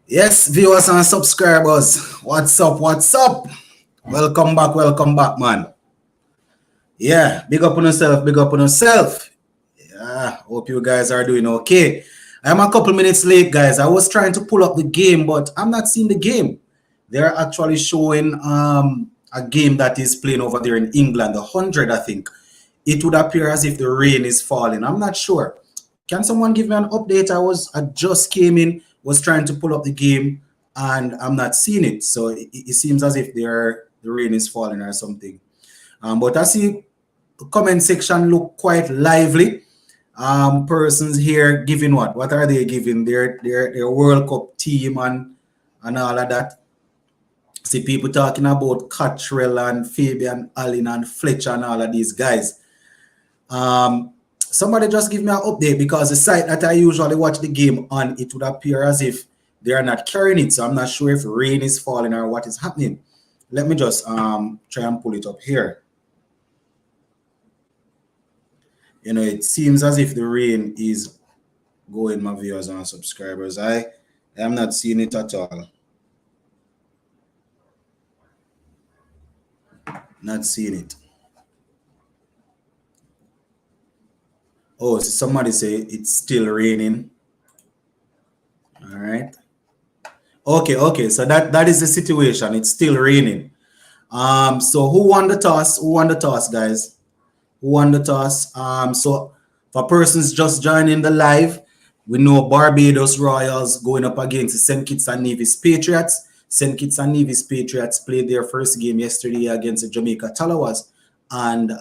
Yes, viewers and subscribers, what's up? What's up? Welcome back, man. Yeah, big up on yourself, big up on yourself. Yeah, hope you guys are doing okay. I'm a couple minutes late, guys. I was trying to pull up the game, but I'm not seeing the game. They're actually showing a game that is playing over there in England, 100, I think. It would appear as if the rain is falling. I'm not sure. Can someone give me an update? I just came in, was trying to pull up the game, and I'm not seeing it. So it seems as if the rain is falling or something. But I see the comment section look quite lively. Persons here giving what? What are they giving? Their World Cup team and all of that. See people talking about Cottrell and Fabian Allen and Fletcher and all of these guys. Somebody just give me an update, because the site that I usually watch the game on, it would appear as if they are not carrying it. So I'm not sure if rain is falling or what is happening. Let me just try and pull it up here. You know, it seems as if the rain is going, my viewers and subscribers. I am not seeing it at all. Not seeing it. Oh, so somebody say it's still raining. All right. Okay. So that is the situation. It's still raining. So who won the toss? Who won the toss, guys? Who won the toss? So for persons just joining the live, we know Barbados Royals going up against the St. Kitts and Nevis Patriots. St. Kitts and Nevis Patriots played their first game yesterday against the Jamaica Talawas, and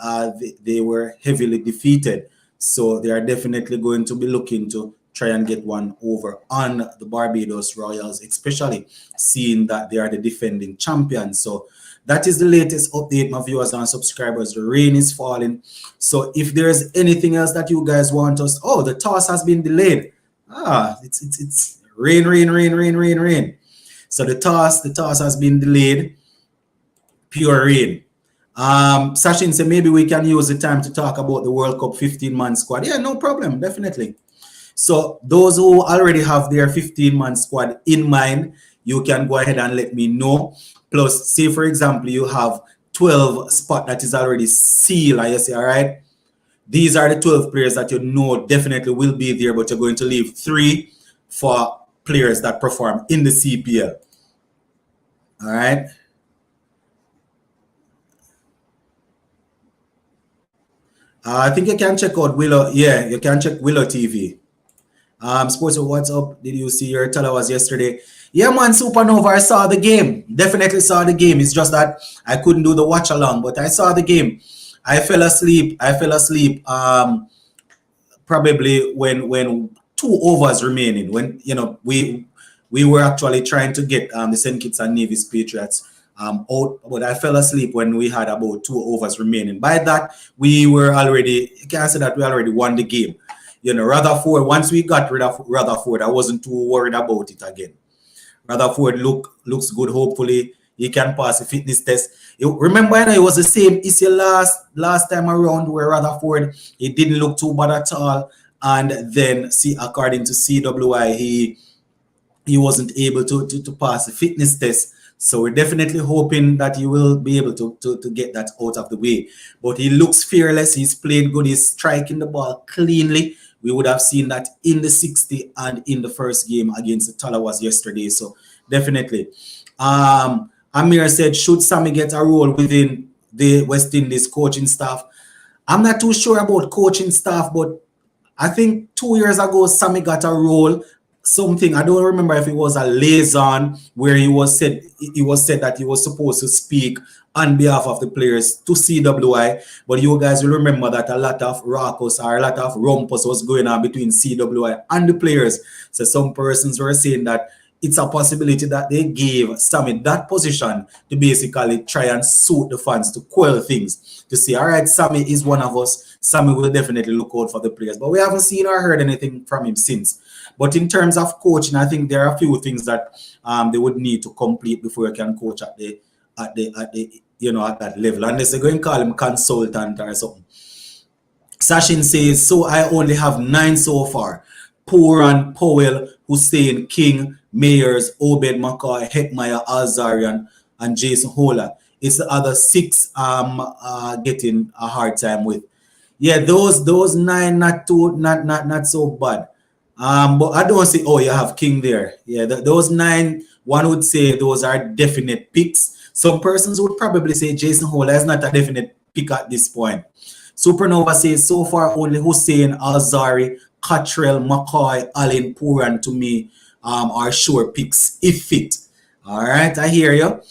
they were heavily defeated. So they are definitely going to be looking to try and get one over on the Barbados Royals, especially seeing that they are the defending champions. So that is the latest update, my viewers and subscribers. The rain is falling. So if there's anything else that you guys want us, oh, the toss has been delayed. It's rain. So the toss has been delayed. Pure rain. Sachin said maybe we can use the time to talk about the World Cup 15-man squad. Yeah, no problem, definitely. So those who already have their 15-man squad in mind, you can go ahead and let me know. Plus, say for example, you have 12 spot that is already sealed. I say, all right, these are the 12 players that you know definitely will be there, but you're going to leave 3 for players that perform in the CPL. All right. I think you can check out Willow. Yeah, you can check Willow TV. Sports, what's up? Did you see your Talawas yesterday? Yeah, man, Supernova, I saw the game. Definitely saw the game. It's just that I couldn't do the watch along, but I saw the game. I fell asleep. Probably when 2 overs remaining. When we were actually trying to get the St. Kitts and Nevis Patriots out, but I fell asleep when we had about 2 overs remaining. By that, we were already, you can say that we already won the game. Rutherford, once we got rid of Rutherford, I wasn't too worried about it again. Rutherford looks good. Hopefully, he can pass the fitness test. Remember, it was the same issue last time around where Rutherford, he didn't look too bad at all. And then, according to CWI, he wasn't able to pass the fitness test. So we're definitely hoping that he will be able to get that out of the way. But he looks fearless. He's playing good. He's striking the ball cleanly. We would have seen that in the 60 and in the first game against the Talawas yesterday. So definitely. Amir said, should Sammy get a role within the West Indies coaching staff? I'm not too sure about coaching staff, but I think 2 years ago, Sammy got a role. Something, I don't remember if it was a liaison where it was said that he was supposed to speak on behalf of the players to CWI, but you guys will remember that a lot of raucous or a lot of rumpus was going on between CWI and the players. So some persons were saying that it's a possibility that they gave Sammy that position to basically try and suit the fans, to quell things, to say, all right, Sammy is one of us. Sammy will definitely look out for the players, but we haven't seen or heard anything from him since. But in terms of coaching, I think there are a few things that they would need to complete before you can coach at that level, unless they're going to call him consultant or something. Sachin says, so I only have 9 so far. Puran, Powell, Hussein, King, Mayers, Obed, McCoy, Hetmeyer, Alzarian, and Jason Hola. It's the other 6 getting a hard time with. Yeah, those 9 not so bad. But I don't say, oh, you have King there. Yeah, those 9, one would say those are definite picks. Some persons would probably say Jason Hola is not a definite pick at this point. Supernova says so far only Hussein, Alzari, Cottrell, McCoy, Allen, Puran to me are sure picks if fit. All right, I hear you.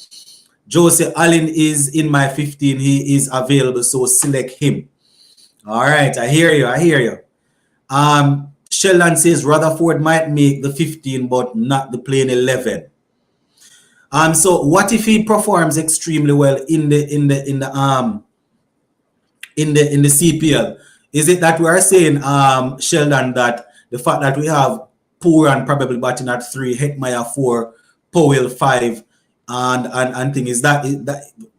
Joseph Allen is in my 15. He is available, so select him. All right, I hear you. I hear you. Sheldon says Rutherford might make the 15, but not the playing 11. So what if he performs extremely well in the CPL? Is it that we are saying, Sheldon, that the fact that we have Puran probably batting at 3, Hetmeyer 4, Powell 5, and thing is that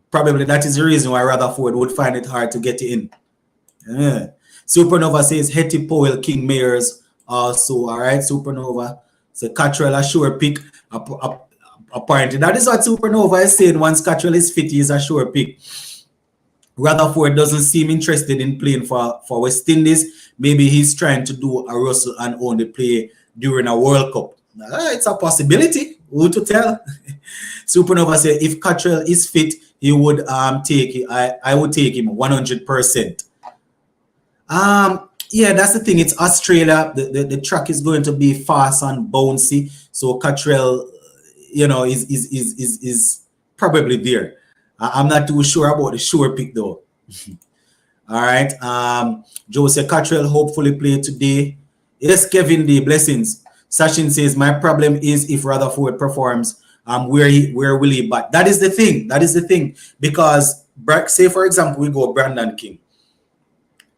probably that is the reason why Rutherford would find it hard to get in. Yeah. Supernova says Hetty, Powell, King, Mayers also. All right, Supernova. So Cottrell a sure pick. Apparently, that is what Supernova is saying. Once Cottrell is fit, he is a sure pick. Rutherford doesn't seem interested in playing for West Indies. Maybe he's trying to do a Russell and only play during a World Cup. It's a possibility. Who to tell? Supernova said if Cottrell is fit, he would take it. I would take him 100%. Yeah, that's the thing. It's Australia. The track is going to be fast and bouncy. So Cottrell, is probably there. I'm not too sure about the sure pick though. All right. Joe said Cottrell hopefully play today. Yes, Kevin D. Blessings. Sachin says my problem is if Rutherford performs, where will he bat? That is the thing. That is the thing. Because say for example we go Brandon King.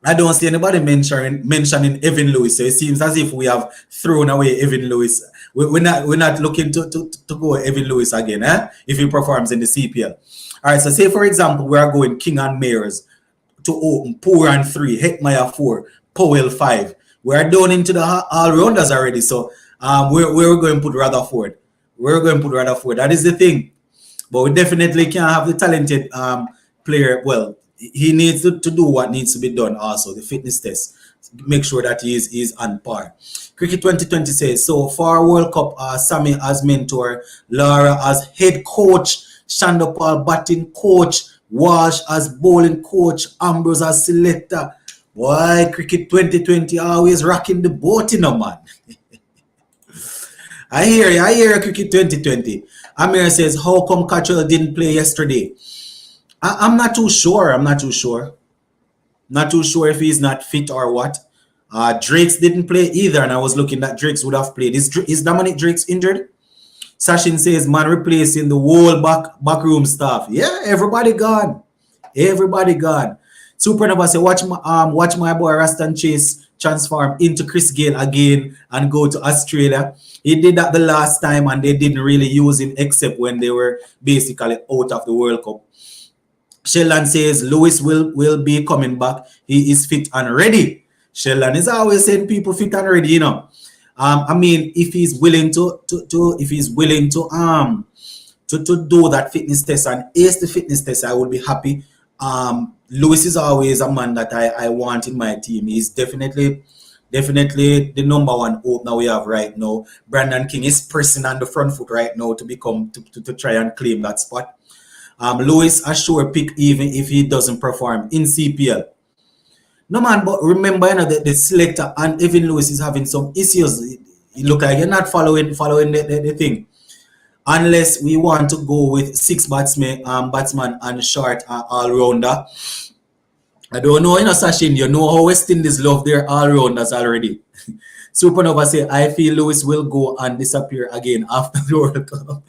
I don't see anybody mentioning Evan Lewis. So it seems as if we have thrown away Evan Lewis. We're not looking to go Evan Lewis again, if he performs in the CPL. All right, so say for example we are going King and Mayers to open, Puran 3, Hetmeyer 4, Powell 5. We are down into the all-rounders already, so we're going to put Rutherford. We're going to put Rutherford. That is the thing. But we definitely can't have the talented player. Well, he needs to do what needs to be done also, the fitness test. Make sure that he is on par. Cricket 2020 says, so for World Cup, Sammy as mentor, Lara as head coach, Shandopal batting coach, Walsh as bowling coach, Ambrose as selector. Boy, Cricket 2020 always rocking the boat, man. I hear you, Cricket 2020. Amir says, how come Cottrell didn't play yesterday? I'm not too sure. Not too sure if he's not fit or what. Drakes didn't play either, and I was looking that Drakes would have played. Is Dominic Drakes injured? Sachin says, man replacing the whole backroom staff. Yeah, everybody gone. Everybody gone. Supernova say, watch my boy Rastan Chase transform into Chris Gayle again and go to Australia. He did that the last time and they didn't really use him except when they were basically out of the World Cup. Sheldon says Lewis will be coming back. He is fit and ready. Sheldon is always saying people fit and ready, you know. I mean, if he's willing to do that fitness test and ace the fitness test, I would be happy. Lewis is always a man that I want in my team. He's definitely the number one opener we have right now. Brandon King is pressing on the front foot right now to try and claim that spot. Lewis a sure pick even if he doesn't perform in CPL. No man, but remember, you know, the selector and Evan Lewis is having some issues. You look like you're not following the thing. Unless we want to go with 6 batsmen and short all-rounder. I don't know, you know, Sachin, you know how West Indies love their all-rounders already. Supernova say, I feel Lewis will go and disappear again after the World Cup.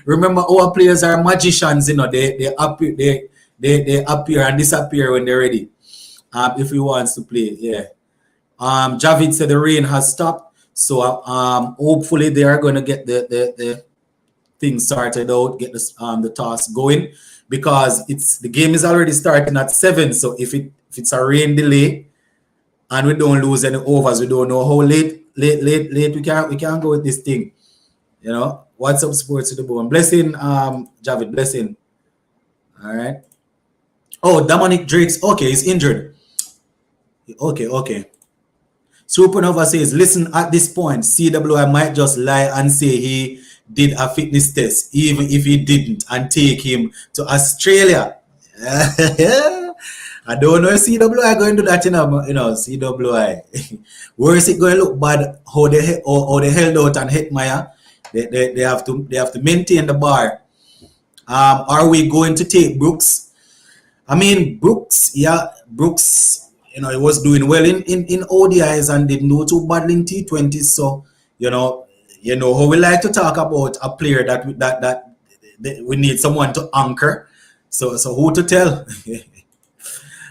Remember, our players are magicians, you know, they appear and disappear when they're ready. If he wants to play, yeah. Javid said the rain has stopped, so hopefully they are going to get the thing sorted out, get the toss going, because the game is already starting at 7. So if it's a rain delay and we don't lose any overs, we don't know how late late. We can't go with this thing. You know, what's up, sports to the bone? Blessing, Javid, blessing. All right. Oh, Dominic Drake's okay. He's injured. Okay. Supernova says, listen, at this point, CWI might just lie and say he did a fitness test, even if he didn't, and take him to Australia. I don't know if CWI going to do that, CWI. Where is it going to look bad? How they held out and Hetmeyer? They have to maintain the bar. Are we going to take Brooks? I mean, Brooks, he was doing well in ODIs and didn't do too badly in T20s. So, how we like to talk about a player that we need someone to anchor. So who to tell?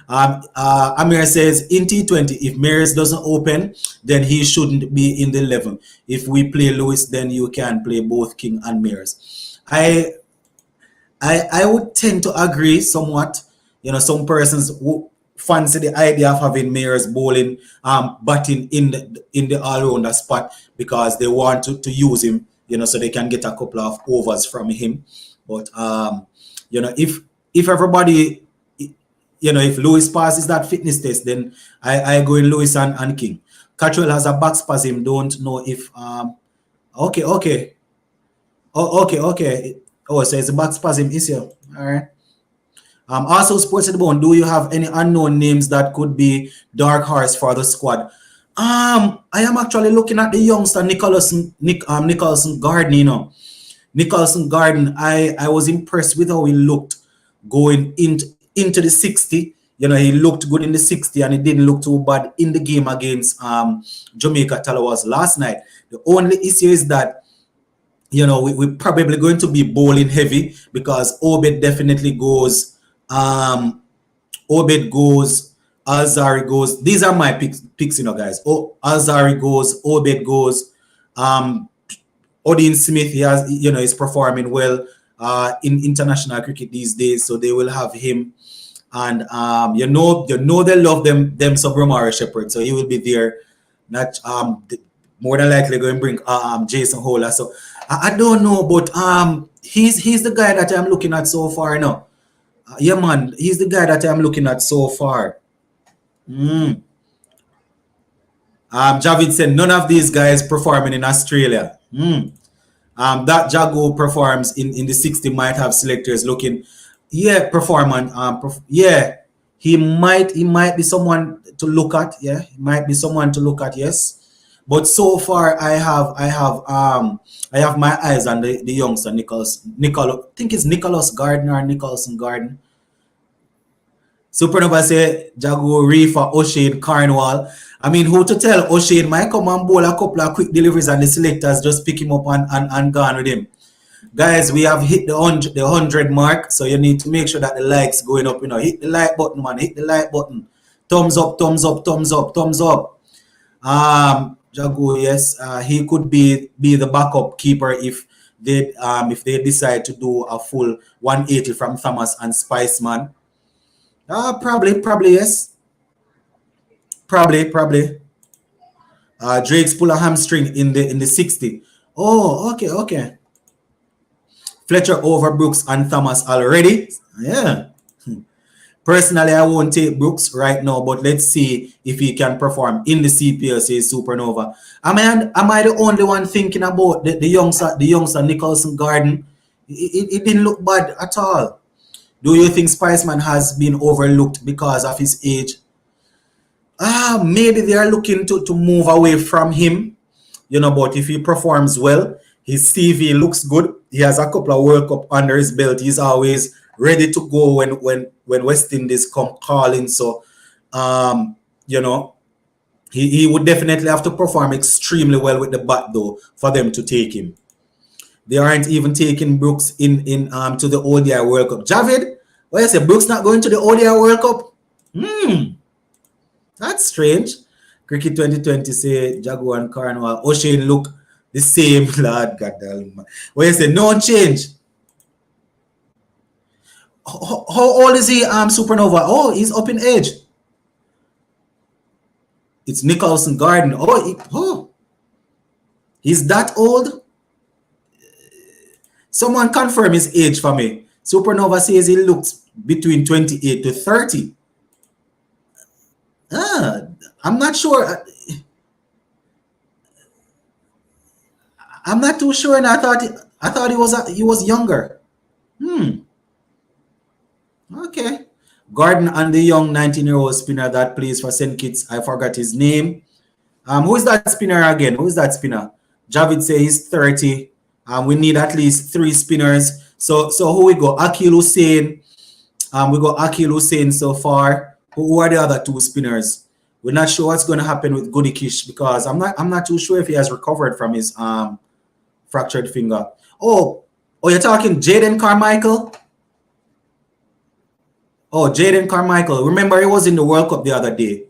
Amir says, in T20, if Maris doesn't open, then he shouldn't be in the 11. If we play Lewis, then you can play both King and Maris. I would tend to agree somewhat. Some persons who fancy the idea of having Maris bowling, batting in the all-rounder spot because they want to use him, so they can get a couple of overs from him. But if everybody, if Lewis passes that fitness test, then I go in Lewis and King. Cattrell has a back spasm. Don't know if okay. Oh, so it's a back spasm issue. All right. Also, Sports at the Bone, do you have any unknown names that could be dark horse for the squad? I am actually looking at the youngster Nicholson Garden. Nicholson Garden, I was impressed with how he looked going into the 60. He looked good in the 60 and he didn't look too bad in the game against Jamaica Talawas last night. The only issue is that we're probably going to be bowling heavy because Obed definitely goes. Obed goes, Alzari goes. These are my picks, guys. Alzari goes, Obed goes. Odin Smith, is performing well in international cricket these days, so they will have him. And they love them some Romari Shepherd, so he will be there. Not more than likely going to bring Jason Holler. So I don't know, but he's the guy that I'm looking at so far now. Yeah, man, he's the guy that I'm looking at so far. Javid said none of these guys performing in Australia. That Jago performs in the 60 might have selectors looking, performance. He might be someone to look at. Yeah, he might be someone to look at. Yes, but so far I have my eyes on the youngster I think it's Nicholas Gardner or Nicholson Garden. Supernova say Jago Reefer, O'Shane, Carnival. I mean, who to tell? O'Shane might come and bowl a couple of quick deliveries and the selectors just pick him up and gone with him. Guys, we have hit the 100 mark, so you need to make sure that the likes going up. Hit the like button, man. Hit the like button. Thumbs up, thumbs up, thumbs up, thumbs up. Jago, yes, he could be the backup keeper if they decide to do a full 180 from Thomas and Spiceman. Probably yes. Probably. Drake's pull a hamstring in the 60. Oh, okay. Fletcher over Brooks and Thomas already. Yeah. Personally, I won't take Brooks right now, but let's see if he can perform in the CPLC Supernova. Am I the only one thinking about the youngster Nicholson Garden? It didn't look bad at all. Do you think Spiceman has been overlooked because of his age? Maybe they are looking to move away from him, but if he performs well, his CV looks good. He has a couple of World Cup under his belt. He's always ready to go when West Indies come calling. So, he would definitely have to perform extremely well with the bat, though, for them to take him. They aren't even taking Brooks in to the ODI World Cup. Javid, what you say? Brooks not going to the ODI World Cup? That's strange. Cricket 2020 say Jaguar and Carnival. O'Shane look the same, lad. God damn. What you say? No change. How old is he? Supernova. Oh, he's up in age. It's Nicholson Garden. He's that old? Someone confirm his age for me. Supernova says he looks between 28 to 30. I'm not sure. I'm not too sure, and I thought he was younger. Okay. Gordon and the young 19-year-old spinner that plays for St. Kitts. I forgot his name. Who is that spinner again? Who is that spinner? Javid says he's 30. We need at least 3 spinners. So who we go? Akil Hussein. We got Akil Hussein so far. Who are the other 2 spinners? We're not sure what's going to happen with Goody Kish because I'm not too sure if he has recovered from his fractured finger. Oh, you're talking Jaden Carmichael? Oh, Jaden Carmichael. Remember, he was in the World Cup the other day.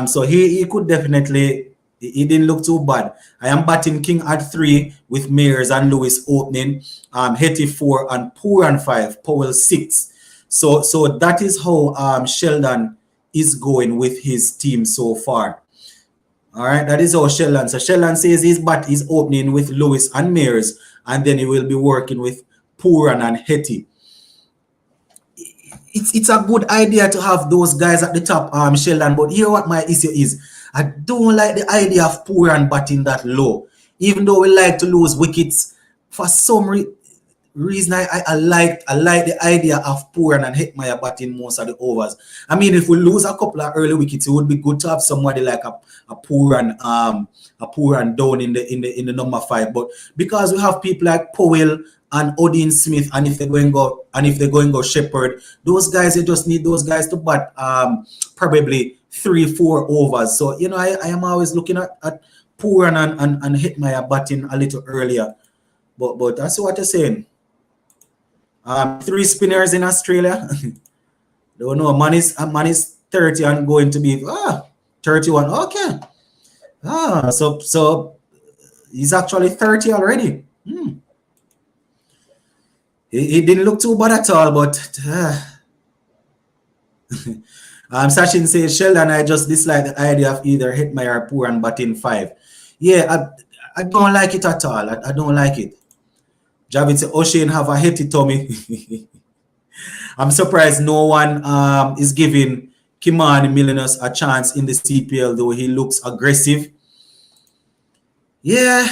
So he could definitely, he didn't look too bad. I am batting King at 3 with Mayers and Lewis opening, Hetty 4 and Pooran 5, Powell 6. So that is how Sheldon is going with his team so far. All right, that is how Sheldon. So Sheldon says he's opening with Lewis and Mayers, and then he will be working with Pooran and Hetty. It's a good idea to have those guys at the top, Sheldon. But here what my issue is. I don't like the idea of Pooran batting that low. Even though we like to lose wickets, for some reason I like the idea of Pooran and Hetmeyer batting most of the overs. I mean, if we lose a couple of early wickets, it would be good to have somebody like a Pooran down in the number 5. But because we have people like Powell and Odin Smith, and if they're going to go Shepherd, those guys, you just need those guys to bat probably 3-4 overs. So I am always looking at Pooran and Hetmeyer batting a little earlier. But that's what you're saying. 3 spinners in Australia. Don't know. Man is 30 and going to be 31. Okay. So he's actually 30 already. He didn't look too bad at all, but Sachin says, Sheldon, I just dislike the idea of either Hetmeyer or Pooran batting 5. Yeah, I don't like it at all. I don't like it. Javid said, O'Shane have a Hetty tummy. I'm surprised no one is giving Kimani Millionaires a chance in the CPL, though he looks aggressive. Yeah.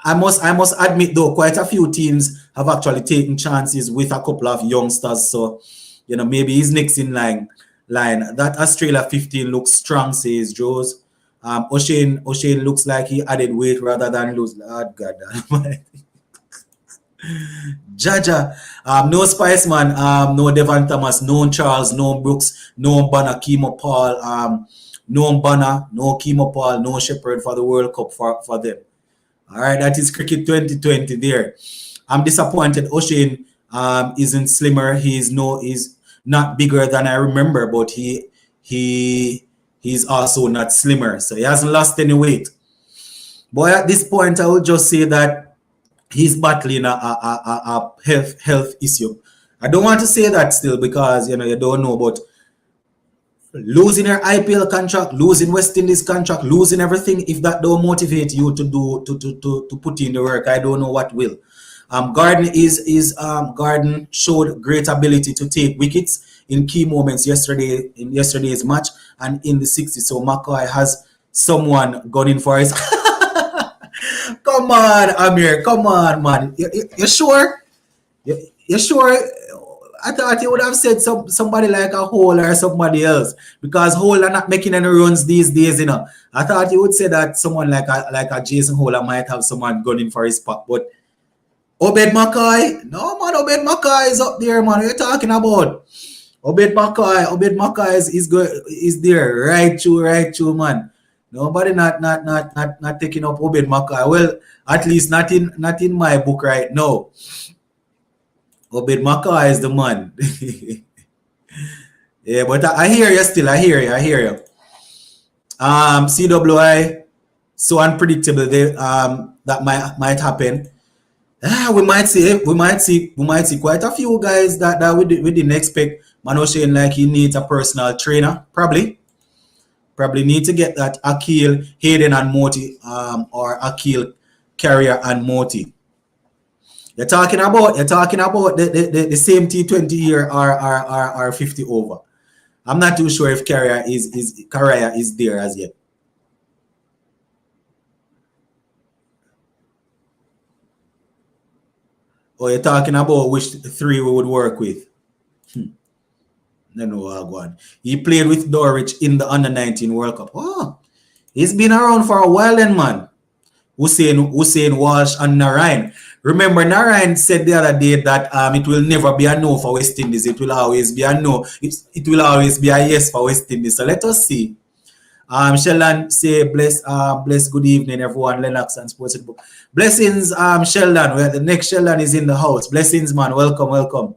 I must admit, though, quite a few teams have actually taken chances with a couple of youngsters. So, maybe he's next in line. That Australia 15 looks strong, says Joes. O'Shane looks like he added weight rather than lose. God damn. Jaja. No Spiceman, no Devon Thomas, no Charles, no Brooks, no Banner, Kimo Paul, no Banner, no Kimo Paul, no Shepherd for the World Cup for them. All right, that is Cricket 2020 there. I'm disappointed O'Shane isn't slimmer. He's not bigger than I remember, but he's also not slimmer. So he hasn't lost any weight. But at this point, I would just say that he's battling a health issue. I don't want to say that still because you don't know, but losing your IPL contract, losing West Indies contract, losing everything, if that don't motivate you to put in the work, I don't know what will. Gordon showed great ability to take wickets in key moments in yesterday's match and in the 60s. So McCoy has someone gone in for his. Come on, Amir. Come on, man. You sure? You sure? I thought he would have said somebody like a Hole or somebody else because Hole are not making any runs these days, I thought he would say that someone like a Jason Hole might have someone gunning for his spot, but Obed McCoy, no man, Obed McCoy is up there, man. What are you talking about? Obed McCoy is there, right through, man. Nobody not taking up Obed McCoy. Well, at least not in my book right now. Obed McCoy is the man. Yeah, but I hear you still. I hear you. CWI, so unpredictable. That might happen. We might see quite a few guys that we didn't expect. Man O'Shane like he needs a personal trainer, probably. Probably need to get that Akil, Hayden, and Moti, or Akil, Carrier, and Moti. You're talking about the same T20 here or 50 over. I'm not too sure if Carrier is there as yet. Or you're talking about which three we would work with. No, go on. He played with Dorich in the Under-19 World Cup. Oh, he's been around for a while then, man. Hussein Walsh and Narayan. Remember, Narayan said the other day that it will never be a no for West Indies. It will always be a no. It will always be a yes for West Indies. So let us see. Sheldon say bless good evening everyone. Lennox and Sports Book. Blessings, Sheldon. Well, the next Sheldon is in the house. Blessings, man. Welcome.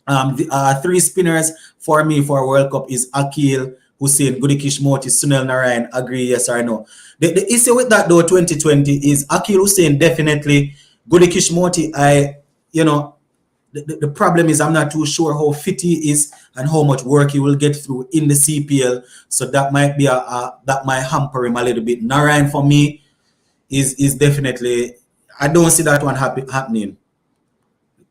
The three spinners for me for World Cup is Akil, Hussein, Gudikish Moti, Sunil Narayan. Agree, yes or no? The issue with that though, 2020 is Akil Hussein definitely. Gudikish Moti, the problem is I'm not too sure how fit he is and how much work he will get through in the CPL. So that might be that might hamper him a little bit. Narayan for me is definitely, I don't see that one happening.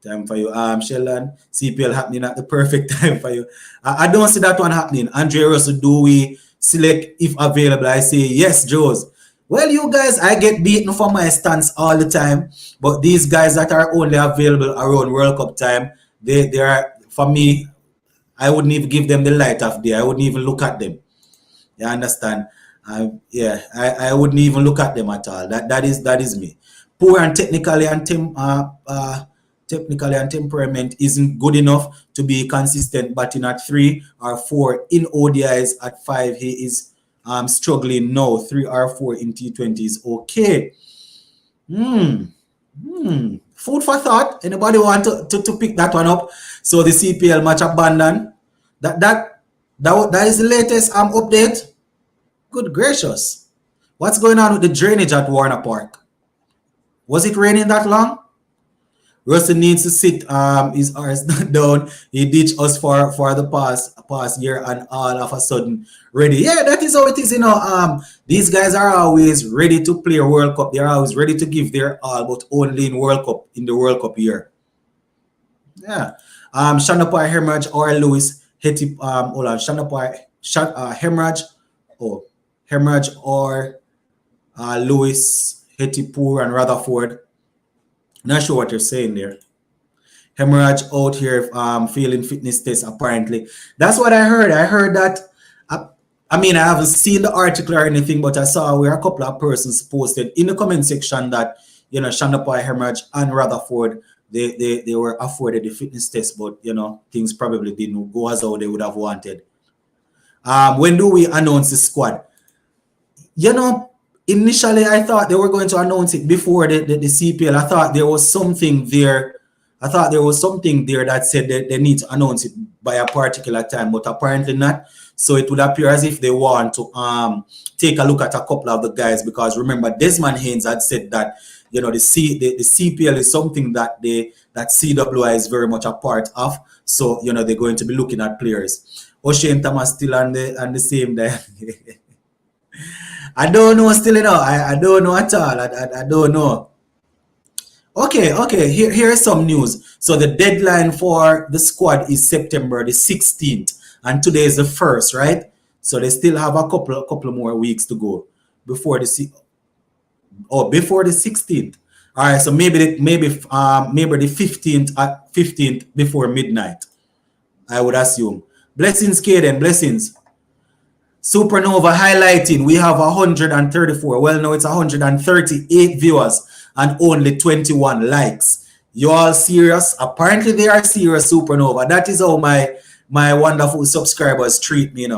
Time for you, Sheldon. CPL happening at the perfect time for you. I don't see that one happening. Andre Russell, do we select if available? I say yes, Joes. Well, you guys, I get beaten for my stance all the time, but these guys that are only available around World Cup time, they are, for me, I wouldn't even give them the light of day. I wouldn't even look at them. You understand? I wouldn't even look at them at all. That is me. Poor and technically and temperament isn't good enough to be consistent, batting at 3 or 4 in ODIs at 5. He is struggling now. 3 or 4 in T20 is okay. Food for thought. Anybody want to pick that one up? So the CPL match abandoned. That is the latest update. Good gracious. What's going on with the drainage at Warner Park? Was it raining that long? Russell needs to sit his arse down. He ditched us for the past year and all of a sudden ready. Yeah, that is how it is, these guys are always ready to play a World Cup. They're always ready to give their all, but only in the World Cup year. Yeah. Shanapai Hemorrhage or Lewis Hetty hold on, Hemorrhage or Lewis Hettypoor and Rutherford. Not sure what you're saying there. Hemorrhage out here failing fitness test apparently. That's what I heard. I heard that. I haven't seen the article or anything, but I saw where a couple of persons posted in the comment section that Shanapai Hemorrhage and Rutherford they were afforded the fitness test, but things probably didn't go as how they would have wanted. When do we announce the squad? Initially, I thought they were going to announce it before the CPL. I thought there was something there. That said that they need to announce it by a particular time, but apparently not. So it would appear as if they want to take a look at a couple of the guys, because remember, Desmond Haynes had said that the CPL is something that CWI is very much a part of. So they're going to be looking at players. O'Shane Thomas still on the same day. I don't know still, I don't know at all. I don't know. Okay. Here's some news. So the deadline for the squad is September the 16th, and today is the 1st, right? So they still have a couple more weeks to go before the 16th. All right, so maybe the 15th before midnight, I would assume. Blessings, Kaden. Blessings. Supernova highlighting, we have 134. Well, no, it's 138 viewers and only 21 likes. You all serious? Apparently they are serious, Supernova. That is how my wonderful subscribers treat me,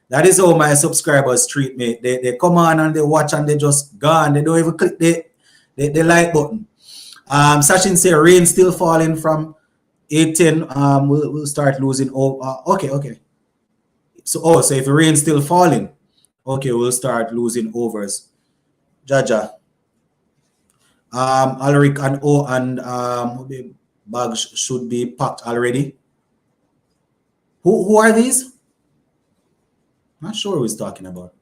That is how my subscribers treat me. They come on and they watch and they just gone. They don't even click the like button. Sachin say rain still falling from 8:10. We'll start losing. Okay. So if the rain's still falling, okay, we'll start losing overs. Jaja. Alaric and bags should be packed already. Who are these? Not sure who he's talking about.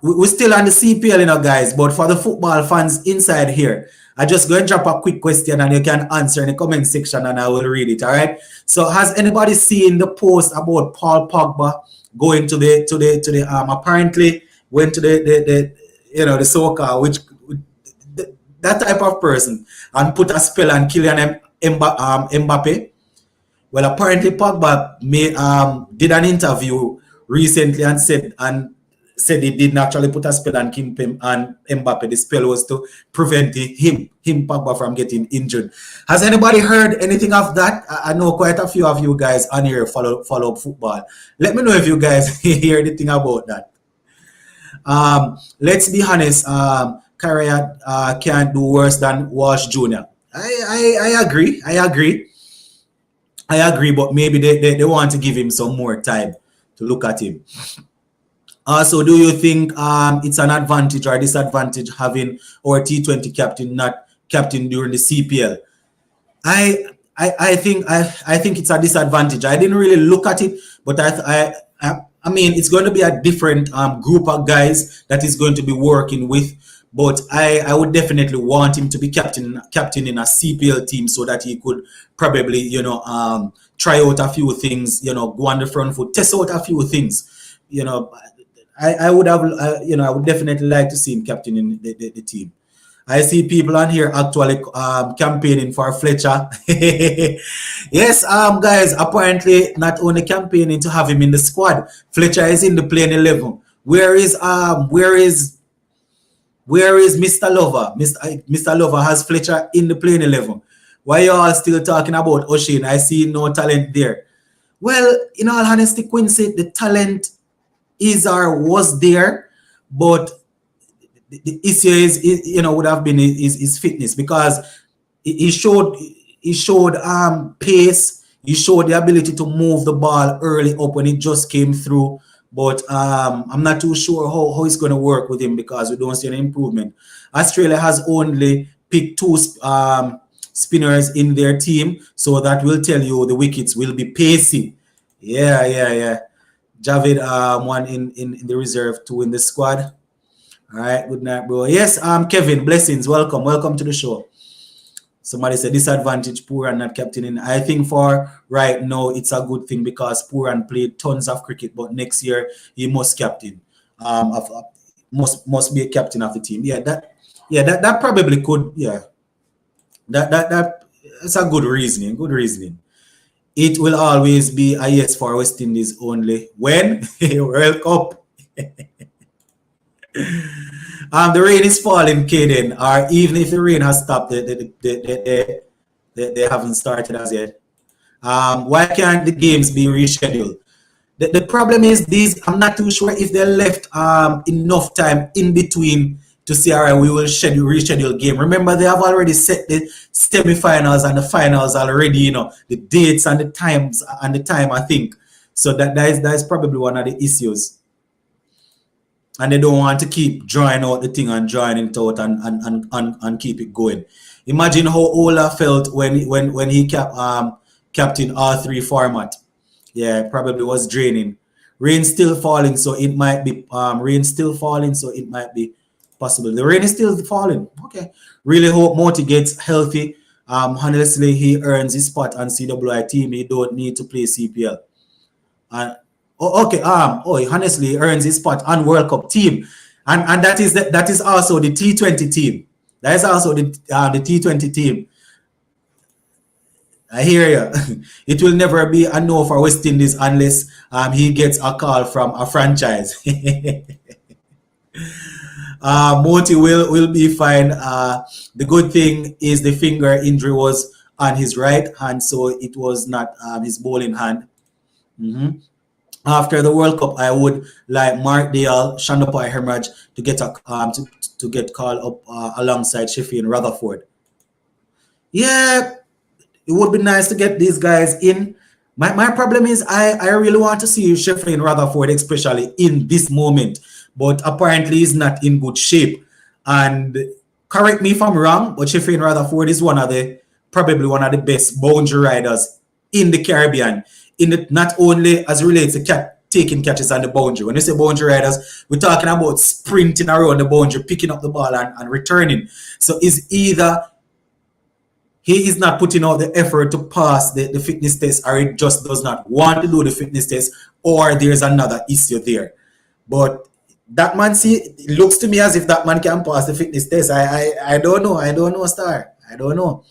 We're still on the CPL, guys. But for the football fans inside here, I just go and drop a quick question and you can answer in the comment section and I will read it. All right. So, has anybody seen the post about Paul Pogba going to the apparently went to the soccer, which that type of person, and put a spell on Kylian Mbappe? Well, apparently Pogba did an interview recently and said he didn't actually put a spell on Mbappe. The spell was to prevent him Pogba from getting injured. Has anybody heard anything of that? I know quite a few of you guys on here follow up football. Let me know if you guys hear anything about that. Let's be honest. Carrier can't do worse than Walsh Jr. I agree, but maybe they want to give him some more time to look at him. So do you think it's an advantage or disadvantage having our T20 captain not captain during the CPL? I think it's a disadvantage. I didn't really look at it, but I mean it's going to be a different group of guys that is going to be working with. But I would definitely want him to be captain in a CPL team so that he could probably, try out a few things, go on the front foot, test out a few things. I would have, I would definitely like to see him captain in the team. I see people on here actually campaigning for Fletcher. Yes, guys, apparently not only campaigning to have him in the squad. Fletcher is in the playing 11. Where is Mr. Lover? Mr. Lover has Fletcher in the playing 11. Why you all still talking about O'Shane? I see no talent there. Well, in all honesty, Quincy, the talent is or was there, but the issue is would have been his fitness, because he showed pace. He showed the ability to move the ball early up when it just came through. But I'm not too sure how it's going to work with him, because we don't see any improvement. Australia has only picked 2 spinners in their team, so that will tell you the wickets will be pacey. Yeah. Javid, 1 in the reserve, 2 in the squad. All right, good night, bro. Yes, Kevin, blessings. Welcome to the show. Somebody said disadvantage, Pooran not captaining. I think for right now it's a good thing, because Pooran played tons of cricket, but next year he must captain. Must be a captain of the team. That probably could. Yeah, that's a good reasoning. Good reasoning. It will always be a yes for West Indies only when World Cup. The rain is falling, Caden, or even if the rain has stopped, they haven't started as yet. Why can't the games be rescheduled? The problem is I'm not too sure if they left enough time in between to say, all right, we will reschedule game. Remember, they have already set the semi-finals and the finals already, the dates and the times and the time, I think. So that is probably one of the issues. And they don't want to keep drawing out the thing and drawing it out and keep it going. Imagine how Ola felt when he captained R3 format. Yeah, it probably was draining. Rain still falling, so it might be possible. The rain is still falling. Okay. Really hope Moti gets healthy. Honestly, he earns his spot on CWI team. He don't need to play CPL. Honestly, he earns his spot on World Cup team, and that is also the T20 team. That is also the T20 team. I hear you. It will never be a no for West Indies unless he gets a call from a franchise. Moti will be fine. The good thing is the finger injury was on his right hand, so it was not his bowling hand. After the World Cup, I would like Mark Dale, Shandapai Hemorrhage to get to get called up alongside Sheffield and Rutherford. Yeah, it would be nice to get these guys in. My problem is I really want to see Sheffield and Rutherford, especially in this moment, but apparently he's not in good shape. And correct me if I'm wrong, but Sheffield and Rutherford is probably one of the best boundary riders in the Caribbean. Not only as relates to taking catches on the boundary. When you say boundary riders, we're talking about sprinting around the boundary, picking up the ball and returning. So it's either he is not putting out the effort to pass the fitness test, or he just does not want to do the fitness test, or there's another issue there. But that man, see, it looks to me as if that man can pass the fitness test. I don't know. I don't know, Star. I don't know.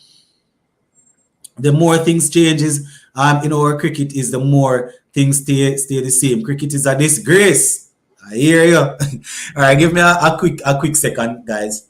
The more things changes in our cricket is the more things stay the same. Cricket is a disgrace. I hear you. All right, give me a quick second, guys.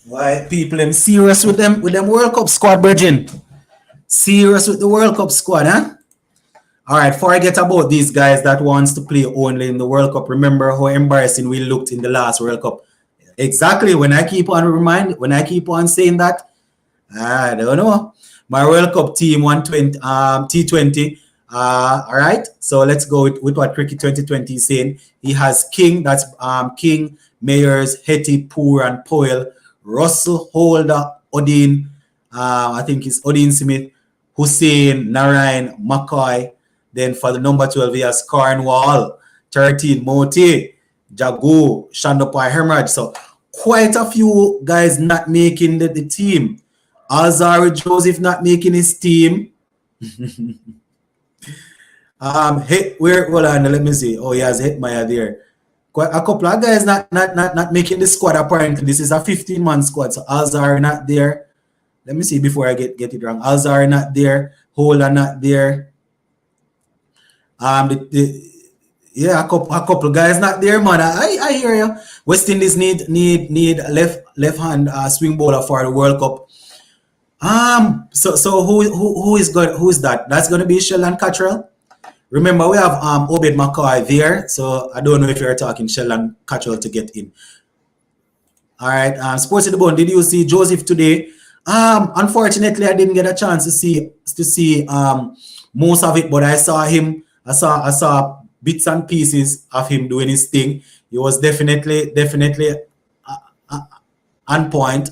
Why people them serious with them World Cup squad, Virgin? Serious with the World Cup squad, huh? All right, forget about these guys that wants to play only in the World Cup. Remember how embarrassing we looked in the last World Cup. Exactly. When I keep on saying that, I don't know. My World Cup team 120 T20. All right. So let's go with what Cricket 2020 is saying. He has King, that's King, Mayers, Hetty, Poor, and Poyle, Russell, Holder, Odin, I think it's Odin Smith, Hussein, Narayan, McCoy. Then for the number 12, he has Cornwall, 13, Moti, Jagu, Shandopai, Hemorrhage. So quite a few guys not making the team. Alzari Joseph not making his team. Hold on, let me see. Oh, he has Hetmaya there. Quite a couple of guys not making the squad apparently. This is a 15-man squad, so Alzari not there. Let me see before I get it wrong. Alzari not there. Holder not there. Yeah, a couple guys not there, man. I hear you. West Indies need left hand swing bowler for the World Cup. So who is good? Who's that? That's gonna be Sheldon Cottrell. Remember, we have Obed McCoy there, so I don't know if you're talking Sheldon Cottrell to get in. All right, Sports to the Bone. Did you see Joseph today? Unfortunately, I didn't get a chance to see most of it, but I saw him. I saw bits and pieces of him doing his thing. He was definitely on point.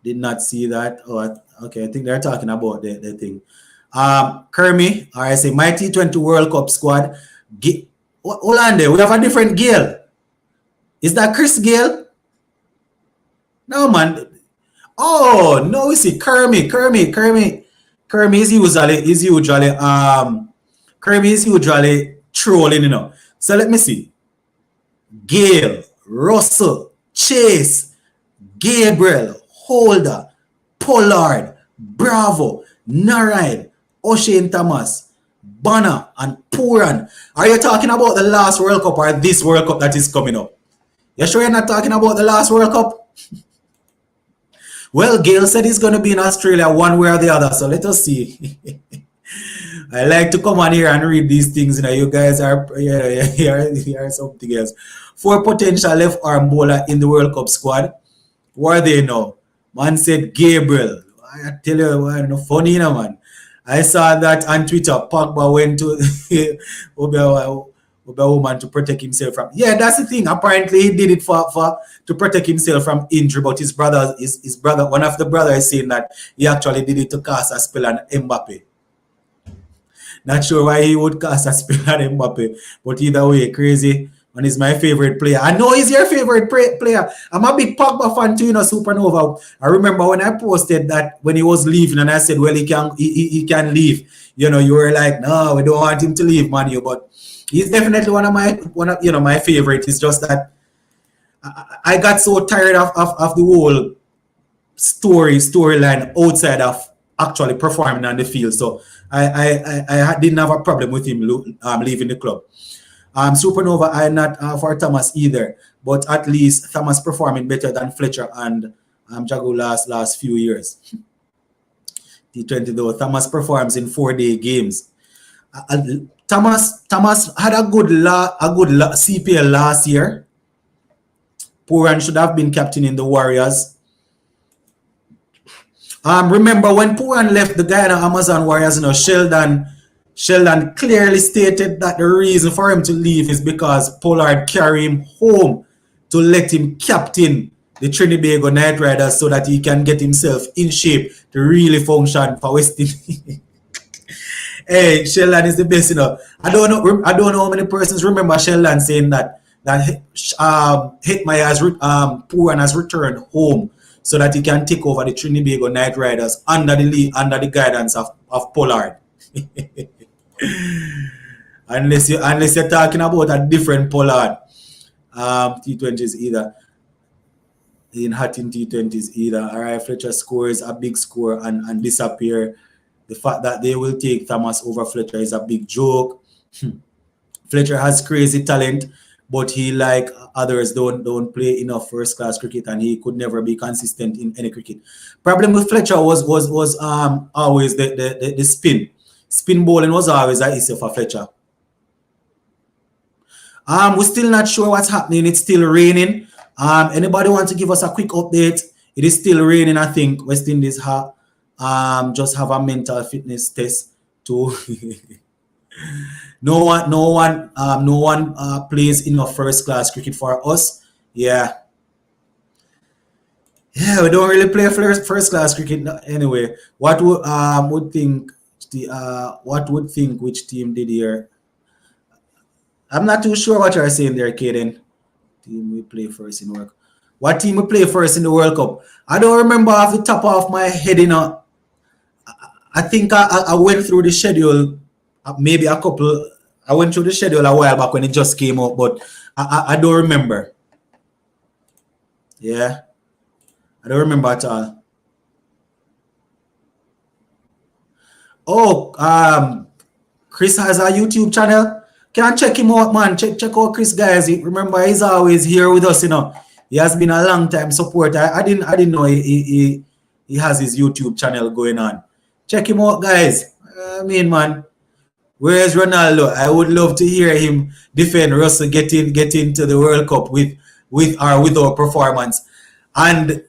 Did not see that. Oh, okay. I think they're talking about the thing. Kermy, all right, say my T20 World Cup squad. Hold on there. We have a different Gale. Is that Chris Gale? No, man. Oh, no, we see Kermy is usually trolling, you know. So let me see. Gale, Russell, Chase, Gabriel, Holder, Pollard, Bravo, Narayan, O'Shane Thomas, Banner, and Puran. Are you talking about the last World Cup or this World Cup that is coming up? You sure you're not talking about the last World Cup? Well, Gale said he's going to be in Australia one way or the other, so let us see. I like to come on here and read these things. You know, you guys are something else. 4 potential left arm bowler in the World Cup squad. What are they now? Man said Gabriel. I tell you, no funny, you know, man. I saw that on Twitter. Pogba went to a woman to protect himself from. Yeah, that's the thing. Apparently, he did it for to protect himself from injury. But his brother, one of the brothers, is saying that he actually did it to cast a spell on Mbappe. Not sure why he would cast a spell on Mbappe, but either way, crazy. And he's my favorite player. I know he's your favorite player. I'm a big Pogba fan too, you know, Supernova. I remember when I posted that when he was leaving, and I said, well, he can leave. You know, you were like, no, we don't want him to leave, Manu. But he's definitely one of my favorite. It's just that I got so tired of the whole storyline outside of actually performing on the field. So I didn't have a problem with him leaving the club. Supernova, I not for Thomas either, but at least Thomas performing better than Fletcher and Jago last few years. T20 though, Thomas performs in 4-day games. Thomas had a good CPL last year. Pooran should have been captain in the Warriors. Remember when Pooran left the Guyana Amazon Warriors, Sheldon clearly stated that the reason for him to leave is because Pollard carried him home to let him captain the Trinidad Knight Riders so that he can get himself in shape to really function for West Indies. Hey, Sheldon is the best, I don't know how many persons remember Sheldon saying that Hetmeyer Pooran has returned home so that he can take over the Trinidad Knight Riders under the guidance of Pollard. unless you're talking about a different Pollard. T20s either. In Hatton T20s either. Alright, Fletcher scores a big score and disappear. The fact that they will take Thomas over Fletcher is a big joke. Fletcher has crazy talent, but he, like others, don't play enough first class cricket, and he could never be consistent in any cricket. Problem with Fletcher was always the spin. Spin bowling was always an issue for Fletcher. We're still not sure what's happening. It's still raining. Anybody want to give us a quick update? It is still raining, I think. West Indies just have a mental fitness test to no one plays enough first class cricket for us. Yeah, we don't really play first class cricket anyway. What would think which team did here? I'm not too sure what you're saying there, Kaden. Team we play first in World Cup. What team we play first in the World Cup? I don't remember off the top of my head, I think I went through the schedule, maybe I went through the schedule a while back when it just came out, but I don't remember. Yeah, I don't remember at all. Oh, Chris has a YouTube channel. Can check him out, man. Check out Chris, guys. Remember, he's always here with us. He has been a long time supporter. I didn't know he has his YouTube channel going on. Check him out, guys. Man, where's Ronaldo? I would love to hear him defend Russell get into the World Cup with or without performance. And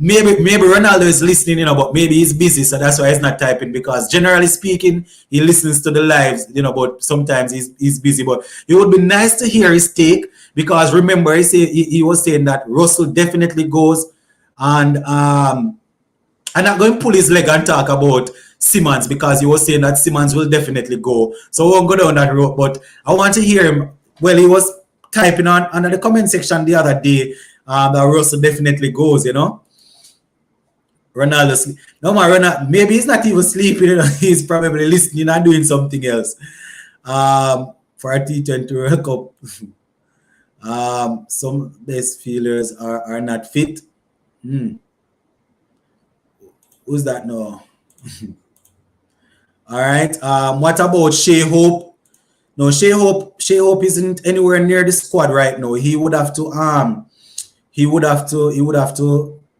maybe Ronaldo is listening, but maybe he's busy, so that's why he's not typing, because generally speaking, he listens to the lives, but sometimes he's busy. But it would be nice to hear his take, because remember, he was saying that Russell definitely goes, and I'm not going to pull his leg and talk about Simmons, because he was saying that Simmons will definitely go. So we won't go down that road, but I want to hear him. Well, he was typing under the comment section the other day that Russell definitely goes, Ronaldo, no man, Ronaldo, maybe he's not even sleeping, he's probably listening and doing something else. For a T20 World Cup, some best fielders are not fit. Who's that now? All right. What about Shea Hope? No, Shea Hope isn't anywhere near the squad right now. He would have to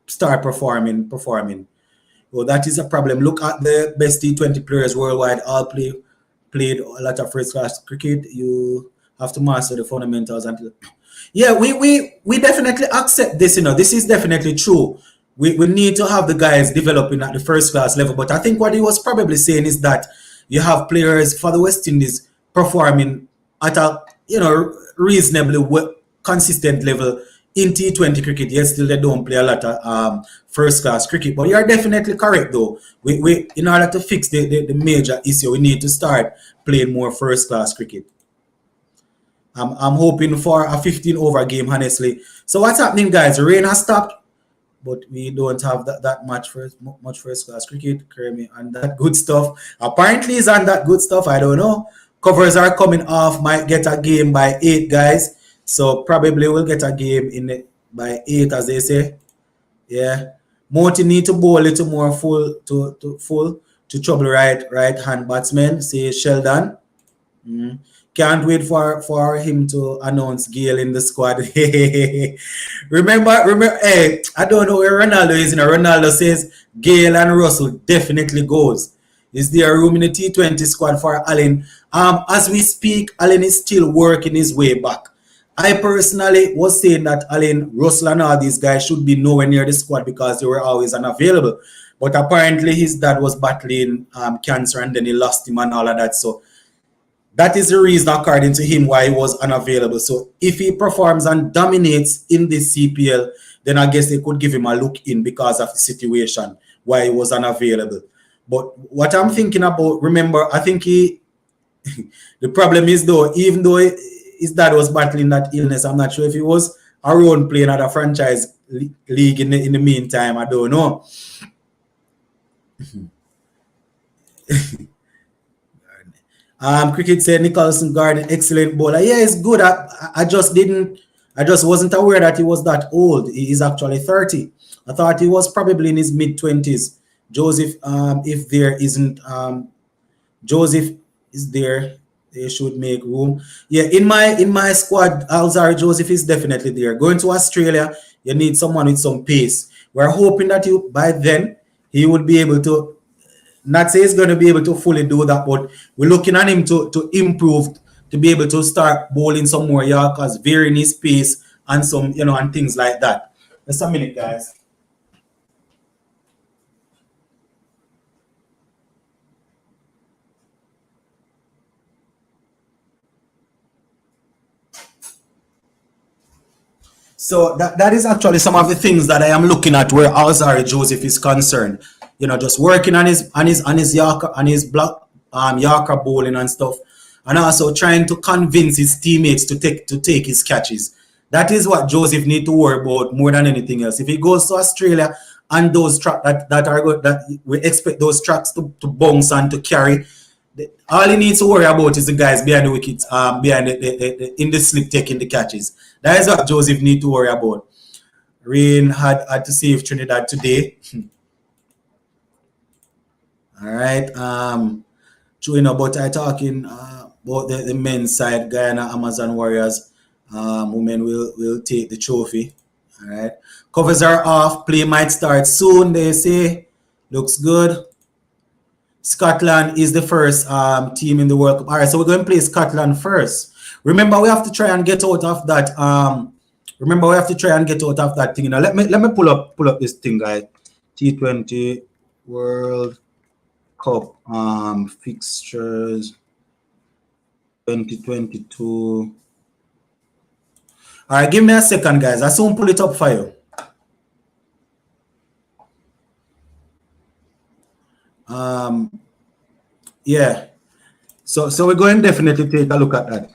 start performing. Well, that is a problem. Look at the best T20 players worldwide. All played a lot of first class cricket. You have to master the fundamentals until. Yeah, we definitely accept this. This is definitely true. We need to have the guys developing at the first class level. But I think what he was probably saying is that you have players for the West Indies performing at a reasonably consistent level in T20 cricket, yet still they don't play a lot of first class cricket. But you're definitely correct though. We in order to fix the major issue, we need to start playing more first class cricket. I'm hoping for a 15 over game, honestly. So what's happening, guys? Rain has stopped, but we don't have that much first class cricket. Kermit and that good stuff. Apparently he's on that good stuff. I don't know. Covers are coming off. Might get a game by 8, guys. So probably we'll get a game by 8, as they say. Yeah. Monty need to bowl a little more full to trouble right hand batsman, say Sheldon. Can't wait for him to announce Gale in the squad. remember, hey, I don't know where Ronaldo is. Ronaldo says Gale and Russell definitely goes. Is there room in the T20 squad for Allen? As we speak, Allen is still working his way back. I personally was saying that Allen, Russell, and all these guys should be nowhere near the squad because they were always unavailable. But apparently his dad was battling cancer and then he lost him and all of that. So that is the reason, according to him, why he was unavailable. So if he performs and dominates in this CPL, then I guess they could give him a look in because of the situation why he was unavailable. But what I'm thinking about, remember, I think the problem is though, even though his dad was battling that illness, I'm not sure if he was around playing at a franchise league in the meantime. I don't know. Cricket said Nicholson Garden, excellent bowler. Yeah, it's good. I just wasn't aware that he was that old. He is actually 30. I thought he was probably in his mid-20s. Joseph, if there isn't Joseph is there, they should make room. Yeah, in my squad, Alzari Joseph is definitely there. Going to Australia, you need someone with some pace. We're hoping that by then he would be able to, not say he's going to be able to fully do that, but we're looking at him to improve, to be able to start bowling some more Yorkers, varying his pace and some, and things like that. Just a minute, guys. So that is actually some of the things that I am looking at where Alzari Joseph is concerned. Just working on his Yorker and his black Yorker bowling and stuff, and also trying to convince his teammates to take his catches. That is what Joseph need to worry about more than anything else. If he goes to Australia and those tracks that are good, that we expect those tracks to bounce and to carry, all he needs to worry about is the guys behind the wickets, behind in the slip taking the catches. That is what Joseph need to worry about. Rain had to save Trinidad today. All right. But I talking about the men's side, Guyana Amazon Warriors. Women will take the trophy. All right. Covers are off. Play might start soon, they say. Looks good. Scotland is the first team in the World Cup. All right, so we're going to play Scotland first. Remember, we have to try and get out of that. Thing. Let me pull up this thing, guys. T20 World Cup fixtures 2022. All right, give me a second, guys. I soon pull it up for you. Yeah. So we're going to definitely take a look at that.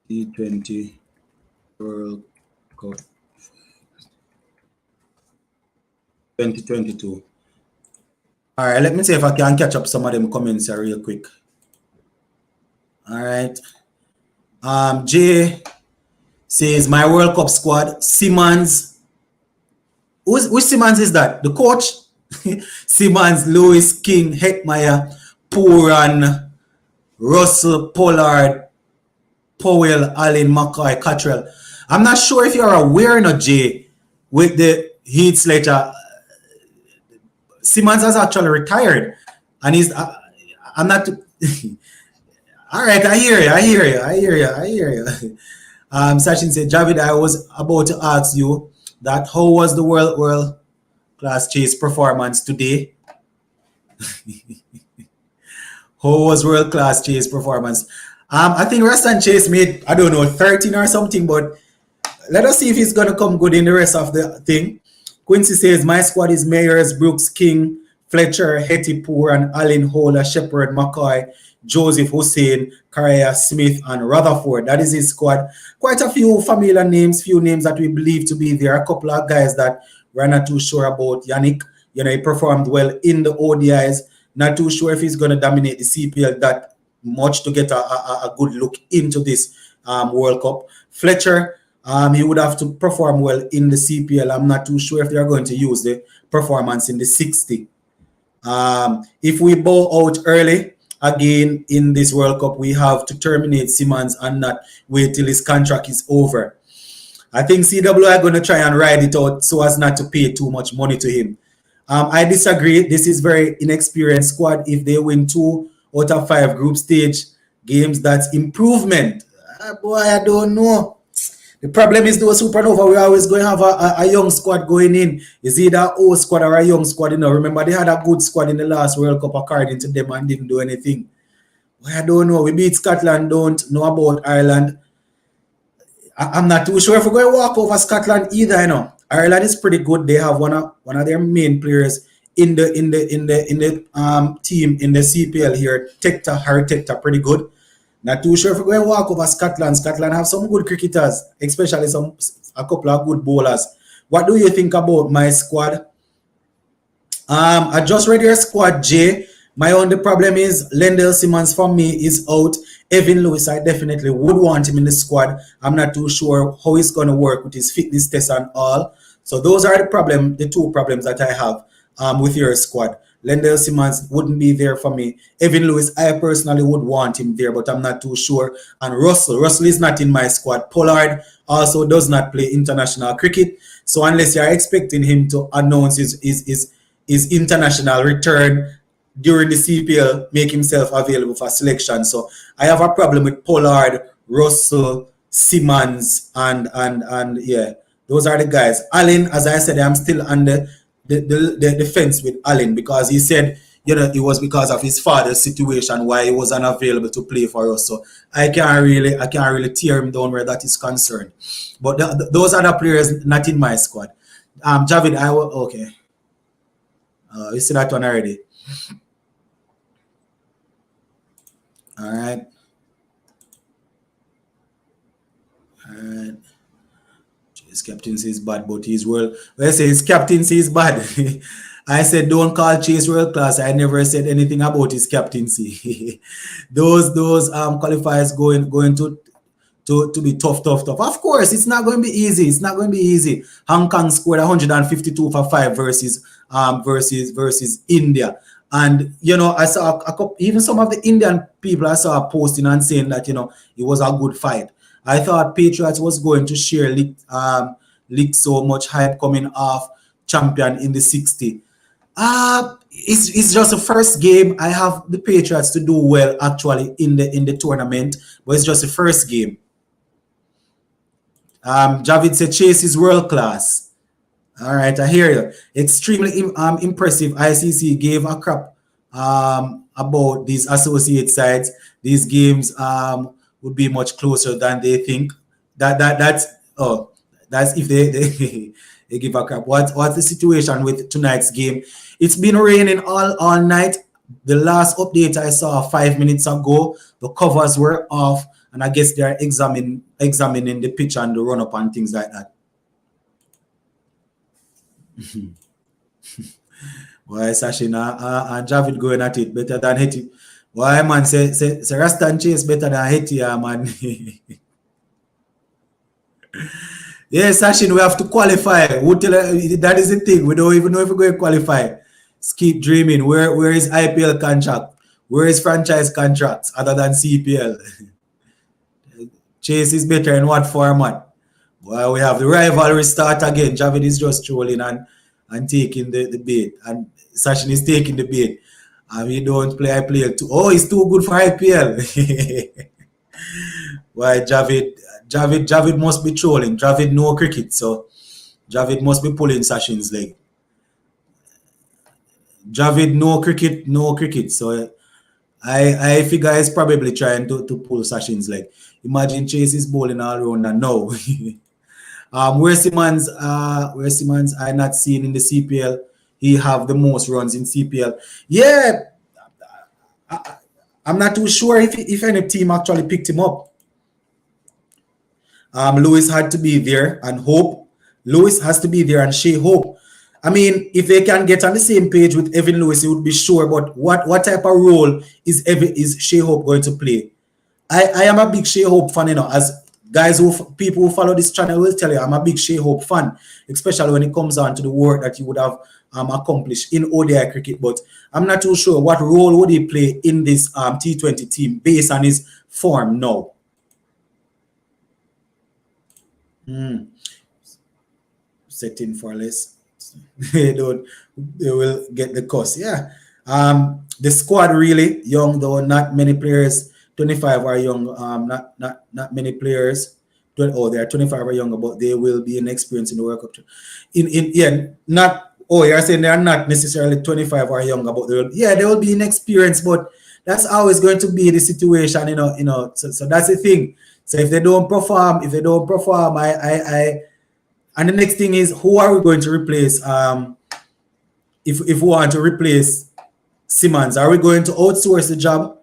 T20 World Cup 2022. All right, let me see if I can catch up some of them comments here real quick. All right. Jay says my World Cup squad, Simmons. Which Simmons is that? The coach? Simmons, Lewis, King, Heckmeyer, Pooran, Russell, Pollard, Powell, Allen, McCoy, Cottrell. I'm not sure if you're aware or not, Jay, with the Heath Sledger. Simmons has actually retired, and he's. I'm not. All right, I hear you. Sachin said, Javid, I was about to ask you that how was the world class chase performance today? How was world class chase performance? I think Rastan Chase made, I don't know, 13 or something, but let us see if he's going to come good in the rest of the thing. Quincy says, my squad is Mayers, Brooks, King, Fletcher, Hetty, Poor, and Allen, Hola, Shepherd, McCoy, Joseph, Hussein, Correa, Smith, and Rutherford. That is his squad. Quite a few familiar names, few names that we believe to be there. A couple of guys that we're not too sure about. Yannick, he performed well in the ODIs. Not too sure if he's going to dominate the CPL that much to get a good look into this World Cup. Fletcher, he would have to perform well in the CPL. I'm not too sure if they're going to use the performance in the 60. If we bow out early, again in this World Cup, we have to terminate Simmons and not wait till his contract is over. I think CWI are going to try and ride it out so as not to pay too much money to him. I disagree. This is very inexperienced squad. If they win 2 out of 5 group stage games, that's improvement. Boy, I don't know. The problem is those Supernova, we're always going to have a young squad going in. It's either an old squad or a young squad. You know, remember they had a good squad in the last World Cup according to them and didn't do anything. Well, I don't know. We beat Scotland, don't know about Ireland. I'm not too sure if we're going to walk over Scotland either. You know, Ireland is pretty good. They have one of their main players in the team in the CPL here, Harry Tector, pretty good. Not too sure if we're going to walk over Scotland. Scotland have some good cricketers, especially a couple of good bowlers. What do you think about my squad? I just read your squad, Jay. My only problem is Lendl Simmons for me is out. Evan Lewis, I definitely would want him in the squad. I'm not too sure how he's going to work with his fitness test and all. So those are the 2 problems that I have with your squad. Lendl Simmons wouldn't be there for me. Evan Lewis, I personally would want him there, but I'm not too sure. And Russell is not in my squad. Pollard also does not play international cricket. So unless you're expecting him to announce his international return during the CPL, make himself available for selection. So I have a problem with Pollard, Russell, Simmons, and yeah, those are the guys. Allen, as I said, I'm still under the fence with Allen because he said, you know, it was because of his father's situation why he was unavailable to play for us. So I can't really tear him down where that is concerned. But those are the players not in my squad. Javid, okay. You see that one already. All right. His captaincy is bad, but his world. Well, I say his captaincy is bad. I said don't call Chase world class. I never said anything about his captaincy. those qualifiers going to be tough. Of course, it's not going to be easy. It's not going to be easy. Hong Kong scored 152 for 5 versus India. And, you know, I saw a couple, even some of the Indian people I saw posting and saying that, you know, it was a good fight. I thought Patriots was going to share leak so much hype coming off champion in the 60. It's just the first game. I have the Patriots to do well actually in the tournament, but it's just the first game. Javid said Chase is world class. All right, I hear you. Extremely impressive. ICC gave a crap about these associate sides. These games would be much closer than they think. That's if they give a crap. What's the situation with tonight's game? It's been raining all night. The last update I saw 5 minutes ago, the covers were off, and I guess they're examining the pitch and the run up and things like that. Why Sachin and Javid going at it better than Hetty? Why man say Rastan Chase better than Hetty, man? Yes, Sachin, we have to qualify. That is the thing. We don't even know if we're going to qualify. Just keep dreaming. Where is IPL contract? Where is franchise contracts other than CPL? Chase is better in what format? Well, we have the rivalry start again. Javid is just trolling and taking the bait. And Sachin is taking the bait. And we don't play IPL too. Oh, he's too good for IPL. Why, Javid must be trolling. Javid no cricket, so Javid must be pulling Sachin's leg. Javid no cricket. So I figure he's probably trying to pull Sachin's leg. Imagine Chase is bowling all around and no. Where Simmons I not seen in the CPL. He have the most runs in CPL. Yeah, I'm not too sure if any team actually picked him up. Lewis had to be there and Hope. Lewis has to be there and Shea Hope. I mean, if they can get on the same page with Evan Lewis, it would be sure. But what type of role is Shea Hope going to play? I am a big Shea Hope fan, you know, as guys people who follow this channel will tell you I'm a big Shea Hope fan, especially when it comes on to the work that he would have accomplished in ODI cricket. But I'm not too sure what role would he play in this T20 team based on his form now. Setting for less. They will get the cost. Yeah. The squad really young though. Not many players. 25 are young. Not many players. Oh, they are 25 are younger, but they will be inexperienced in the World Cup. Not. Oh, you're saying they are not necessarily 25 or younger, but they will be inexperienced. But that's always going to be the situation, you know. So that's the thing. So if they don't perform, I and the next thing is, who are we going to replace? If we want to replace Simmons, are we going to outsource the job?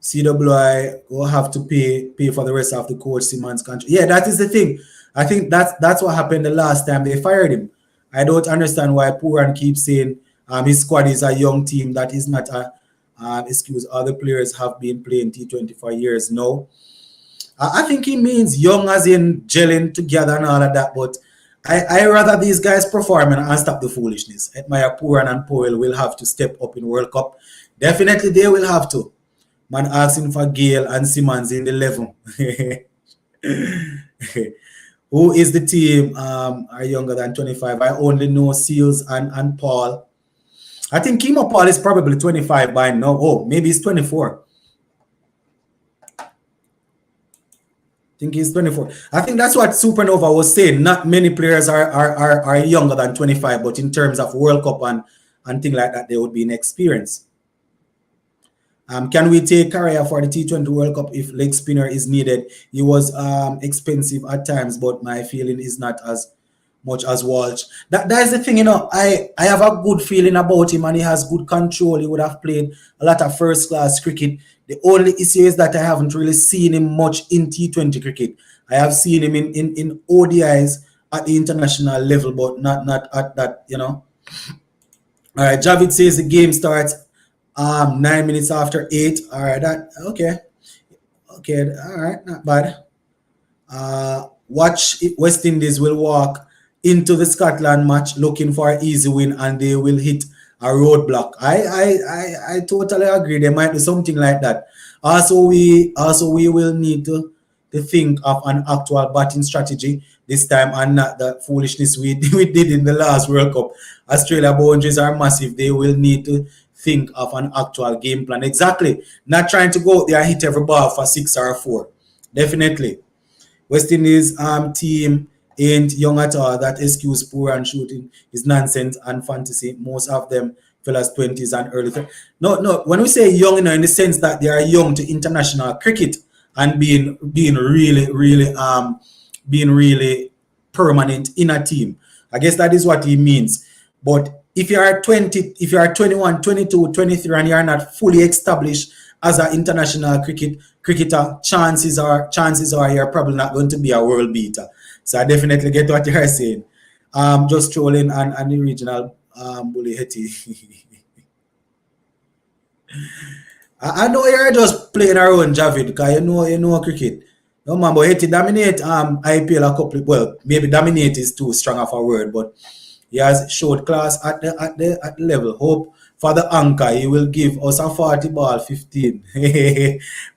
CWI will have to pay for the rest of the coach Simmons' contract. Yeah, that is the thing. I think that's what happened the last time they fired him. I don't understand why Puran keeps saying his squad is a young team. That is not a excuse. Other players have been playing T20 for years now. I think he means young as in gelling together and all of that, but I rather these guys perform and stop the foolishness. Admire Puran and Powell will have to step up in World Cup. Definitely they will have to. Man asking for Gale and Simmons in the 11. Who is the team are younger than 25? I only know Seals and Paul. I think Kimo Paul is probably 25 by now. Oh, maybe he's 24. I think he's 24. I think that's what Supernova was saying. Not many players are younger than 25, but in terms of World Cup and things like that, they would be inexperienced. Can we take Carrier for the T20 World Cup if leg spinner is needed? He was expensive at times, but my feeling is not as much as Walsh. That is the thing, you know. I have a good feeling about him, and he has good control. He would have played a lot of first-class cricket. The only issue is that I haven't really seen him much in T20 cricket. I have seen him in ODIs at the international level, but not at that, you know. All right, Javid says the game starts 9 minutes after 8. All right, okay, all right, not bad. Watch West Indies will walk into the Scotland match looking for an easy win, and they will hit a roadblock. I totally agree. They might do something like that. Also, we will need to think of an actual batting strategy this time, and not the foolishness we did in the last World Cup. Australia boundaries are massive. They will need to think of an actual game plan. Exactly. Not trying to go out there and hit every ball for 6 or 4. Definitely. West Indies team ain't young at all. That excuse poor and shooting is nonsense and fantasy. Most of them fellas 20s and early 30s. No. When we say young, you know, in the sense that they are young to international cricket and being really permanent in a team. I guess that is what he means. But if you are 20, if you are 21, 22, 23, and you are not fully established as an international cricketer, chances are you're probably not going to be a world beater. So I definitely get what you're saying. Just trolling and the regional bully Hetty. I know you're just playing around, Javid, because you know cricket. No man, but Hetty dominate IPL a couple. Well, maybe dominate is too strong of a word, but he has showed class at the level. Hope for the anchor, he will give us a 40 ball 15.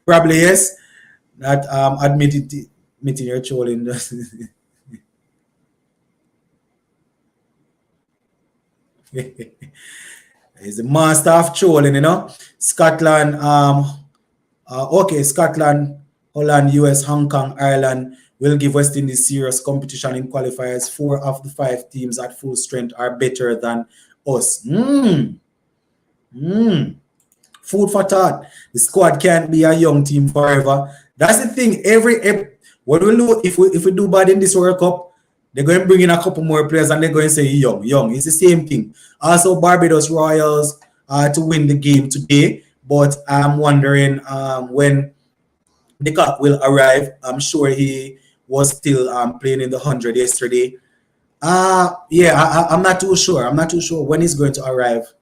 Probably yes. Not admitting your trolling. He's the master of trolling, you know. Scotland, Scotland, Holland, US, Hong Kong, Ireland will give West Indies serious competition in qualifiers. 4 of the 5 teams at full strength are better than us. Food for thought. The squad can't be a young team forever. That's the thing. What we do if we do bad in this World Cup, they're going to bring in a couple more players and they're going to say young. It's the same thing. Also, Barbados Royals to win the game today, but I'm wondering when the cock will arrive. I'm sure he was still playing in the 100 yesterday. I'm not too sure. I'm not too sure when he's going to arrive.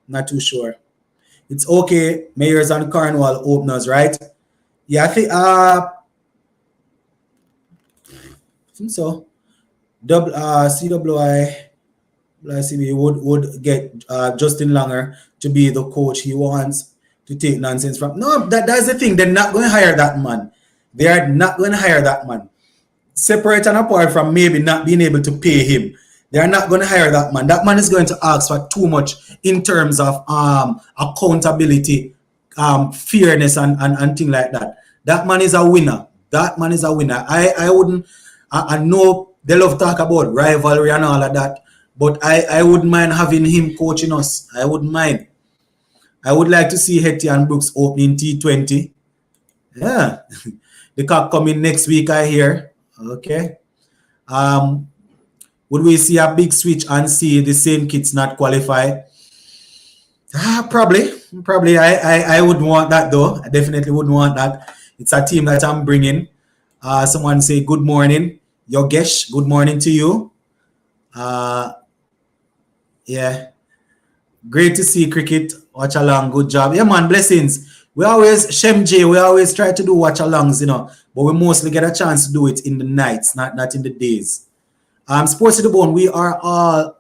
I'm not too sure. It's okay. Mayors and Cornwall openers, right? Yeah, I think think so. CWI would get Justin Langer to be the coach he wants to take nonsense from. No, that's the thing. They're not going to hire that man. They are not going to hire that man. Separate and apart from maybe not being able to pay him, they are not going to hire that man. That man is going to ask for too much in terms of accountability, fairness, and things like that. That man is a winner. That man is a winner. I wouldn't. I know they love talk about rivalry and all of that, but I wouldn't mind having him coaching us. I wouldn't mind. I would like to see Hetty and Brooks opening T20. Yeah. The cup coming next week, I hear. Okay. Would we see a big switch and see the same kids not qualify? Probably. I wouldn't want that though. I definitely wouldn't want that. It's a team that I'm bringing. Someone say good morning. Yogesh, good morning to you. Yeah. Great to see cricket. Watch along. Good job. Yeah, man. Blessings. We always, Shem J, we always try to do watch alongs, you know, but we mostly get a chance to do it in the nights, not in the days. Sports to the Bone, we are all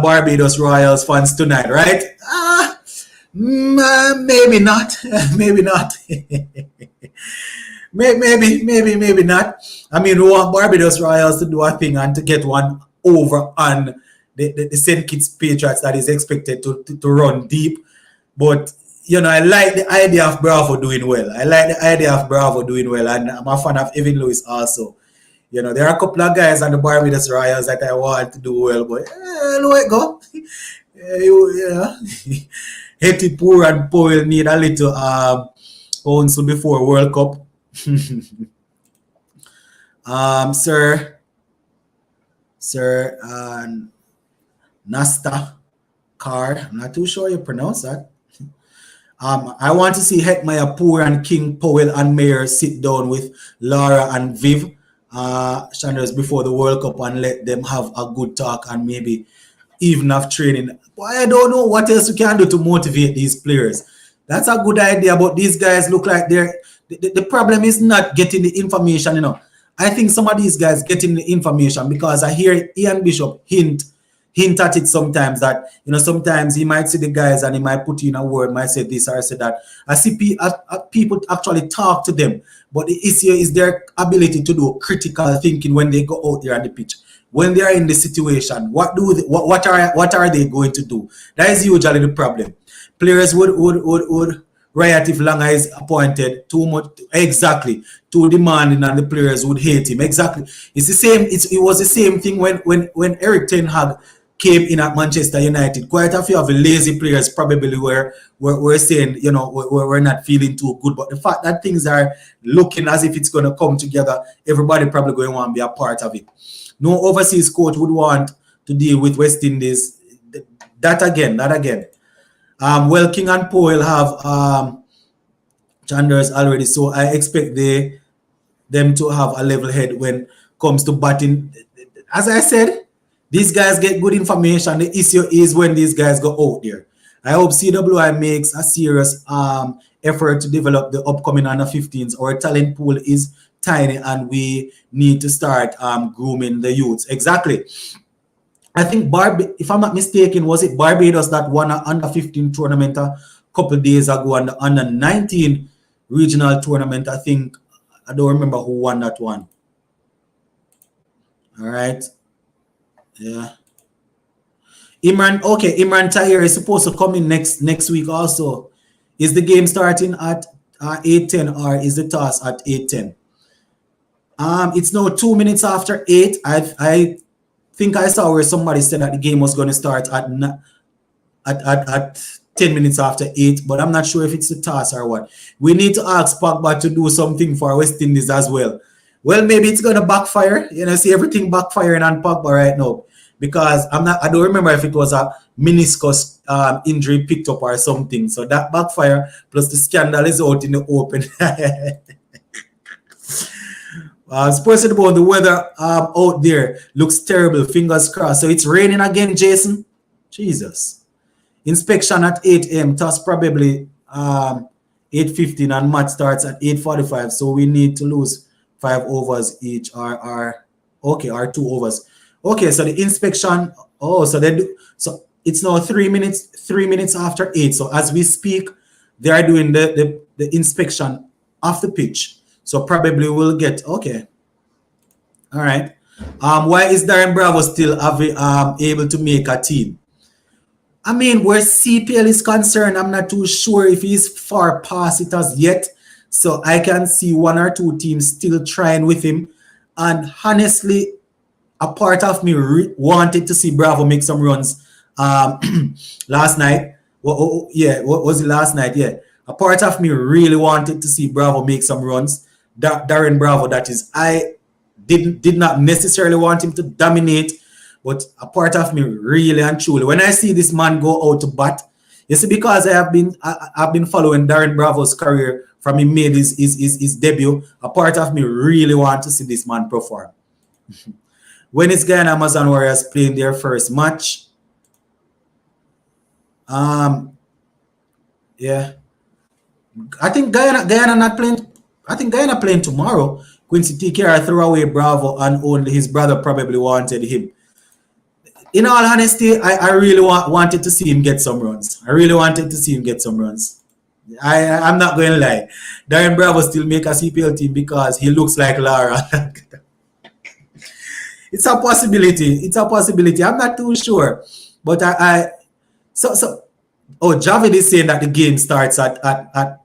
Barbados Royals fans tonight, right? Maybe not. Maybe not. maybe not. I mean, we want Barbados Royals to do a thing and to get one over on the St. Kitts Patriots that is expected to run deep. But, you know, I like the idea of Bravo doing well. And I'm a fan of Evan Lewis also. You know, there are a couple of guys on the Barbados Royals that I want to do well, but let it go. Hetty Poor and Powell need a little counsel before World Cup. Sir, Nasta Car, I'm not too sure you pronounce that. I want to see Hetmaya Poor and King Powell and Mayer sit down with Laura and Viv Sanders before the World Cup and let them have a good talk and maybe even have training. But I don't know what else we can do to motivate these players. That's a good idea, but these guys look like the problem is not getting the information, you know. I think some of these guys getting the information because I hear Ian Bishop hint at it sometimes that, you know, sometimes he might see the guys and he might put in a word, might say this or say that. I see people actually talk to them, but the issue is their ability to do critical thinking when they go out there on the pitch. When they are in the situation, what are they going to do? That is usually the problem. Players would riot if Langer is appointed too much, exactly, too demanding, and the players would hate him. Exactly. It's the same. It was the same thing when Eric Ten Hag came in at Manchester United. Quite a few of the lazy players probably were saying, you know, we're not feeling too good. But the fact that things are looking as if it's going to come together, everybody probably going to want to be a part of it. No overseas coach would want to deal with West Indies. That again. Well, King and Powell have Chanders already, so I expect them to have a level head when it comes to batting. As I said, these guys get good information. The issue is when these guys go out there. I hope CWI makes a serious effort to develop the upcoming under 15s. Our talent pool is tiny and we need to start grooming the youths. Exactly. I think if I'm not mistaken, was it Barbados that won an under 15 tournament a couple of days ago and the under 19 regional tournament? I think I don't remember who won that one. All right. Yeah. Imran Tahir is supposed to come in next week also. Is the game starting at 8:10 or is the toss at 8:10? It's now 2 minutes after 8. I think I saw where somebody said that the game was going to start at 10 minutes after 8, but I'm not sure if it's the toss or what. We need to ask Pogba to do something for West Indies as well. Well, maybe it's going to backfire. You know, see everything backfiring on Pogba right now because I don't remember if it was a meniscus injury picked up or something. So that backfire plus the scandal is out in the open. Sports about the weather out there looks terrible. Fingers crossed. So it's raining again, Jason. Jesus. Inspection at 8 a.m. Toss probably 8:15 and match starts at 8:45. So we need to lose 5 overs each are okay, are 2 overs. Okay, so the inspection, oh, so they do, so it's now 3 minutes after 8. So as we speak, they are doing the inspection of the pitch. So probably we'll get, okay. All right. Why is Darren Bravo still able to make a team? I mean, where CPL is concerned, I'm not too sure if he's far past it as yet. So I can see one or two teams still trying with him. And honestly, a part of me wanted to see Bravo make some runs last night. Yeah, what was it last night? Yeah. A part of me really wanted to see Bravo make some runs. Darren Bravo, that is. I did not necessarily want him to dominate, but a part of me really and truly, when I see this man go out to bat, you see, because I've been following Darren Bravo's career from he made his debut, a part of me really want to see this man perform. When is Guyana Amazon Warriors playing their first match? Yeah. I think Guyana not playing. I think Guyana playing tomorrow. Quincy TKR threw away Bravo and only his brother probably wanted him. In all honesty, I really wanted to see him get some runs. I really wanted to see him get some runs. I'm not going to lie. Darren Bravo still make a CPL team because he looks like Lara. It's a possibility. It's a possibility. I'm not too sure. But Javid is saying that the game starts at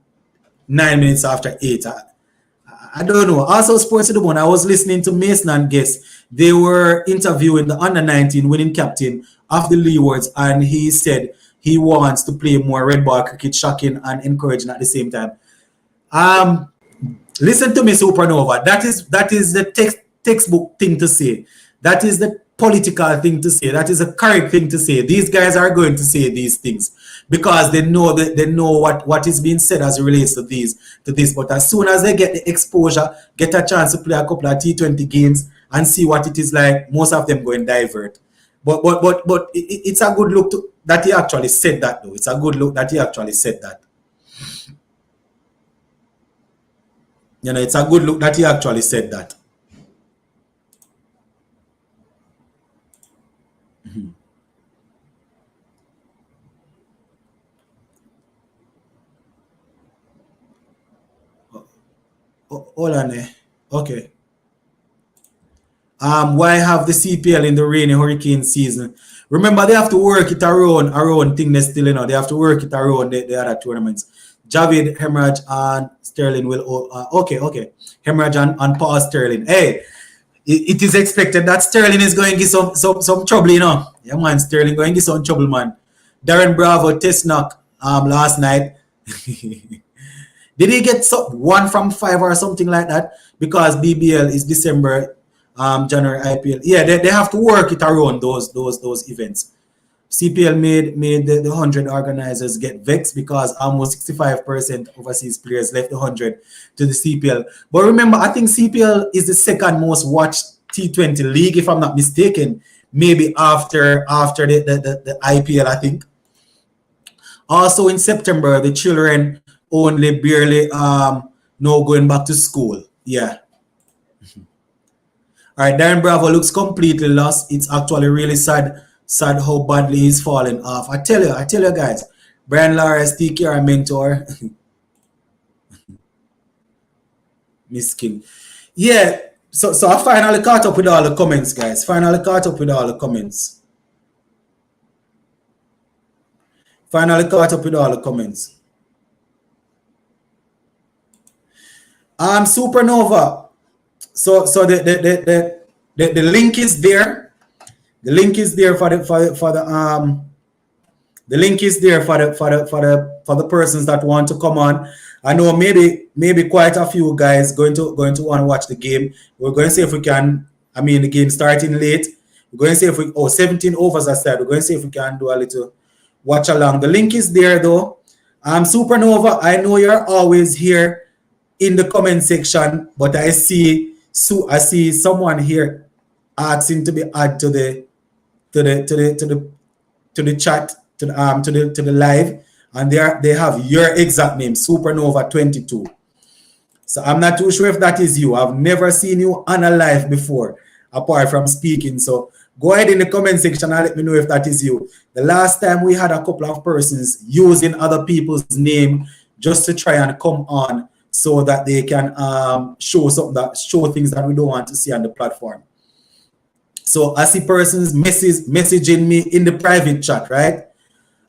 9 minutes after 8. I don't know. Also, Sports of the One, I was listening to Mason and Guest. They were interviewing the under-19 winning captain of the Leewards, and he said he wants to play more red ball cricket, shocking and encouraging at the same time. Listen to me, Supernova. That is the textbook thing to say. That is the political thing to say. That is a correct thing to say. These guys are going to say these things because they know what is being said as it relates to this. But as soon as they get the exposure, get a chance to play a couple of T20 games and see what it is like, most of them go and divert. But it's a good look that he actually said that, though. It's a good look that he actually said that. You know, it's a good look that he actually said that. Hold on there. Okay. Why have the CPL in the rainy hurricane season? Remember, they have to work it around thing they still, you know. They have to work it around the other tournaments. Javid, Hemorrhage, and Sterling will. Okay. Hemorrhage and Paul Sterling. Hey, it is expected that Sterling is going to get some trouble, you know. Yeah, man, Sterling going to get some trouble, man. Darren Bravo test knock last night. Did he get 1 from 5 or something like that? Because BBL is December, January IPL. Yeah, they have to work it around those events. CPL made the 100 organizers get vexed because almost 65% overseas players left the 100 to the CPL. But remember, I think CPL is the second most watched T20 league, if I'm not mistaken. Maybe after the IPL, I think. Also in September, the children only barely now going back to school. Yeah. All right, Darren Bravo looks completely lost. It's actually really sad how badly he's falling off. I tell you guys, Brian Lawrence, TKR mentor. Miskin. Yeah, so I finally caught up with all the comments, guys. Finally caught up with all the comments. Supernova. So the link is there. The link is there for the persons that want to come on. I know maybe quite a few guys going to want to watch the game. We're going to see if we can. I mean, the game starting late. We're going to see if we 17 overs aside. We're going to see if we can do a little watch along. The link is there though. Supernova, I know you're always here in the comment section, but I see someone here asking to be added to the chat, to the live, and they have your exact name, Supernova 22. So I'm not too sure if that is you. I've never seen you on a live before, apart from speaking. So go ahead in the comment section and let me know if that is you. The last time we had a couple of persons using other people's name just to try and come on so that they can show things that we don't want to see on the platform. So I see persons messaging me in the private chat, right?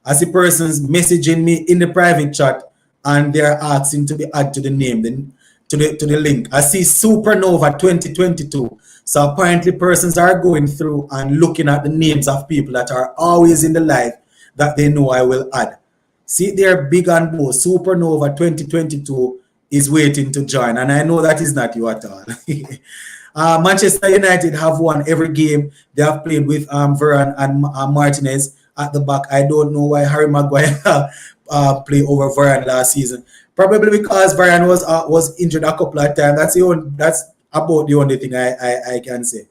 I see persons messaging me in the private chat and they're asking to be added to the name, to the link. I see Supernova 2022. So apparently persons are going through and looking at the names of people that are always in the live that they know I will add. See there, big and bold. Supernova 2022 is waiting to join, and I know that is not you at all. Manchester United have won every game they have played with Varane and Martinez at the back. I don't know why Harry Maguire played over Varane last season. Probably because Varane was injured a couple of times. That's about the only thing I can say.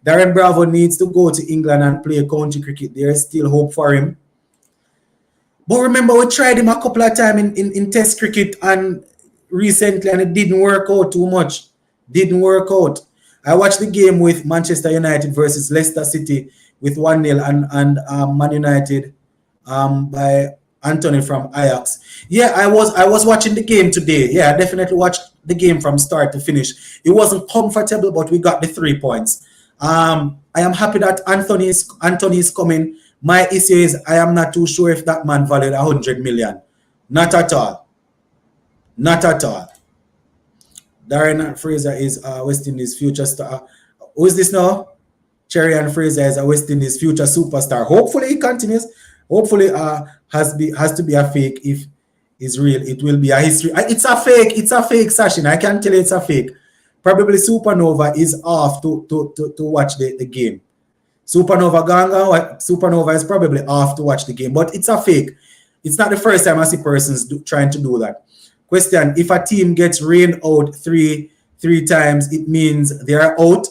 Darren Bravo needs to go to England and play county cricket. There is still hope for him. But remember, we tried him a couple of times in Test cricket and recently, and it didn't work out too much. Didn't work out. I watched the game with Manchester United versus Leicester City with 1-0 and Man United by Anthony from Ajax. Yeah, I was watching the game today. Yeah, I definitely watched the game from start to finish. It wasn't comfortable, but we got the 3 points. I am happy that Anthony is coming. My issue is I am not too sure if that man valued 100 million. Not at all. Not at all. Darren Fraser is West Indies future star. Who is this now? Cherry and Fraser is a West Indies future superstar. Hopefully he continues. Hopefully has to be a fake. If it's real, it will be a history. It's a fake. It's a fake session. I can tell you it's a fake. Probably Supernova is off to watch the game. Supernova is probably off to watch the game, but it's a fake. It's not the first time I see persons trying to do that. Question: if a team gets rained out three times, it means they are out.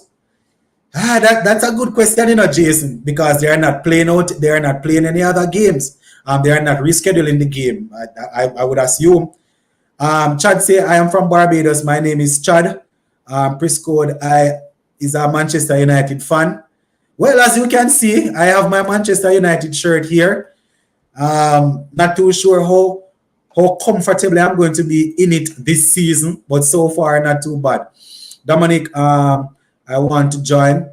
That's a good question, Jason, because they are not playing out. They are not playing any other games. They are not rescheduling the game. I would assume. Chad say, I am from Barbados. My name is Chad. Press code is a Manchester United fan. Well, as you can see, I have my Manchester United shirt here. Not too sure how comfortably I'm going to be in it this season, but so far not too bad. Dominic, I want to join.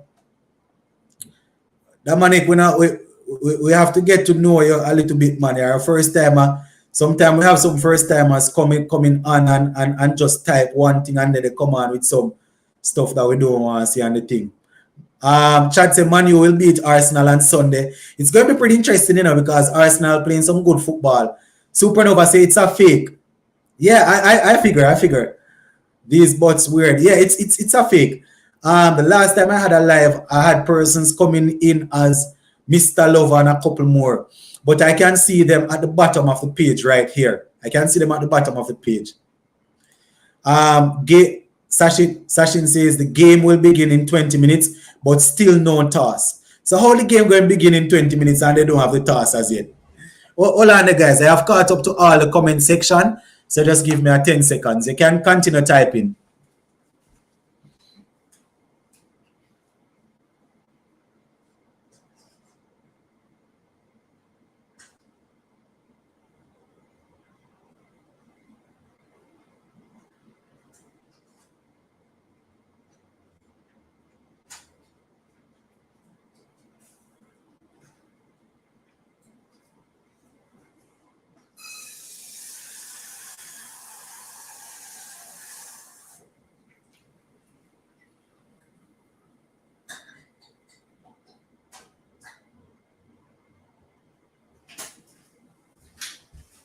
Dominic, we have to get to know you a little bit, man. You're a first timer. Sometimes we have some first timers coming on and just type one thing and then they come on with some stuff that we don't want to see on the thing. Chad said Man U will beat Arsenal on Sunday. It's going to be pretty interesting, because Arsenal playing some good football. Supernova say it's a fake. Yeah, I figure. These bots weird. Yeah, it's a fake. The last time I had a live, I had persons coming in as Mr. Lover and a couple more. But I can see them at the bottom of the page right here. I can see them at the bottom of the page. Sashin says the game will begin in 20 minutes, but still no toss. So how the game going to begin in 20 minutes and they don't have the toss as yet? Hold on, guys. I have caught up to all the comment section. So just give me a 10 seconds. You can continue typing.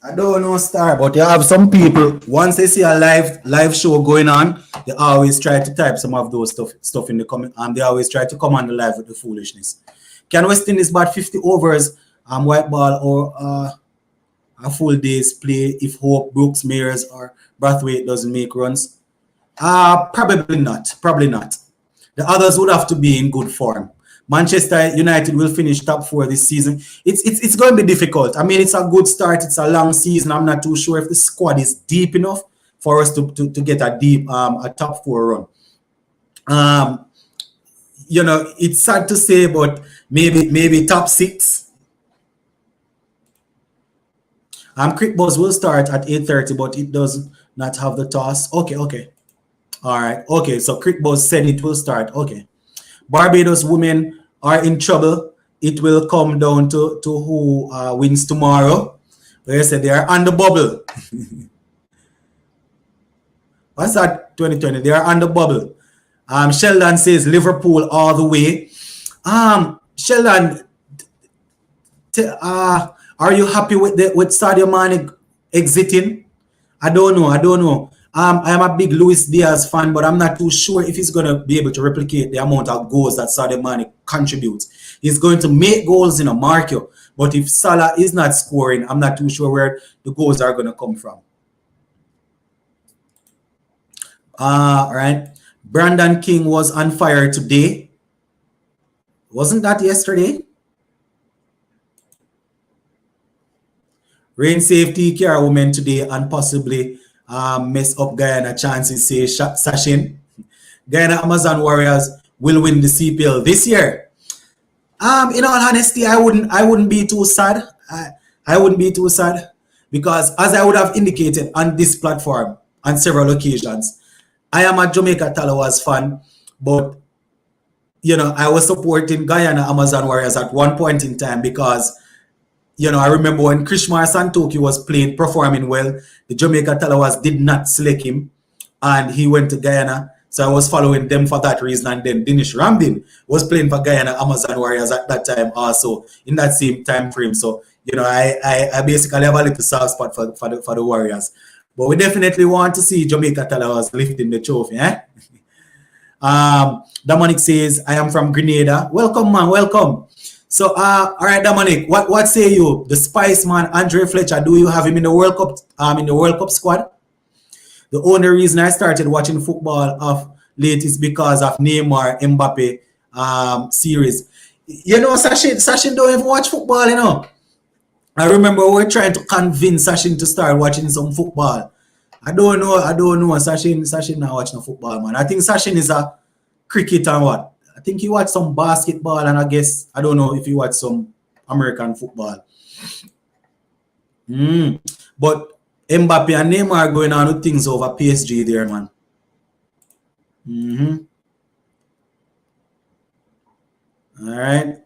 I don't know, Star, but you have some people, once they see a live show going on, they always try to type some of those stuff in the comment, and they always try to come on the live with the foolishness. Can West Indies bat 50 overs, white ball, or a full day's play if Hope, Brooks, Mears, or Brathwaite doesn't make runs? Probably not. Probably not. The others would have to be in good form. Manchester United will finish top 4 this season. It's going to be difficult. I mean, it's a good start. It's a long season. I'm not too sure if the squad is deep enough for us to get a deep a top 4 run. It's sad to say, but maybe top 6. Cricket Buzz will start at 8:30, but it does not have the toss. Okay. All right. Okay, so Cricket Buzz said it will start. Okay. Barbados women are in trouble. It will come down to who wins tomorrow. They said they are on the bubble. What's that? 2020. They are on the bubble. Sheldon says Liverpool all the way. Sheldon, are you happy with Sadio Mane exiting? I don't know. I am a big Luis Diaz fan, but I'm not too sure if he's going to be able to replicate the amount of goals that Sadio Mane contributes. He's going to make goals in a market, but if Salah is not scoring, I'm not too sure where the goals are going to come from. All right. Brandon King was on fire today. Wasn't that yesterday? Rain safety care women today and possibly mess up Guyana chances, say Sachin. Guyana Amazon Warriors will win the CPL this year. In all honesty, I wouldn't be too sad. I wouldn't be too sad because, as I would have indicated on this platform on several occasions, I am a Jamaica Talawas fan, but I was supporting Guyana Amazon Warriors at one point in time because I remember when Krishmar Santoki was performing well, the Jamaica Talawas did not select him and he went to Guyana. So I was following them for that reason. And then Dinesh Ramdin was playing for Guyana Amazon Warriors at that time also in that same time frame. So, I basically have a little soft spot for the Warriors. But we definitely want to see Jamaica Talawas lifting the trophy. Dominic says, I am from Grenada. Welcome, man. Welcome. So, all right, Dominic, what say you? The Spice Man, Andre Fletcher, do you have him in the World Cup squad? The only reason I started watching football of late is because of Neymar Mbappe series. Sachin don't even watch football, I remember we were trying to convince Sachin to start watching some football. I don't know. Sachin not watching football, man. I think Sachin is a cricket and what? I think he watched some basketball and I guess, I don't know if he watched some American football. But Mbappe and Neymar are going on with things over PSG there, man. All right.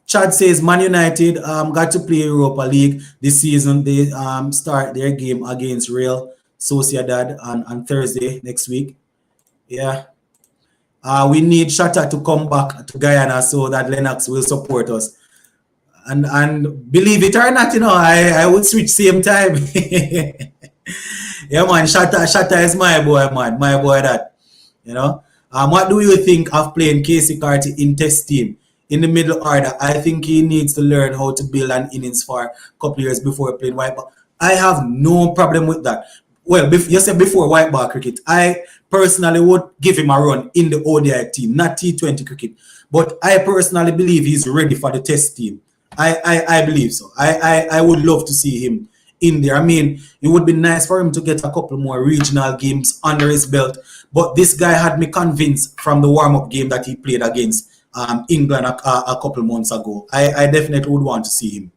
Chad says Man United got to play Europa League this season. They start their game against Real Sociedad on Thursday next week. Yeah. We need Shatta to come back to Guyana so that Lennox will support us. And believe it or not, I would switch same time. Yeah, man, Shatta is my boy, man. My boy that. What do you think of playing Casey Carty in test team? In the middle order, I think he needs to learn how to build an innings for a couple years before playing white ball. I have no problem with that. Well, you said before white ball cricket, I personally would give him a run in the ODI team, not T20 cricket. But I personally believe he's ready for the test team. I believe so. I would love to see him in there. I mean, it would be nice for him to get a couple more regional games under his belt. But this guy had me convinced from the warm-up game that he played against England a couple months ago. I definitely would want to see him.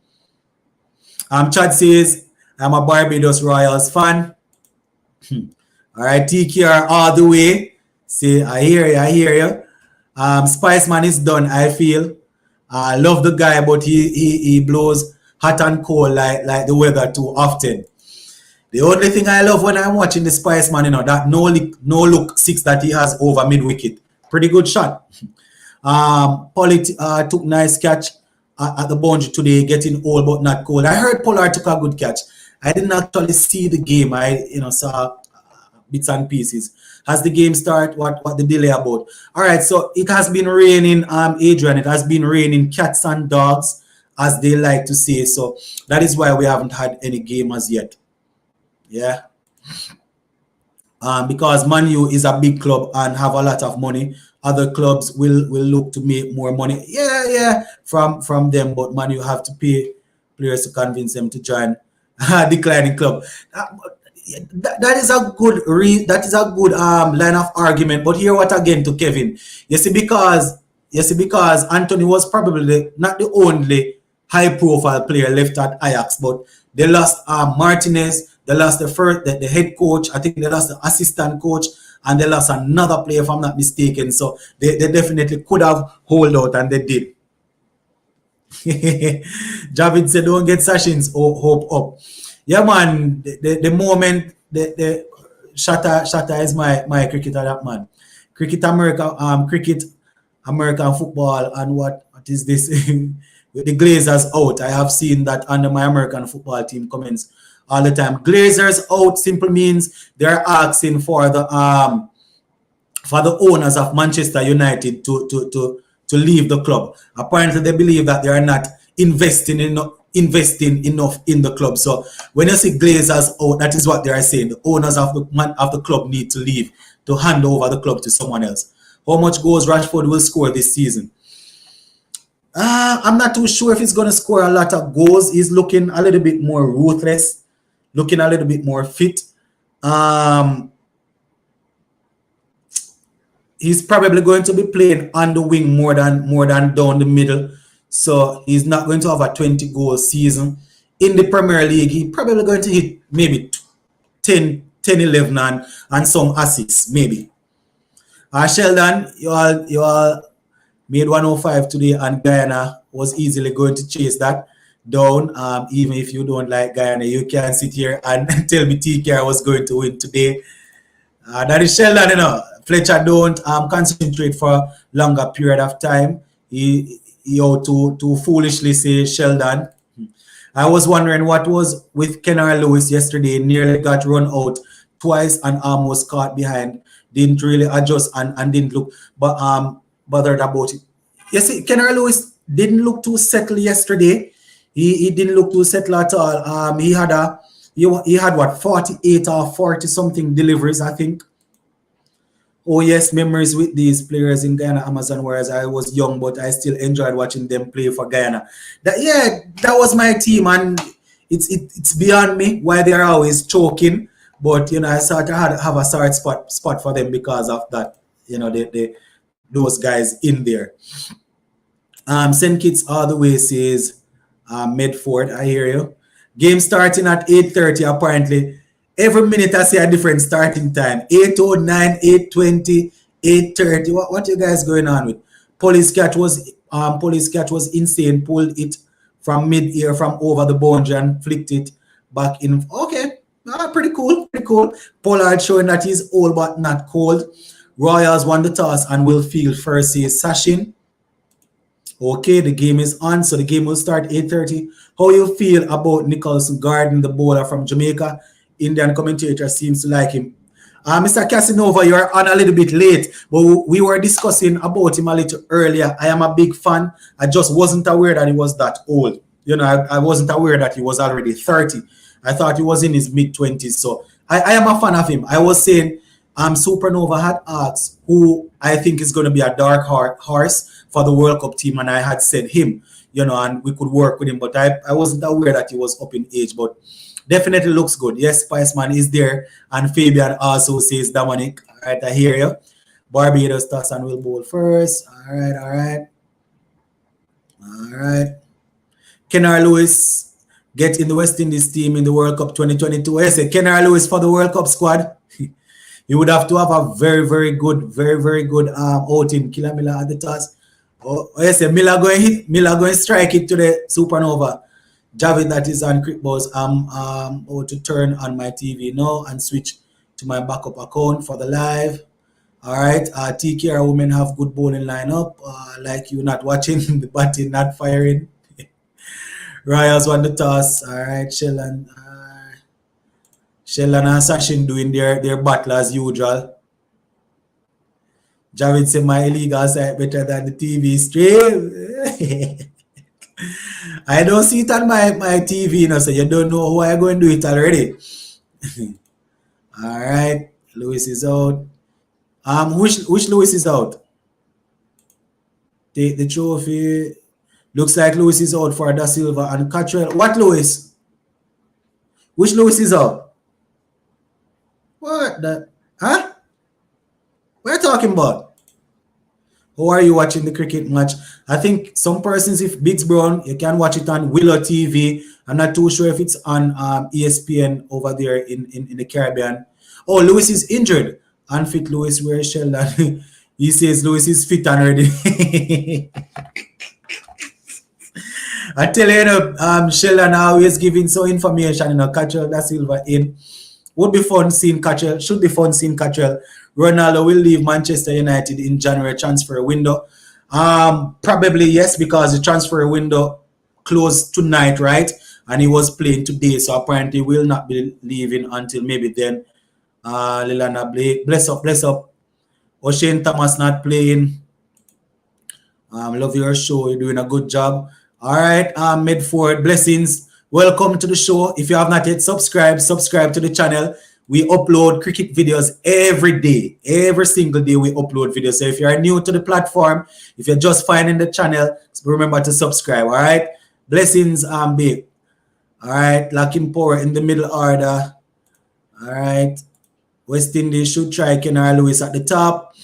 Chad says, I'm a Barbados Royals fan. All right, TKR all the way. Say, I hear you. Spiceman is done, I feel. I love the guy, but he blows hot and cold like the weather too often. The only thing I love when I'm watching the Spiceman, that no look 6 that he has over mid-wicket. Pretty good shot. Pollitt took nice catch at the boundary today, getting old but not cold. I heard Pollard took a good catch. I didn't actually see the game. I saw bits and pieces. Has the game started? What the delay about? All right, so it has been raining, Adrian. It has been raining cats and dogs, as they like to say. So that is why we haven't had any game as yet. Yeah. Because Man U is a big club and have a lot of money. Other clubs will look to make more money. Yeah, from them. But Man U have to pay players to convince them to join a declining club. that is a good line of argument. But here what again to Kevin? You see because Anthony was probably not the only high profile player left at Ajax, but they lost Martinez, they lost the head coach, I think they lost the assistant coach, and they lost another player if I'm not mistaken. So they definitely could have hold out, and they did. Javid said, "Don't get Sashins hope up." Yeah, man. The moment the Shatta is my cricketer, that man. Cricket American football, and what is this? With the Glazers out. I have seen that under my American football team comments all the time. Glazers out simply means they're asking for the owners of Manchester United to leave the club. Apparently, they believe that they are not investing enough in the club. So when you see Glazers out, that is what they are saying. The owners of the club need to leave to hand over the club to someone else. How much goals Rashford will score this season? I'm not too sure if he's going to score a lot of goals. He's looking a little bit more ruthless, looking a little bit more fit. He's probably going to be playing on the wing more than down the middle. So he's not going to have a 20 goal season. In the Premier League, he's probably going to hit maybe 10, 11 and some assists, maybe. Sheldon, you all made 105 today, and Guyana was easily going to chase that down. Even if you don't like Guyana, you can sit here and tell me TKR was going to win today. That is Sheldon, you know. Fletcher don't concentrate for a longer period of time. He ought to foolishly say Sheldon. I was wondering what was with Kenner Lewis yesterday. Nearly got run out twice and almost caught behind. Didn't really adjust and didn't look bothered about it. You see, Kenner Lewis didn't look too settled yesterday. He didn't look too settled at all. He had what, 48 or 40 something deliveries, I think. Oh yes, memories with these players in Guyana Amazon, whereas I was young, but I still enjoyed watching them play for Guyana. That was my team, and it's beyond me why they're always choking. But you know, I sort of have a sore spot for them because of that. You know, those guys in there. Send kids all the way, says Medford. I hear you. Game starting at 8:30 apparently. Every minute I see a different starting time. 8:09, 8:20, 8:30. What you guys going on with? Police catch was insane. Pulled it from mid-air from over the boundary and flicked it back in. Okay. Pretty cool. Pollard showing that he's old but not cold. Royals won the toss and will field first, says Sashin. Okay, the game is on, so the game will start 8:30. How you feel about Nicholson guarding the bowler from Jamaica? Indian commentator seems to like him. Mr. Casanova, you're on a little bit late, but we were discussing about him a little earlier. I am a big fan. I just wasn't aware that he was that old. You know, I wasn't aware that he was already 30. I thought he was in his mid-20s. So I am a fan of him. I was saying Supernova had asked who I think is going to be a dark horse for the World Cup team, and I had said him, you know, and we could work with him. But I wasn't aware that he was up in age. But definitely looks good. Yes, Spiceman is there. And Fabian also says Dominic. All right, I hear you. Barbados toss and will bowl first. All right. Kenner Lewis get in the West Indies team in the World Cup 2022. I say Kenner Lewis for the World Cup squad. You would have to have a very, very good outing. Killer Miller at the toss. Oh, yes, Miller going strike it to the Supernova. Javid, that is on Crickballs. I'm to turn on my TV now and switch to my backup account for the live. All right. TKR women have good bowling lineup. Like you not watching, the batting not firing. Royals won the toss. All right. Shell and Sashin doing their battle as usual. Javid said my illegal side better than the TV stream. I don't see it on my TV, you know, so you don't know how I'm going to do it already. All right, Lewis is out. Which Lewis is out? Take the trophy. Looks like Lewis is out for Da Silva and Cottrell. What Lewis? Which Lewis is out? What the? Huh? We're talking about. How are you watching the cricket match? I think some persons, if Biggs Brown, you can watch it on Willow TV. I'm not too sure if it's on ESPN over there in the Caribbean. Oh, Lewis is injured. Unfit Lewis, where is Sheldon? He says Lewis is fit and ready. I tell you, Sheldon always giving so information, Cottrell da Silva in. Would be fun seeing Cottrell, should be fun seeing Cottrell. Ronaldo will leave Manchester United in January transfer window. Probably yes, because the transfer window closed tonight, right? And he was playing today, so apparently will not be leaving until maybe then. Lilana Blake, bless up, bless up. O'Shane Thomas not playing. Love your show. You're doing a good job. All right, Medford, blessings. Welcome to the show. If you have not yet subscribed, subscribe to the channel. We upload cricket videos every day. Every single day we upload videos. So if you are new to the platform, if you're just finding the channel, remember to subscribe. All right. Blessings, Big. All right. Locking Power in the middle order. All right. West Indies should try Kenar Lewis at the top.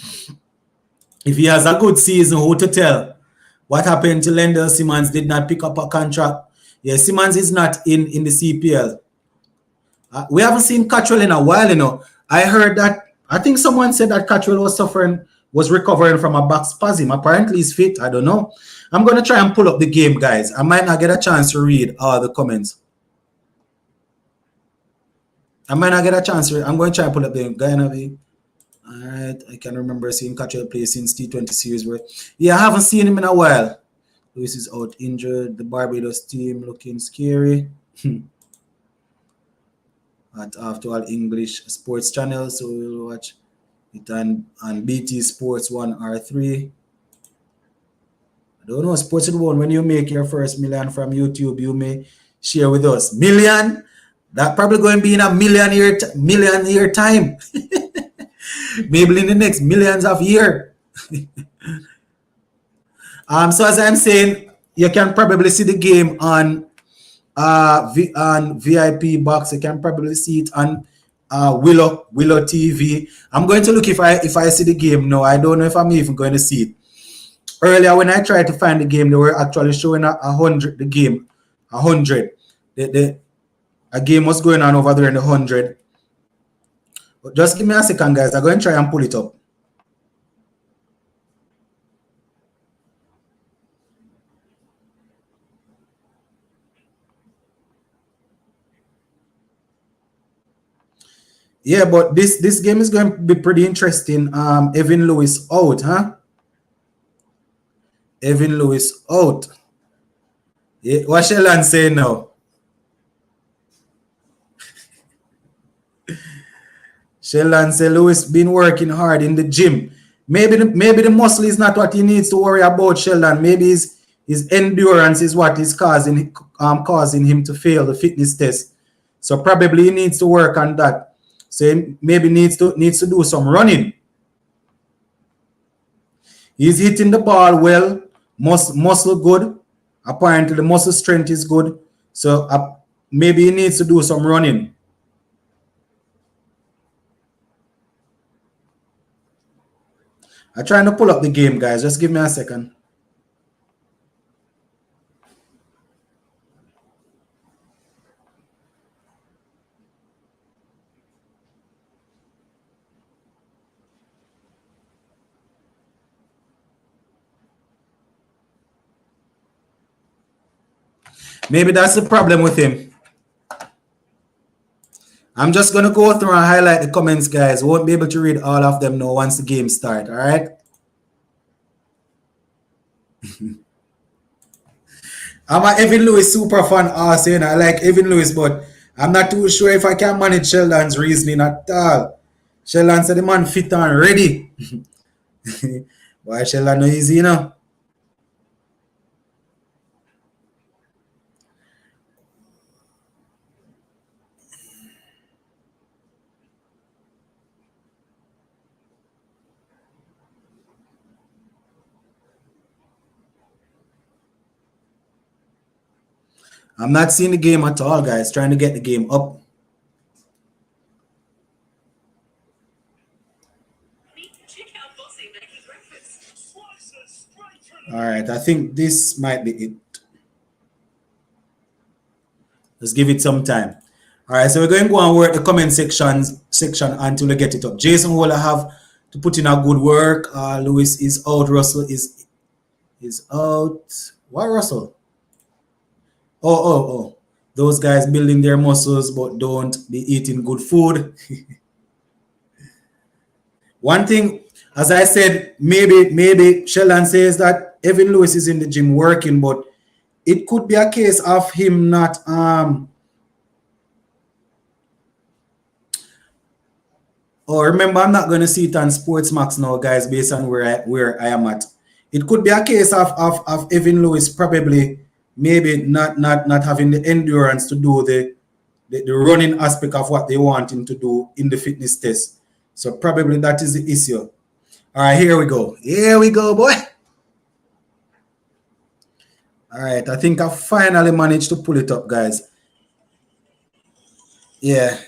If he has a good season, who to tell? What happened to Lendl Simmons did not pick up a contract. Yeah, Simmons is not in the CPL. We haven't seen Cottrell in a while, I heard that, I think someone said that Cottrell was recovering from a back spasm. Apparently he's fit. I don't know. I'm going to try and pull up the game, guys. I might not get a chance to read all the comments. I might not get a chance to read. I'm going to try and pull up the game. All right. I can remember seeing Cottrell play since T20 series. Yeah, I haven't seen him in a while. Lewis is out injured. The Barbados team looking scary. After all English sports channels, so we'll watch it on BT Sports 1 or 3. I don't know, Sports 1, when you make your first million from YouTube, you may share with us. Million? That probably going to be in a million year time. Maybe in the next millions of years. So as I'm saying, you can probably see the game on VIP box. You can probably see it on Willow TV. I'm going to look if I see the game. No, I don't know if I'm even going to see it. Earlier when I tried to find the game, they were actually showing 100. The game 100. A game was going on over there in the 100. But just give me a second, guys. I'm going to try and pull it up. Yeah, but this game is going to be pretty interesting. Evan Lewis out, huh? Evan Lewis out. Yeah, what shall I say now? Sheldon say Lewis been working hard in the gym. Maybe the muscle is not what he needs to worry about, Sheldon. Maybe his endurance is what is causing him to fail the fitness test. So probably he needs to work on that. So he maybe needs to do some running. He's hitting the ball well, muscle good. Apparently the muscle strength is good. So maybe he needs to do some running. I'm trying to pull up the game, guys. Just give me a second. Maybe that's the problem with him. I'm just going to go through and highlight the comments, guys. Won't be able to read all of them now once the game starts, all right? I'm an Evan Lewis super fan also, I like Evan Lewis, but I'm not too sure if I can manage Sheldon's reasoning at all. Sheldon said the man fit and ready. Why Sheldon no easy, I'm not seeing the game at all, guys. Trying to get the game up. right, I think this might be it. Let's give it some time. All right, so we're going to go and work the comment section until we get it up. Jason will have to put in a good work. Lewis is out. Russell is out. Why Russell? Oh. Those guys building their muscles but don't be eating good food. One thing, as I said, maybe Sheldon says that Evan Lewis is in the gym working, but it could be a case of him not Oh, remember, I'm not going to see it on Sportsmax now, guys, based on where I am at. It could be a case of Evan Lewis probably maybe not having the endurance to do the running aspect of what they want him to do in the fitness test. So probably that is the issue. All right, here we go. Here we go, boy. All right, I think I finally managed to pull it up, guys. Yeah.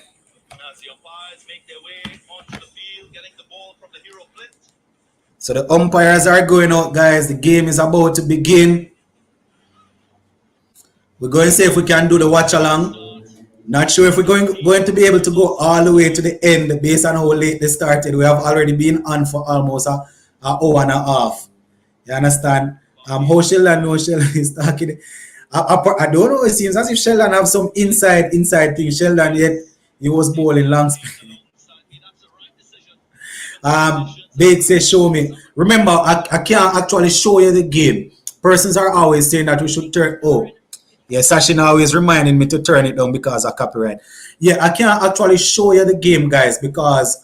So the umpires are going out, guys. The game is about to begin. We're going to see if we can do the watch along. Not sure if we're going to be able to go all the way to the end based on how late they started. We have already been on for almost an hour and a half. You understand? How Sheldon is talking. I don't know. It seems as if Sheldon have some inside thing. Sheldon yet he was bowling long spin. Big says show me. Remember, I can't actually show you the game. Persons are always saying that we should turn. Oh, yeah, Sashin always reminding me to turn it down because of copyright. Yeah, I can't actually show you the game, guys, because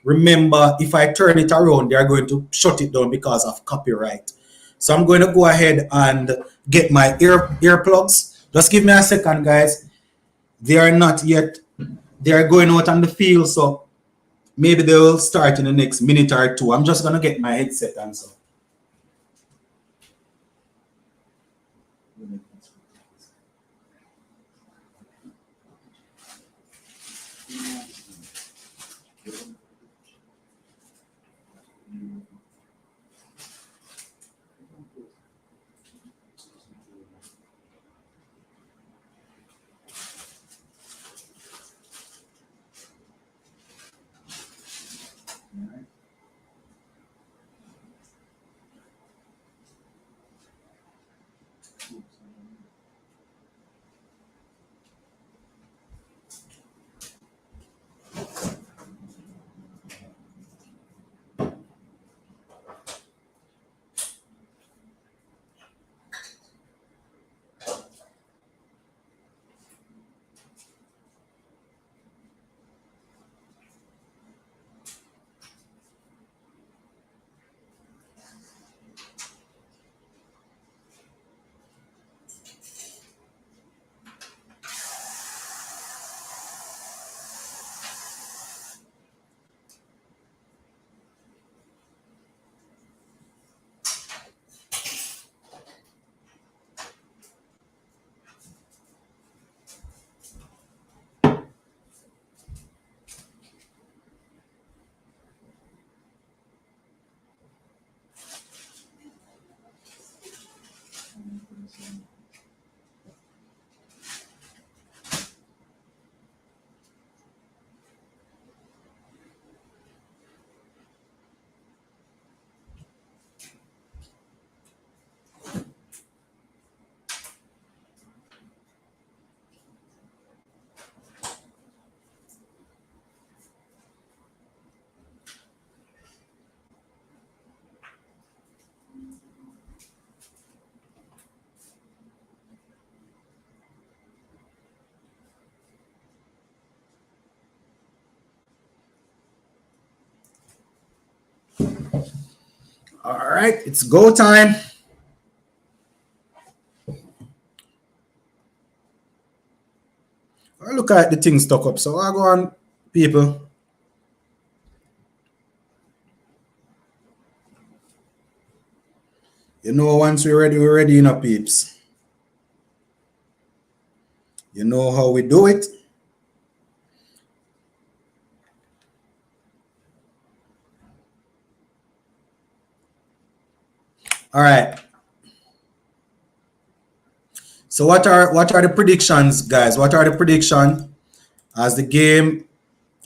remember, if I turn it around, they are going to shut it down because of copyright. So I'm going to go ahead and get my earplugs. Just give me a second, guys. They are not yet. They are going out on the field, so maybe they will start in the next minute or two. I'm just going to get my headset and so. All right, it's go time. I look at the thing stuck up. So I go on, people. You know, once we're ready, you know, peeps. You know how we do it. All right. So what are the predictions, guys? What are the predictions as the game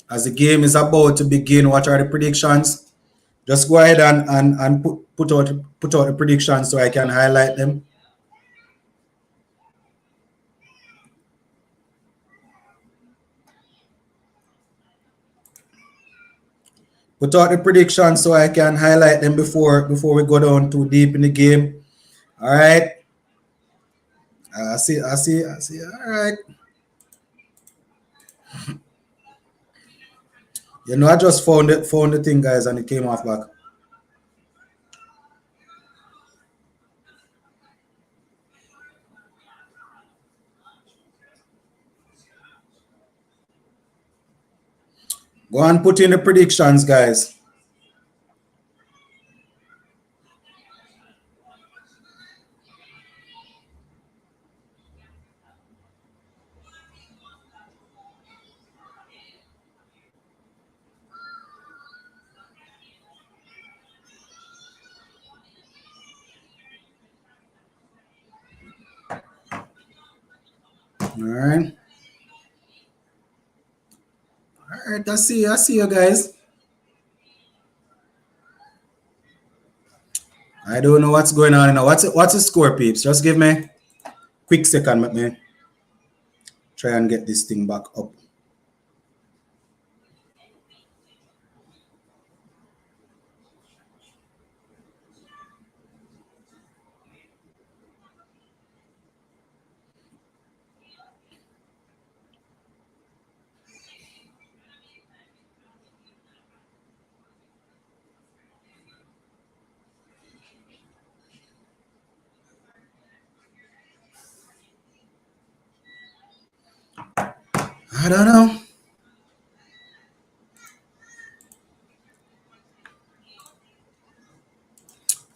is about to begin? What are the predictions? Just go ahead and put out the predictions so I can highlight them. Put out the predictions so I can highlight them before we go down too deep in the game. All right. I see. All right. You know, I just found the thing, guys, and it came off back. Go and put in the predictions, guys. All right. All right. I see you guys. I don't know what's going on now. What's the score, peeps? Just give me quick second, let me try and get this thing back up. I don't know.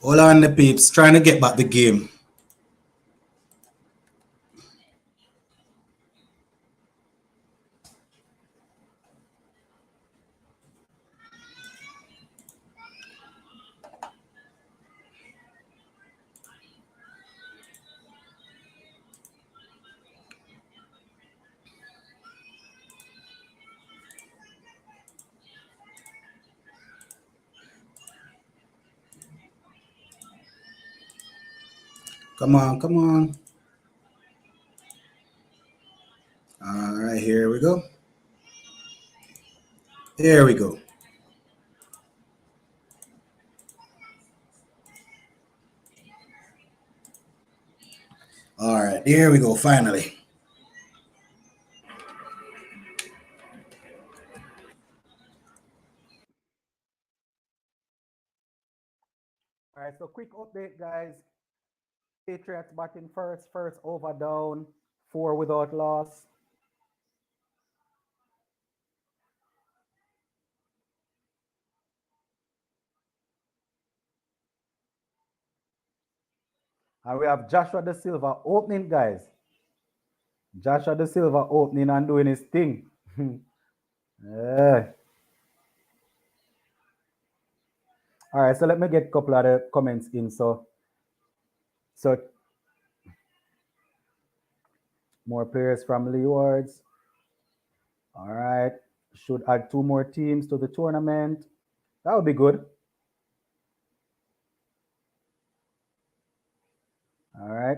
Hold on, the peeps. Trying to get back the game. Come on, come on. All right, here we go. Here we go. All right, here we go, finally. All right, so quick update, guys. Patriots batting first over down, 4 without loss. And we have Joshua Da Silva opening, guys. Joshua Da Silva opening and doing his thing. Yeah. All right, so let me get a couple of the comments in. So more players from Leewards. All right, should add 2 more teams to the tournament. That would be good. All right.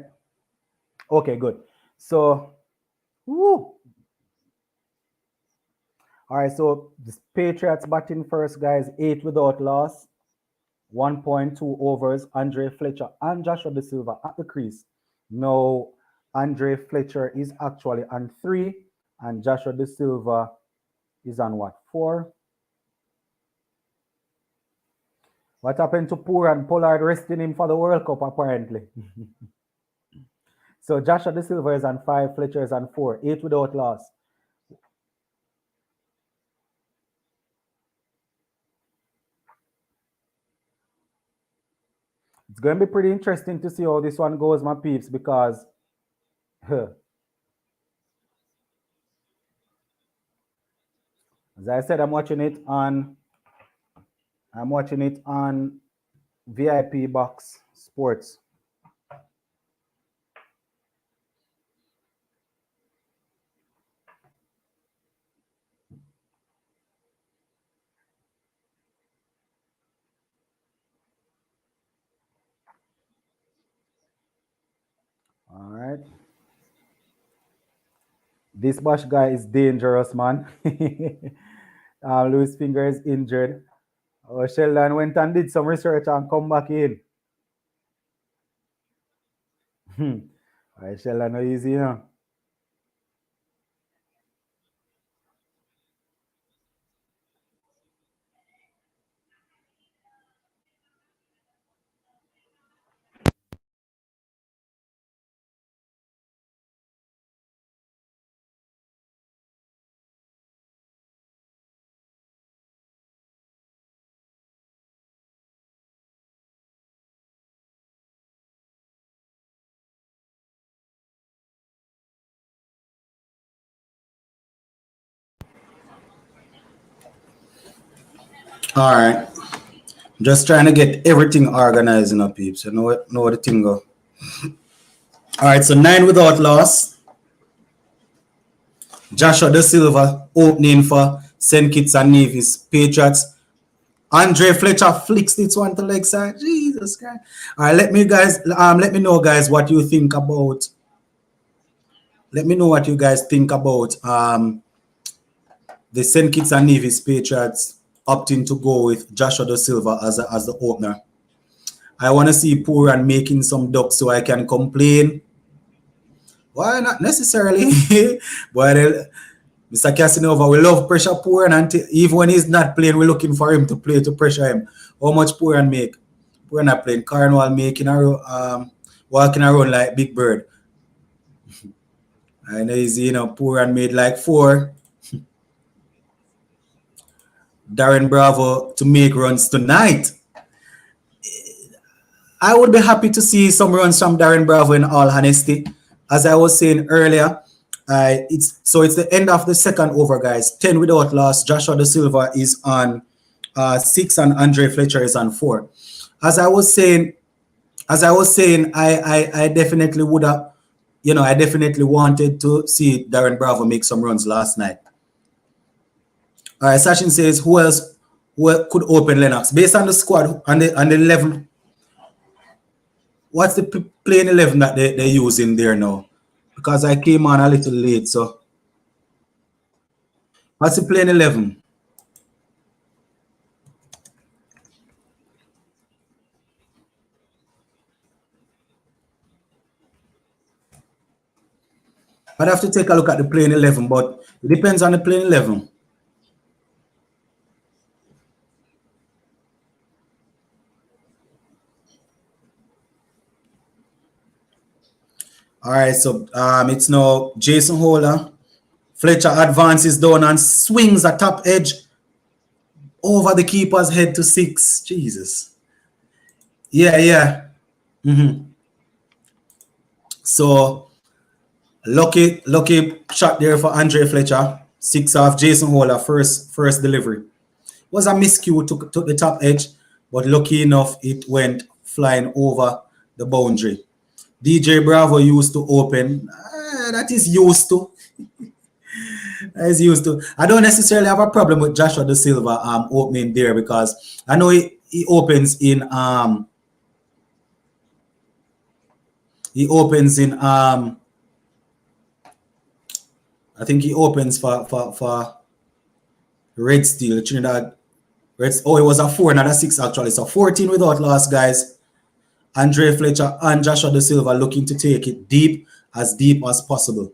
Okay, good. So, woo. All right, so the Patriots batting first, guys, 8 without loss, 1.2 overs. Andre Fletcher and Joshua Da Silva at the crease. Now, Andre Fletcher is actually on 3, and Joshua Da Silva is on what, 4? What happened to Poor and Pollard resting him for the World Cup, apparently? So Joshua Da Silva is on 5, Fletcher is on 4, 8 without loss. It's going to be pretty interesting to see how this one goes, my peeps, because as I said, I'm watching it on VIP Box Sports. right. This Bosch guy is dangerous, man. Louis Finger is injured. Oh, Sheldon went and did some research and come back in. All right, Sheldon, no easy, you know. All right. Just trying to get everything organized, peeps. You know what the thing go. All right, so 9 without loss. Joshua De Silva opening for St. Kitts and Nevis Patriots. Andre Fletcher flicks this one to leg side. Jesus Christ. All right, let me know, guys, what you think about. Let me know what you guys think about the St. Kitts and Nevis Patriots opting to go with Joshua De Silva as the opener. I want to see Pooran making some ducks so I can complain. Why not necessarily? But Mr. Casanova, we love pressure Pooran, and even when he's not playing, we're looking for him to play to pressure him. How much Pooran make? Pooran not playing. Carnival making walking around like Big Bird. I know he's Pooran made like 4. Darren Bravo to make runs tonight. I would be happy to see some runs from Darren Bravo, in all honesty. As I was saying earlier, it's the end of the second over, guys. 10 without loss. Joshua De Silva is on 6 and Andre Fletcher is on 4. As I was saying, I definitely would have, I definitely wanted to see Darren Bravo make some runs last night. All right, Sachin says, who could open Lennox? Based on the squad, on the 11, what's the playing 11 that they're using there now? Because I came on a little late, so. What's the playing 11? I'd have to take a look at the playing 11, but it depends on the playing 11. All right, so it's now Jason Holder. Fletcher advances down and swings a top edge over the keeper's head to 6. Jesus. Yeah. So lucky shot there for Andre Fletcher. 6 off Jason Holder, first delivery. Was a miscue to the top edge, but lucky enough it went flying over the boundary. DJ Bravo used to open. That is used to. That is used to. I don't necessarily have a problem with Joshua De Silva opening there, because I know he opens in I think he opens for Red Steel, Trinidad. It was a 4, not a 6 actually. So 14 without loss, guys. Andre Fletcher and Joshua De Silva looking to take it deep as possible.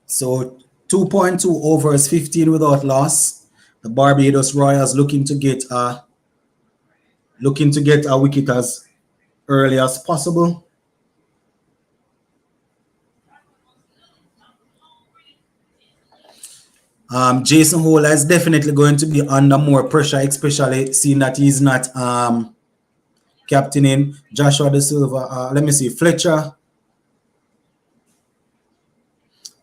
So 2.2 overs, 15 without loss. The Barbados Royals looking to get a wicket as early as possible. Jason Holder is definitely going to be under more pressure, especially seeing that he's not captaining. Joshua De Silva. Let me see. Fletcher,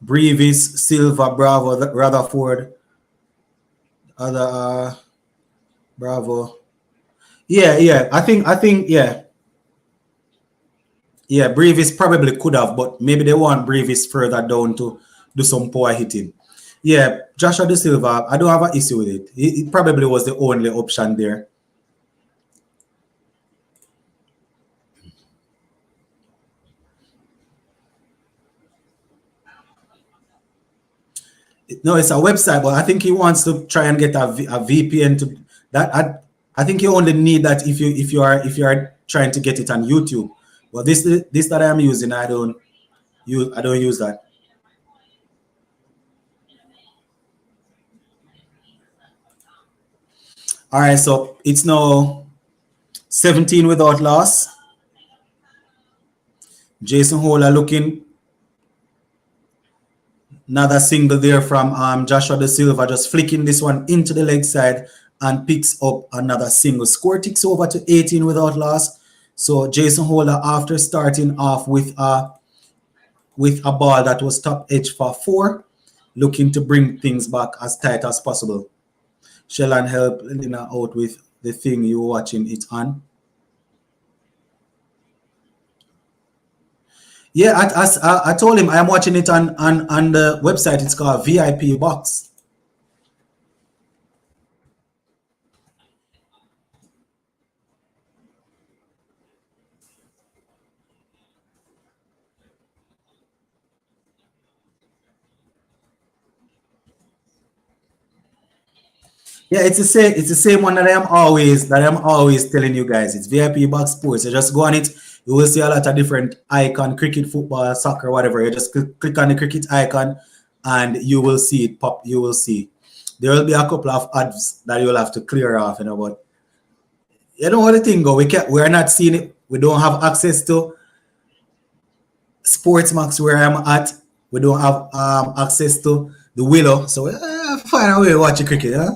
Brevis, Silva, Bravo, Rutherford, other Bravo. Yeah. I think yeah. Yeah, Brevis probably could have, but maybe they want Brevis further down to do some poor hitting. Yeah, Joshua De Silva, I don't have an issue with it. It probably was the only option there. No, it's a website, but I think he wants to try and get a VPN to that. I think you only need that if you are trying to get it on YouTube. But this that I'm using, I don't use that. All right, so it's now 17 without loss. Jason Holder looking. Another single there from Joshua De Silva, just flicking this one into the leg side and picks up another single. Score ticks over to 18 without loss. So Jason Holder, after starting off with a ball that was top edge for 4, looking to bring things back as tight as possible. Sheldon, help Lena out with the thing you're watching it on. Yeah, I told him I'm watching it on the website. It's called VIP Box. Yeah, it's the same one that I'm always telling you guys. It's VIP Box Sports. You just go on it, you will see a lot of different icon, cricket, football, soccer, whatever. You just click on the cricket icon and you will see it pop. You will see. There will be a couple of ads that you'll have to clear off, but you know what the thing go. We're not seeing it. We don't have access to Sportsmax where I'm at. We don't have access to the Willow. So find a way to watch the cricket, huh?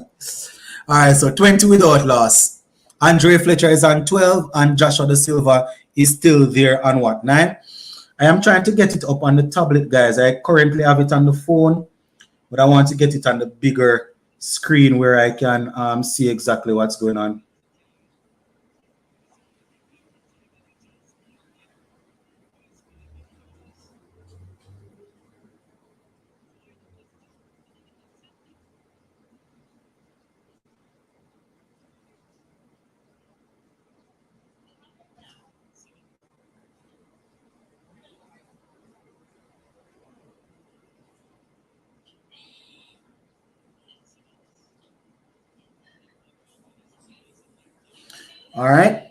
All right, so 20 without loss. Andre Fletcher is on 12 and Joshua De Silva is still there on what, 9? I am trying to get it up on the tablet, guys. I currently have it on the phone, but I want to get it on the bigger screen where I can see exactly what's going on. All right.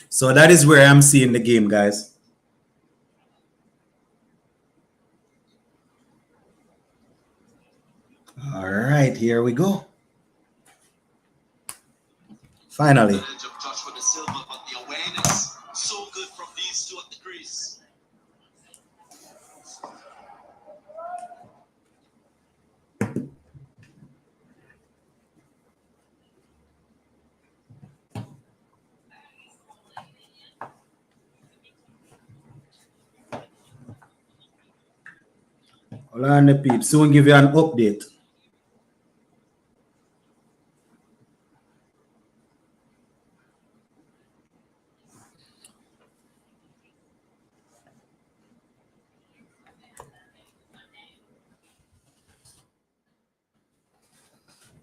So that is where I'm seeing the game, guys. All right, here we go. Finally. Joshua De Silva, but the awareness so good from these two at the crease. Hold on, the peeps. Soon give you an update.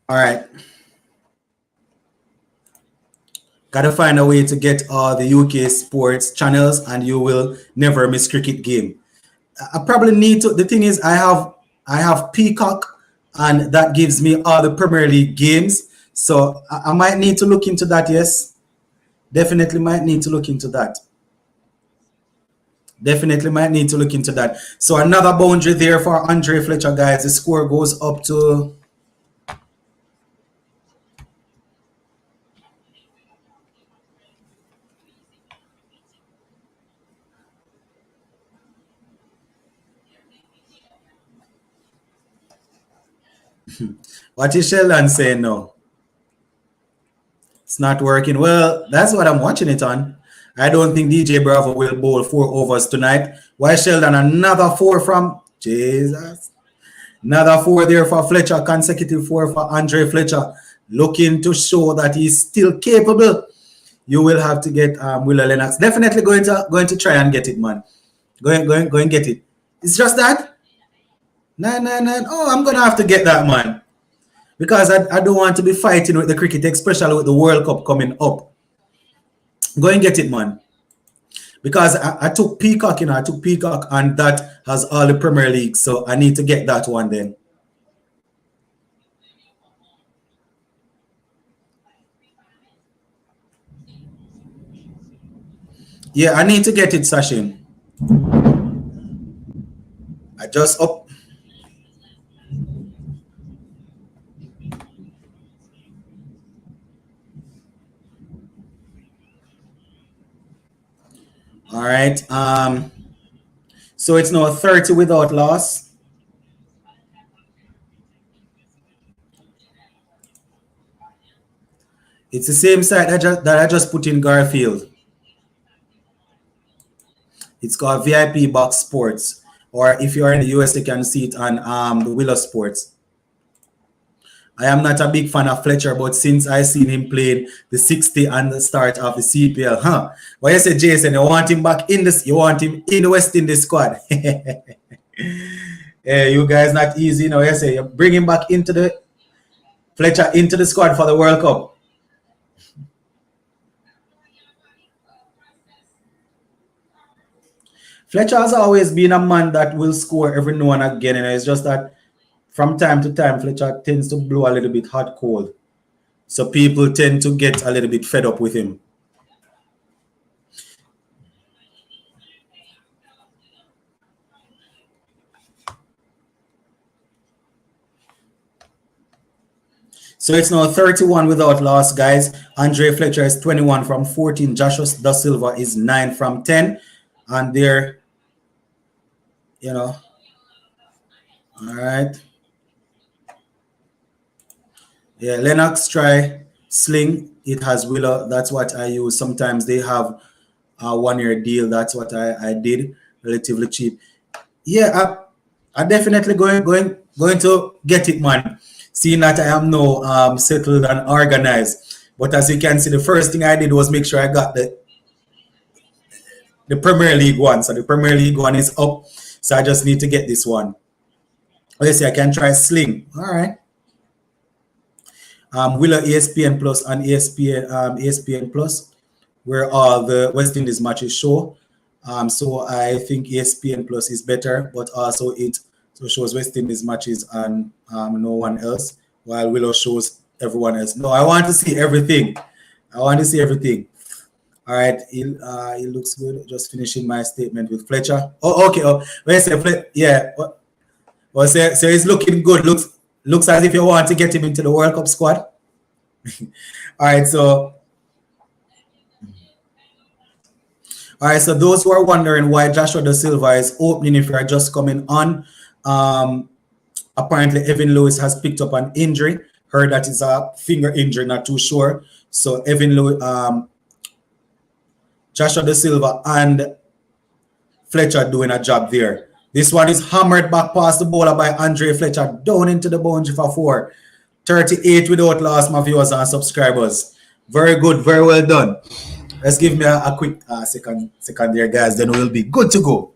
All right. Gotta find a way to get all the UK sports channels and you will never miss cricket game. I probably need to. The thing is, I have Peacock, and that gives me all the Premier League games. So I might need to look into that. Yes, definitely might need to look into that. Definitely might need to look into that. So another boundary there for Andre Fletcher, guys. The score goes up to. What is Sheldon saying now? It's not working. Well, that's what I'm watching it on. I don't think DJ Bravo will bowl 4 overs tonight. Why Sheldon? Another 4 from Jesus. Another 4 there for Fletcher. Consecutive 4 for Andre Fletcher. Looking to show that he's still capable. You will have to get Willa Lennox. Definitely going to try and get it, man. Go and get it. It's just that 999. Oh, I'm gonna have to get that, man, because I don't want to be fighting with the cricket, especially with the World Cup coming up. Go and get it, man. Because I took Peacock, I took Peacock, and that has all the Premier League, so I need to get that one then. Yeah, I need to get it, Sachin. I just up. All right. So it's now 30 without loss. It's the same site that I just put in Garfield. It's called VIP Box Sports. Or if you're in the US, you can see it on the Willow Sports. I am not a big fan of Fletcher, but since I seen him playing the 60 and the start of the CPL, What you say, Jason? You want him back in this? You want him in the West Indies squad? Yeah, you guys not easy, You say you bring him back into the Fletcher into the squad for the World Cup. Fletcher has always been a man that will score every now and again, It's just that from time to time, Fletcher tends to blow a little bit hot cold. So people tend to get a little bit fed up with him. So it's now 31 without loss, guys. Andre Fletcher is 21 from 14. Joshua Da Silva is 9 from 10. And they're, all right. Yeah, Lennox try sling. It has Willow. That's what I use. Sometimes they have a 1 year deal. That's what I did. Relatively cheap. Yeah, I definitely going to get it, man. Seeing that I am now settled and organized. But as you can see, the first thing I did was make sure I got the Premier League one. So the Premier League one is up. So I just need to get this one. Let's see, I can try Sling. All right. Willow ESPN Plus and ESPN Plus, where all the West Indies matches show. So I think ESPN Plus is better, but also it shows West Indies matches and no one else, while Willow shows everyone else. No, I want to see everything. I want to see everything. All right, it looks good. Just finishing my statement with Fletcher. Oh, okay. Oh, when I say yeah. Well, so he's looking good. Looks as if you want to get him into the World Cup squad. All right, so those who are wondering why Joshua Da Silva is opening, if you're just coming on, apparently Evan Lewis has picked up an injury. Heard that it's a finger injury, not too sure. So Evan Lewis, Joshua Da Silva and Fletcher doing a job there. This one is hammered back past the bowler by Andre Fletcher down into the boundary for 4. 38 without loss, my viewers and subscribers. Very good, very well done. Let's give me a quick second there, guys. Then we'll be good to go.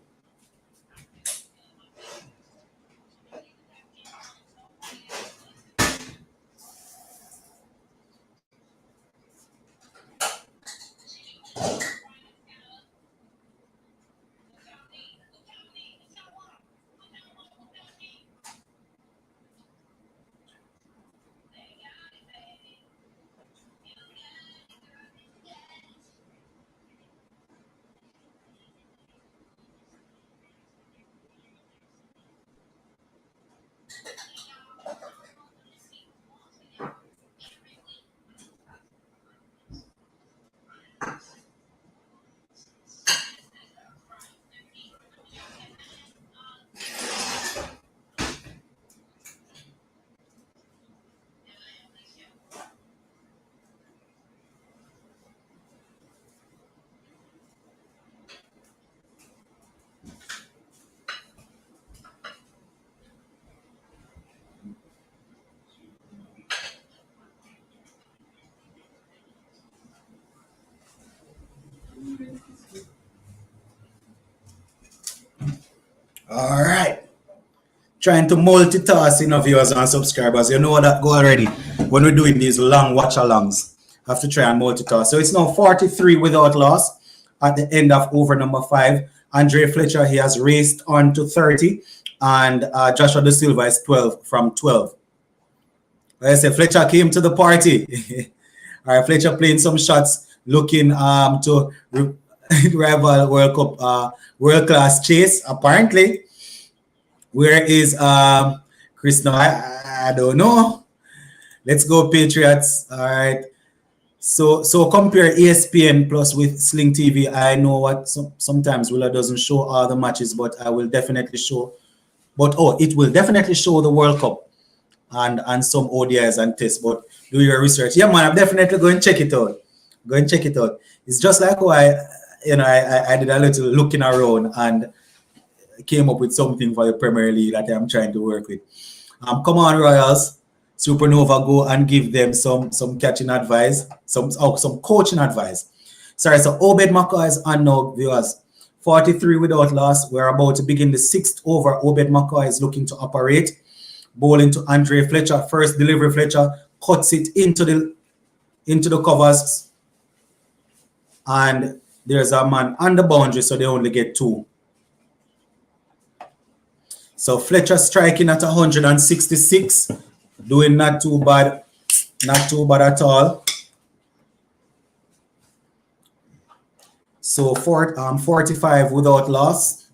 All right. Trying to multitask in our viewers and subscribers. You know that go already. When we're doing these long watch-alongs, have to try and multitask. So it's now 43 without loss at the end of over number 5. Andre Fletcher, he has raced on to 30. And Joshua De Silva is 12 from 12. Like I say, Fletcher came to the party. All right, Fletcher playing some shots, looking to rival World Cup world-class chase, apparently. Where is Chris now? I don't know. Let's go Patriots. All right. So compare ESPN plus with Sling TV. I know what sometimes Willa doesn't show all the matches, but I will definitely show. But it will definitely show the World Cup and some ODIs and tests. But do your research. Yeah, man, I'm definitely going to check it out. Go and check it out. It's just like how I did a little looking around and came up with something for the Premier League that I'm trying to work with. Come on, Royals. Supernova, go and give them some catching advice, some coaching advice. Sorry, so Obed McCoy is on now, viewers. 43 without loss. We're about to begin the 6th over. Obed McCoy is looking to operate. Bowling to Andre Fletcher. First delivery, Fletcher cuts it into the covers. And there's a man on the boundary, so they only get 2. So Fletcher striking at 166, doing not too bad at all. So 45 without loss.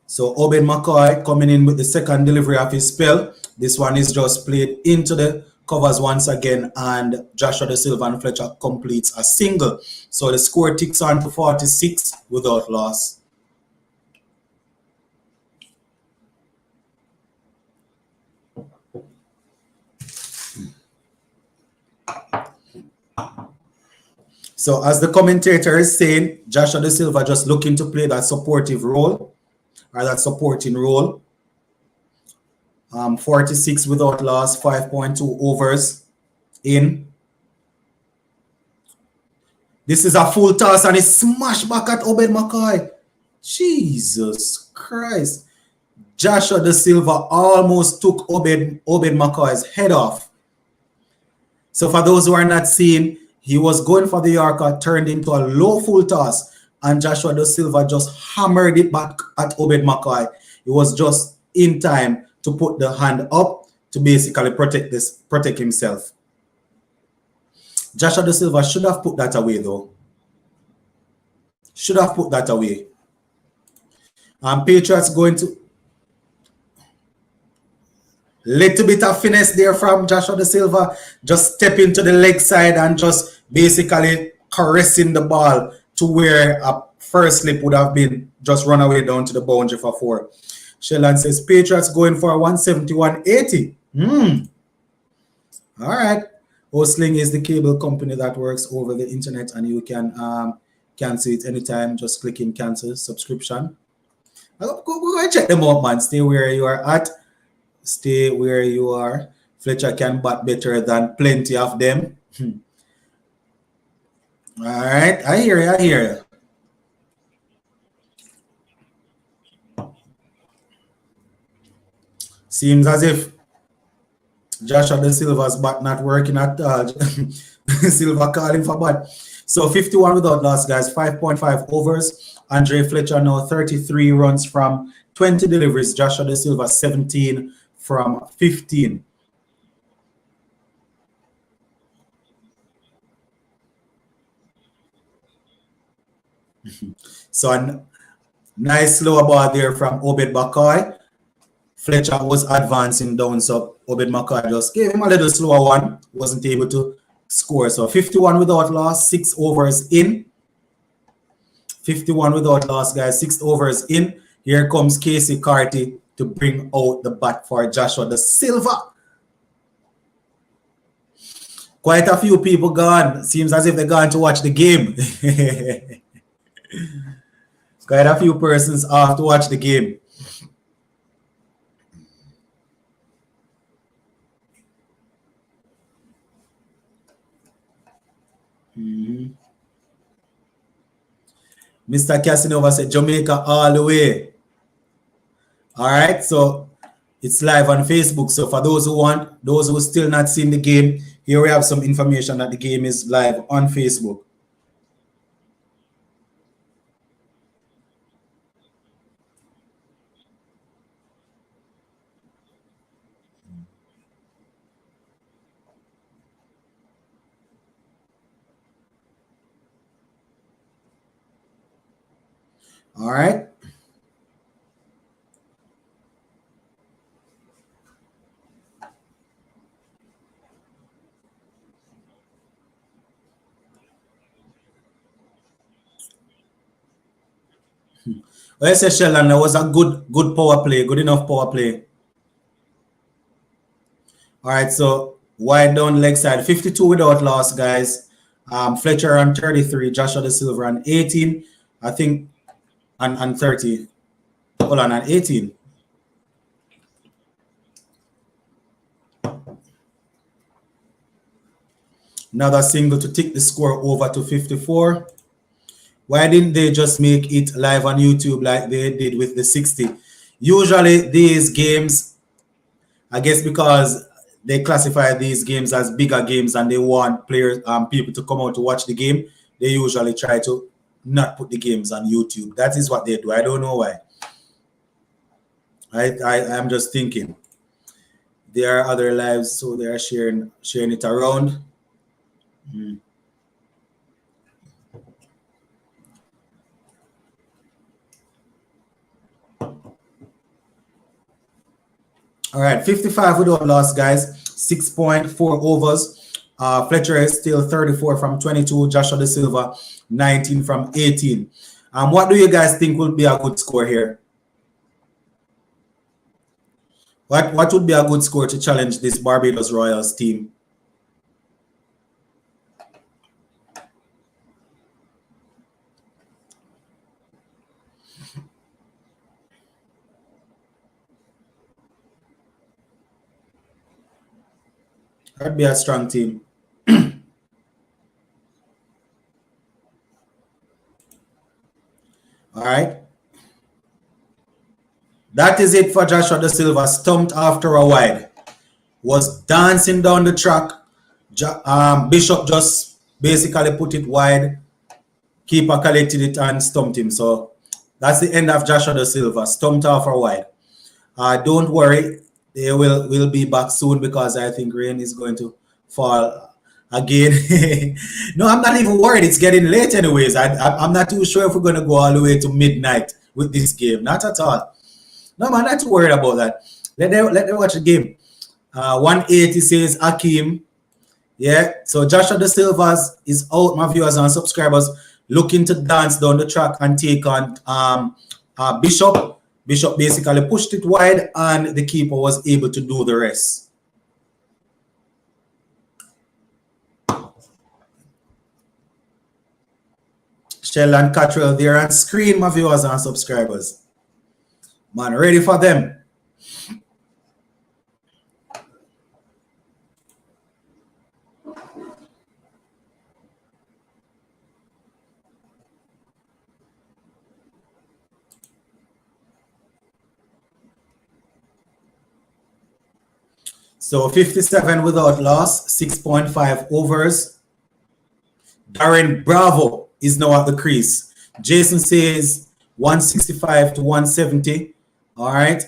So Obed McCoy coming in with the second delivery of his spell. This one is just played into the covers once again, and Joshua De Silva and Fletcher completes a single. So the score ticks on to 46 without loss. So as the commentator is saying, Joshua De Silva just looking to play that supportive role, or that supporting role. 46 without loss, 5.2 overs in. This is a full toss and it's smash back at Obed McCoy. Jesus Christ. Joshua De Silva almost took Obed McCoy's head off. So for those who are not seeing, he was going for the Yorker, turned into a low full toss, and Joshua De Silva just hammered it back at Obed McCoy. It was just in time to put the hand up to basically protect himself. Joshua De Silva should have put that away though. Should have put that away. Patriots going to little bit of finesse there from Joshua De Silva. Just step into the leg side and just basically caressing the ball to where a first slip would have been just run away down to the boundary for 4. Sheldon says Patriots going for 170-180. All right. Osling is the cable company that works over the internet, and you can cancel it anytime. Just click in cancel subscription. Go and check them out, man. Stay where you are at. Stay where you are. Fletcher can bat better than plenty of them. All right. I hear you. Seems as if Joshua De Silva's bat not working at all. Silva calling for bat. So 51 without loss, guys. 5.5 overs. Andre Fletcher now 33 runs from 20 deliveries. Joshua De Silva 17 from 15. So a nice slow ball there from Obed McCoy. Fletcher was advancing down, so Obed McCoy just gave him a little slower one. Wasn't able to score. So 51 without loss, 6 overs in. 51 without loss, guys. 6 overs in. Here comes Casey Carty to bring out the bat for Joshua De Silva. Quite a few people gone. Seems as if they're going to watch the game. Quite a few persons off to watch the game. Mr. Casanova said Jamaica all the way. All right, so it's live on Facebook. So for those who still not seen the game, here we have some information that the game is live on Facebook. All right. Well, I say Sheldon, that was a good power play, good enough power play. All right, so wide down leg side, 52 without loss, guys. Fletcher on 33, Joshua De Silva on 18, I think, and 30. Hold on, 18. Another single to tick the score over to 54. Why didn't they just make it live on YouTube like they did with the 60? Usually these games, I guess because they classify these games as bigger games and they want people to come out to watch the game, they usually try to not put the games on YouTube. That is what they do. I don't know why. I'm just thinking. There are other lives, so they are sharing it around. All right, 55 without loss, guys. 6.4 overs. Fletcher is still 34 from 22. Joshua De Silva, 19 from 18. What do you guys think will be a good score here? What would be a good score to challenge this Barbados Royals team? That'd be a strong team. All right. That is it for Joshua De Silva. Stumped after a wide. Was dancing down the track. Bishop just basically put it wide. Keeper collected it and stumped him. So that's the end of Joshua De Silva. Stumped off a wide. Don't worry. They will be back soon because I think rain is going to fall again. No, I'm not even worried. It's getting late anyways. I'm not too sure if we're going to go all the way to midnight with this game. Not at all. No, man, not too worried about that. Let them watch the game. 180 says Akeem. Yeah, so Joshua De Silva is out, my viewers and subscribers, looking to dance down the track and take on Bishop. Bishop basically pushed it wide and the keeper was able to do the rest. Sheldon Cottrell there on screen, my viewers and subscribers. Man, ready for them. So 57 without loss, 6.5 overs. Darren Bravo is now at the crease. Jason says 165 to 170. All right.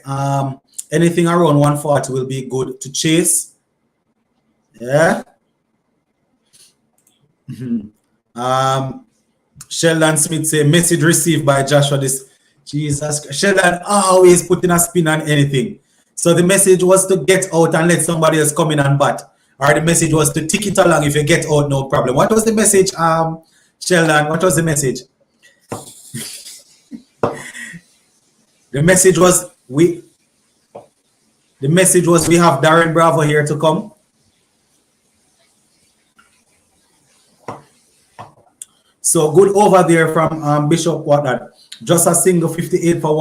Anything around 140 will be good to chase. Yeah. Sheldon Smith say message received by Joshua. This Jesus. Sheldon always putting a spin on anything. So the message was to get out and let somebody else come in and bat. Or the message was to tick it along. If you get out, no problem. What was the message, Sheldon? What was the message? The message was we have Darren Bravo here to come. So good over there from Bishop. What that? Just a single 58 for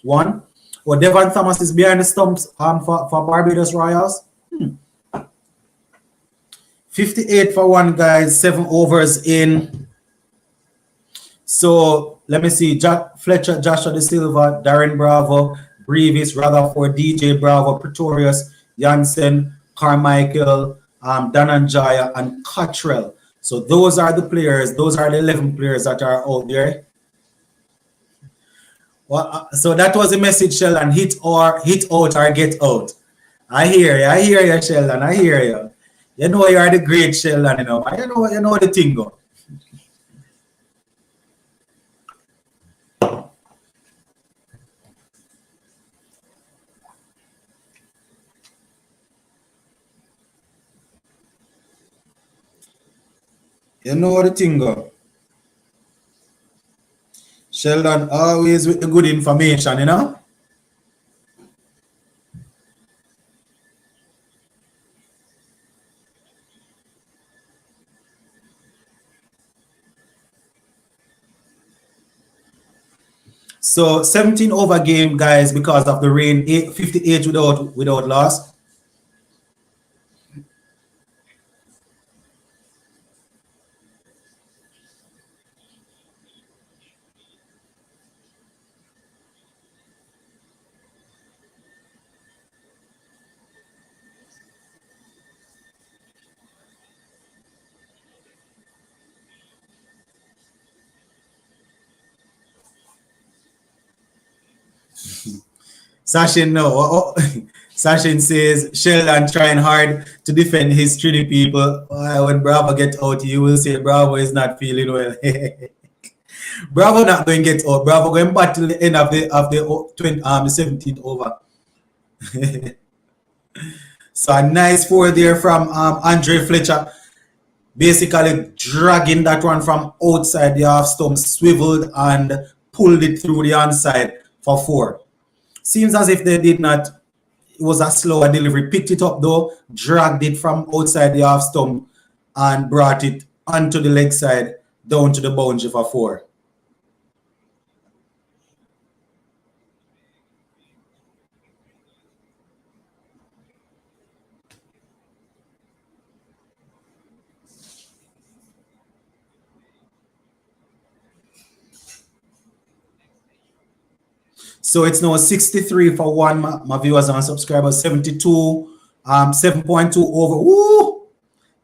one. Well, Devon Thomas is behind the stumps for Barbados Royals. 58 for one, guys. 7 overs in. So let me see. Fletcher, Joshua De Silva, Darren Bravo, Brevis, Rutherford, DJ Bravo, Pretorius, Jansen, Carmichael, Dananjaya, and Cottrell. So those are the players. Those are the 11 players that are out there. Well, so that was the message, Sheldon. Hit out or get out. I hear you. I hear you, Sheldon. I hear you. You know you are the great Sheldon. You know the thing go. You know the thing go. Sheldon always with the good information, you know. So 17 over game, guys, because of the rain. 58 without loss. Sachin no. Sachin says Sheldon trying hard to defend his Trinity people. When Bravo get out, you will say Bravo is not feeling well. Bravo not going to get out. Bravo going back till the end of the 17th over. So a nice four there from Andre Fletcher, basically dragging that one from outside the half stump, swiveled and pulled it through the onside for four. Seems as if they did not. It was a slower delivery. Picked it up though, dragged it from outside the half stump, and brought it onto the leg side down to the boundary for four. So it's now 63 for one, my viewers and subscribers. 72, 7.2 over. Woo!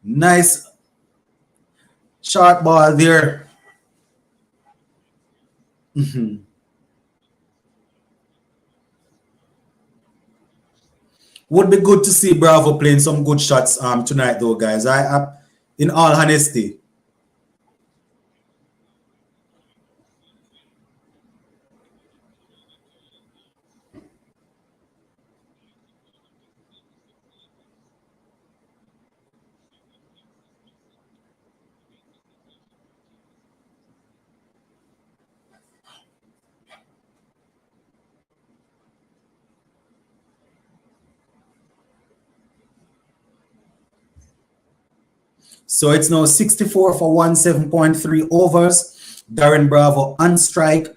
Nice short ball there. Would be good to see Bravo playing some good shots tonight, though, guys. In all honesty. So it's now 64 for one, 7.3 overs. Darren Bravo on strike,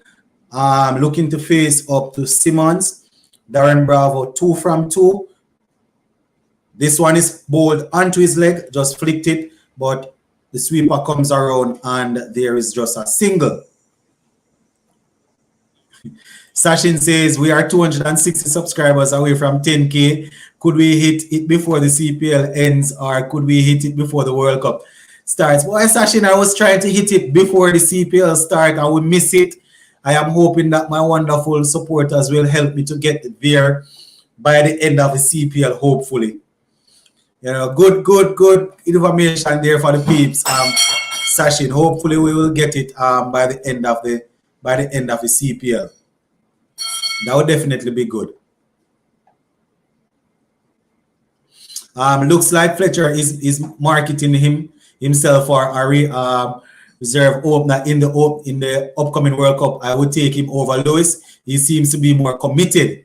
looking to face up to Simmons. Darren Bravo 2 from 2. This one is bowled onto his leg, just flicked it, but the sweeper comes around and there is just a single. Sachin says we are 260 subscribers away from 10K. Could we hit it before the CPL ends or could we hit it before the World Cup starts? Boy, Sachin, I was trying to hit it before the CPL start. I would miss it. I am hoping that my wonderful supporters will help me to get there by the end of the CPL, hopefully. You know, good information there for the peeps. Sachin, hopefully we will get it by the end of the CPL. That would definitely be good. Looks like Fletcher is marketing himself for a reserve opener in the upcoming World Cup. I would take him over Lewis. He seems to be more committed.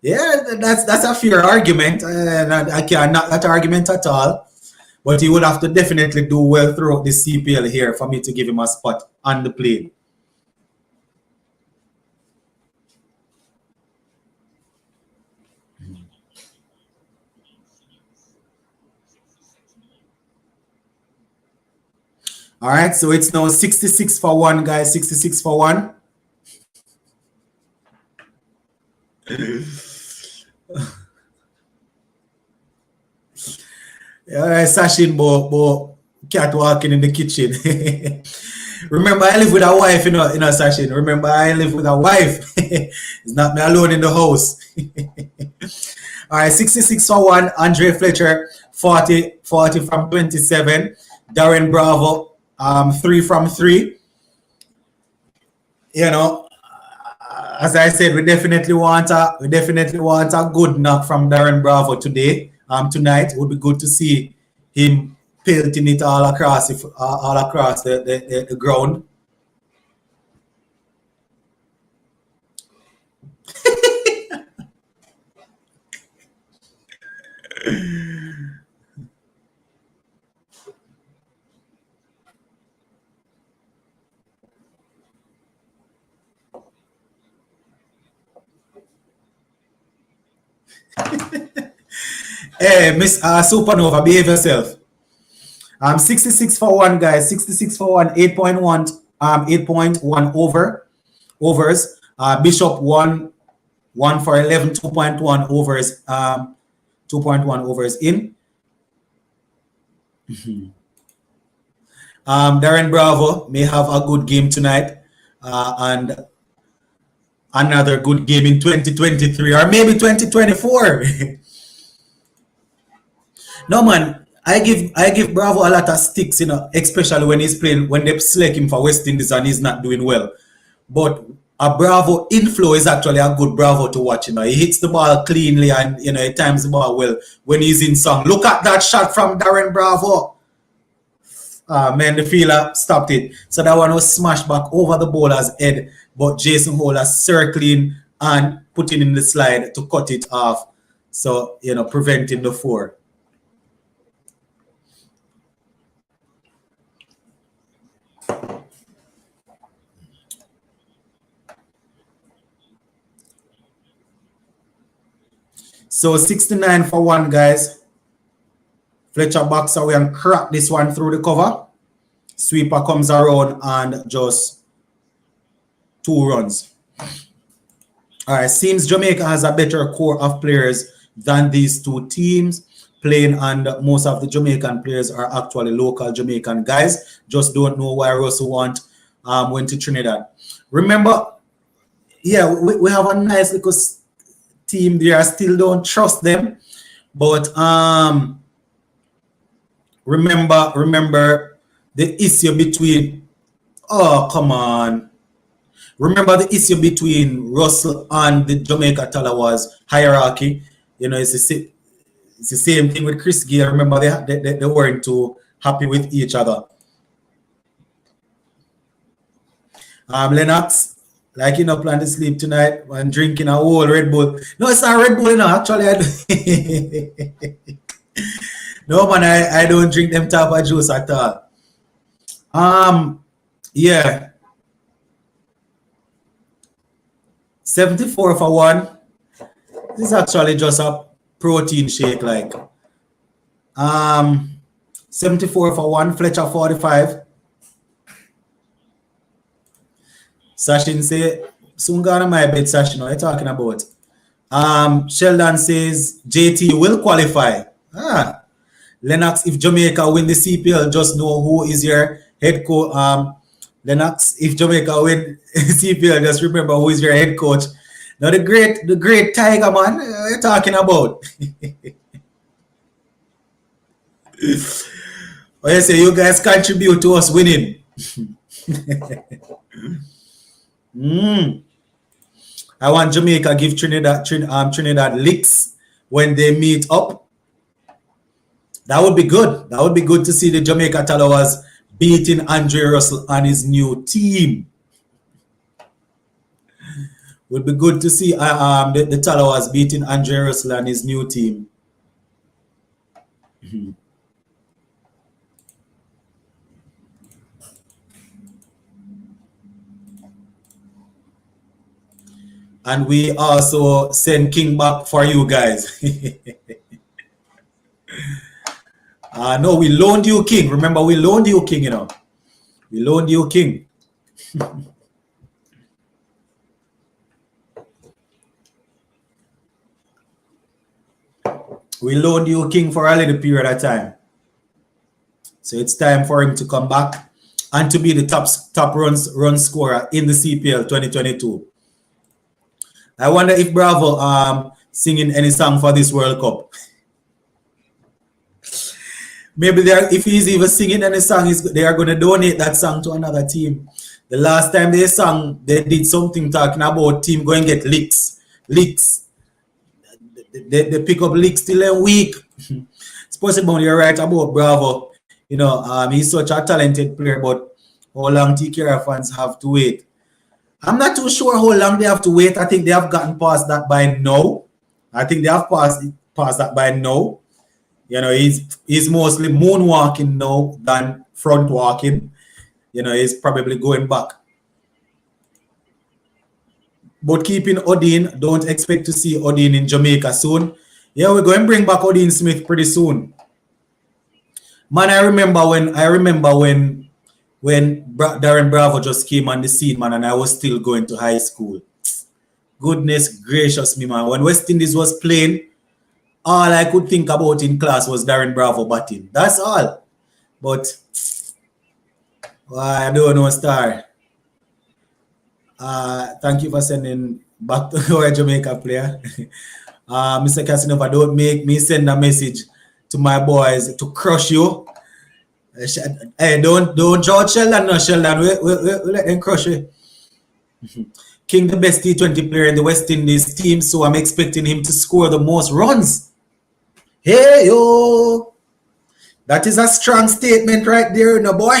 Yeah, that's a fair argument, and I can't knock that argument at all. But he would have to definitely do well throughout the CPL here for me to give him a spot on the plane. All right, so it's now 66 for 1, guys. 66 for 1. All right, Sachin, but cat walking in the kitchen. Remember, I live with a wife, Sachin. Remember, I live with a wife. It's not me alone in the house. All right, 66 for 1. Andre Fletcher, 40 from 27. Darren Bravo, 3 from 3. As I said, we definitely want a good knock from Darren Bravo today. Tonight it would be good to see him pelting it all across the ground. Hey, Miss Supernova, behave yourself. 66 for 1, guys. 66 for 1, 8.1, 8.1 overs. Bishop 1 for 11, 2.1 overs. 2.1 overs in. Darren Bravo may have a good game tonight, and another good game in 2023 or maybe 2024. No, man, I give Bravo a lot of sticks, especially when he's playing, when they select him for West Indies and he's not doing well. But a Bravo inflow is actually a good Bravo to watch. He hits the ball cleanly and he times the ball well when he's in song. Look at that shot from Darren Bravo. Man, the fielder stopped it. So that one was smashed back over the bowler's head, but Jason Holder circling and putting in the slide to cut it off. So, preventing the 4. So 69 for 1, guys. Fletcher backs away and crack this one through the cover. Sweeper comes around and just 2 runs. All right, seems Jamaica has a better core of players than these two teams playing, and most of the Jamaican players are actually local Jamaican guys. Just don't know why Russell went to Trinidad. Remember, yeah, we have a nice little team there. I still don't trust them, but remember the issue between remember the issue between Russell and the Jamaica Talawas hierarchy. It's the same thing with Chris Gayle. Remember they weren't too happy with each other. Lennox, plan to sleep tonight and drinking a whole Red Bull. No, it's not Red Bull, actually. No, man, I don't drink them type of juice at all. Yeah. 74 for 1. This is actually just a protein shake, 74 for 1, Fletcher 45. Sachin say, soon gonna my bed, Sachin. What are you talking about? Sheldon says, JT will qualify. Lennox, if Jamaica win the CPL, just know who is your head coach. Lennox, if Jamaica win CPL, just remember who is your head coach. Now the great Tiger, man, what are you talking about? What you say, you guys contribute to us winning. I want Jamaica give Trinidad licks when they meet up. That would be good. That would be good to see the Jamaica Talawas beating Andre Russell and his new team. Would be good to see the Talawas beating Andre Russell and his new team. And we also send King back for you guys. No, we loaned you King. Remember, we loaned you King, We loaned you King. We loaned you King for a little period of time. So it's time for him to come back and to be the top run scorer in the CPL 2022. I wonder if Bravo singing any song for this World Cup. Maybe if he's even singing any song, they are going to donate that song to another team. The last time they sang, they did something talking about team going to get licks. They pick up licks till a week. Sports about you're right about Bravo. You know, he's such a talented player, but how long TKR fans have to wait? I'm not too sure how long they have to wait. I think they have gotten past that by now. I think they have passed that by now. You know, he's mostly moonwalking now than front walking. You know, he's probably going back. But keeping Odin, don't expect to see Odin in Jamaica soon. Yeah, we're going to bring back Odin Smith pretty soon. Man, I remember when Darren Bravo just came on the scene, man, and I was still going to high school. Goodness gracious me, man. When West Indies was playing, all I could think about in class was Darren Bravo batting. That's all. But I don't know, Star. Thank you for sending back to our Jamaica player. Mr. Casanova, don't make me send a message to my boys to crush you. Hey, don't George Sheldon, no Sheldon. We let them crush you. King, the best T20 player in the West Indies team, so I'm expecting him to score the most runs. Hey, yo. That is a strong statement right there, no boy.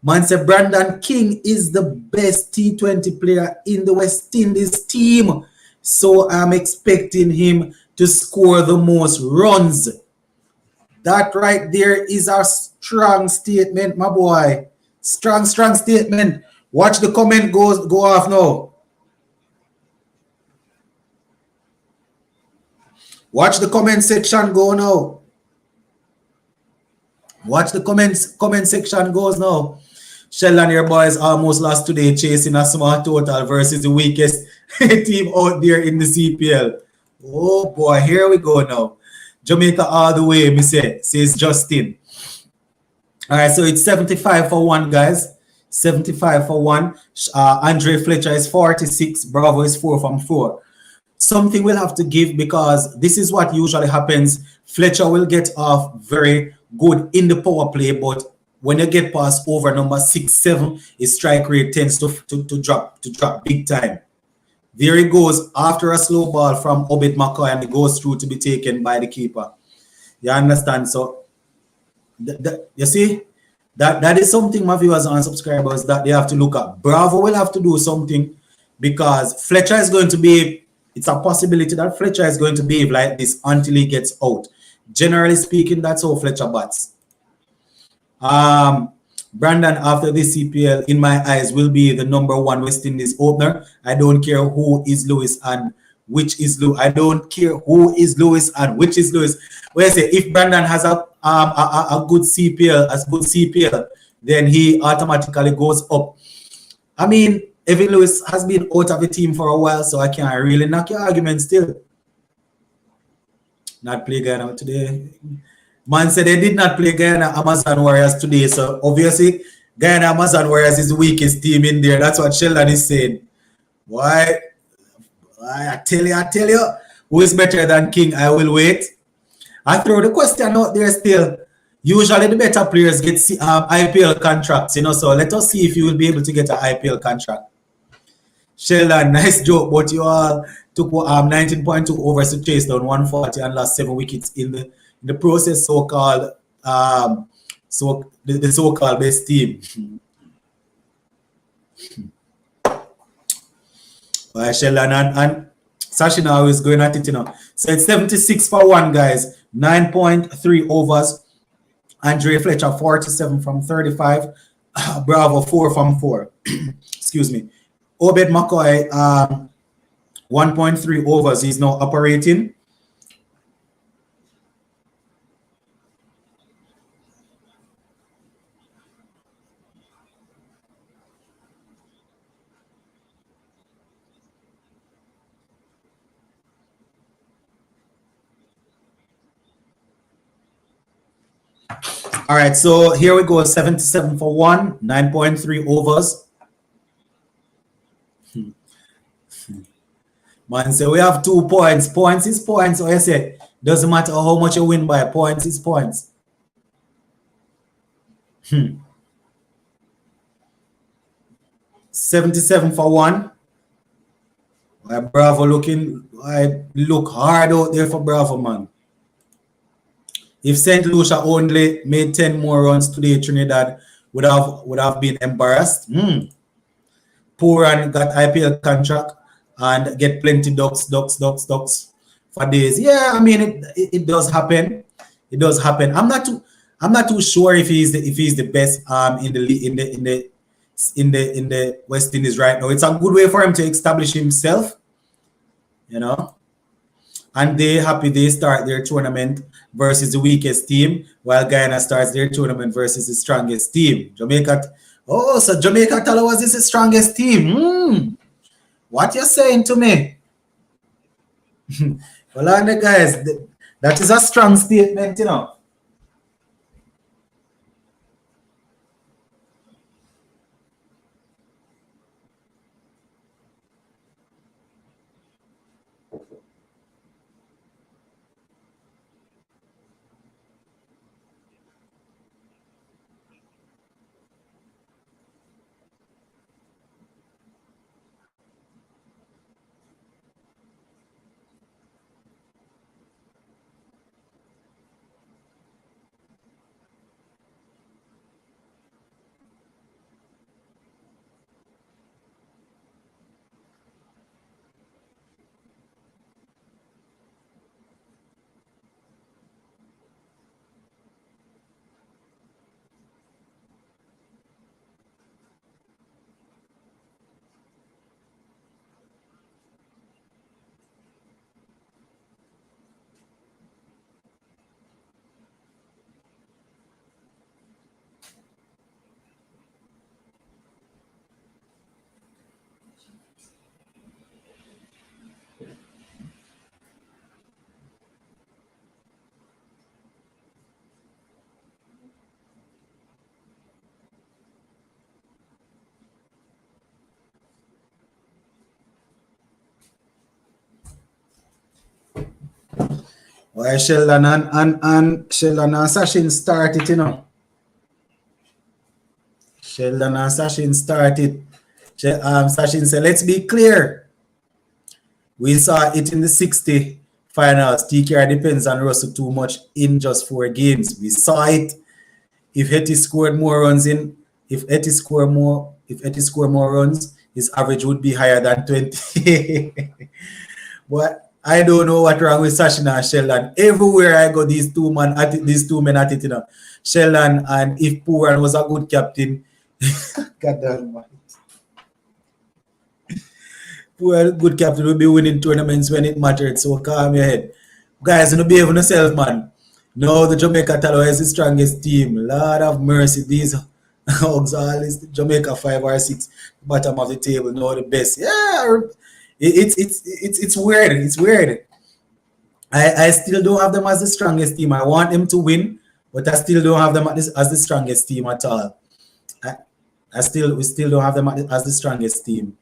Man said Brandon King is the best T20 player in the West Indies team, so I'm expecting him to score the most runs. That right there is a strong statement, my boy. Strong statement. Watch the comment go off now. Watch the comment section go now. Watch the comment section goes now. Sheldon, your boys almost lost today chasing a small total versus the weakest team out there in the CPL. Oh boy, here we go now. Jamaica all the way, me says Justin. All right, so it's 75 for one, guys. 75 for one. Andre Fletcher is 46. Bravo is 4 from 4. Something we'll have to give because this is what usually happens. Fletcher will get off very good in the power play, but when you get past over number 6, 7, his strike rate tends to drop big time. There he goes after a slow ball from Obed McCoy, and it goes through to be taken by the keeper. You understand? So, you see, that is something my viewers and subscribers that they have to look at. Bravo will have to do something because Fletcher is going to be, it's a possibility that Fletcher is going to behave like this until he gets out. Generally speaking, that's how Fletcher bats. Brandon, after this CPL, in my eyes, will be the #1 West Indies opener. I don't care who is Lewis and which is Lewis. I don't care who is Lewis and which is Lewis. Well, I say if Brandon has a good CPL, then he automatically goes up. I mean, Evan Lewis has been out of the team for a while, so I can't really knock your argument still. Not play Guyana today. Man said they did not play Guyana Amazon Warriors today, so obviously Guyana Amazon Warriors is the weakest team in there. That's what Sheldon is saying. Why? I tell you, who is better than King? I will wait. I throw the question out there still. Usually the better players get IPL contracts, you know, so let us see if you will be able to get an IPL contract. Sheldon, nice joke, but you all took 19.2 overs to chase down 140 and lost 7 wickets in the process, so-called the so-called best team. Sheldon and Sashina is going at it, you know. So it's 76 for one, guys. 9.3 overs. Andre Fletcher 47 from 35. Bravo 4 from 4. Excuse me. Obed McCoy 1.3 overs. He's now operating. All right, so here we go. 77 for 1, 9.3 overs. Man, so we have 2 points. Points is points. So I say, doesn't matter how much you win by. Points is points. 77 for 1. Bravo looking. I look hard out there for Bravo, man. If St. Lucia only made 10 more runs today, Trinidad would have been embarrassed. Poor and got IPL contract and get plenty ducks for days. Yeah, I mean it does happen. It does happen. I'm not too sure if he's the best in the West Indies right now. It's a good way for him to establish himself, you know. And they start their tournament versus the weakest team, while Guyana starts their tournament versus the strongest team. So Jamaica Talawas is the strongest team. What you're saying to me? Well, guys, that is a strong statement, you know. Why Sheldon and Sheldon and Sachin started, you know. Sheldon and Sachin started. Sachin said, let's be clear. We saw it in the 60 finals. TKR depends on Russell too much in just 4 games. We saw it. If Hetty scored more runs if Hetty scored more runs, his average would be higher than 20. But I don't know what's wrong with Sachin and Sheldon. Everywhere I go, these two men at it, you know. Sheldon, and if Pooran was a good captain, God damn man. Pooran, good captain, will be winning tournaments when it mattered. So calm your head. Guys, you behave on yourself, man. No, the Jamaica Tallow is the strongest team. Lord of mercy, these hogs are is Jamaica 5 or 6, bottom of the table, no the best. Yeah, it's weird. It's weird. I still don't have them as the strongest team. I want them to win, but I still don't have them as the strongest team at all. We still don't have them as the strongest team.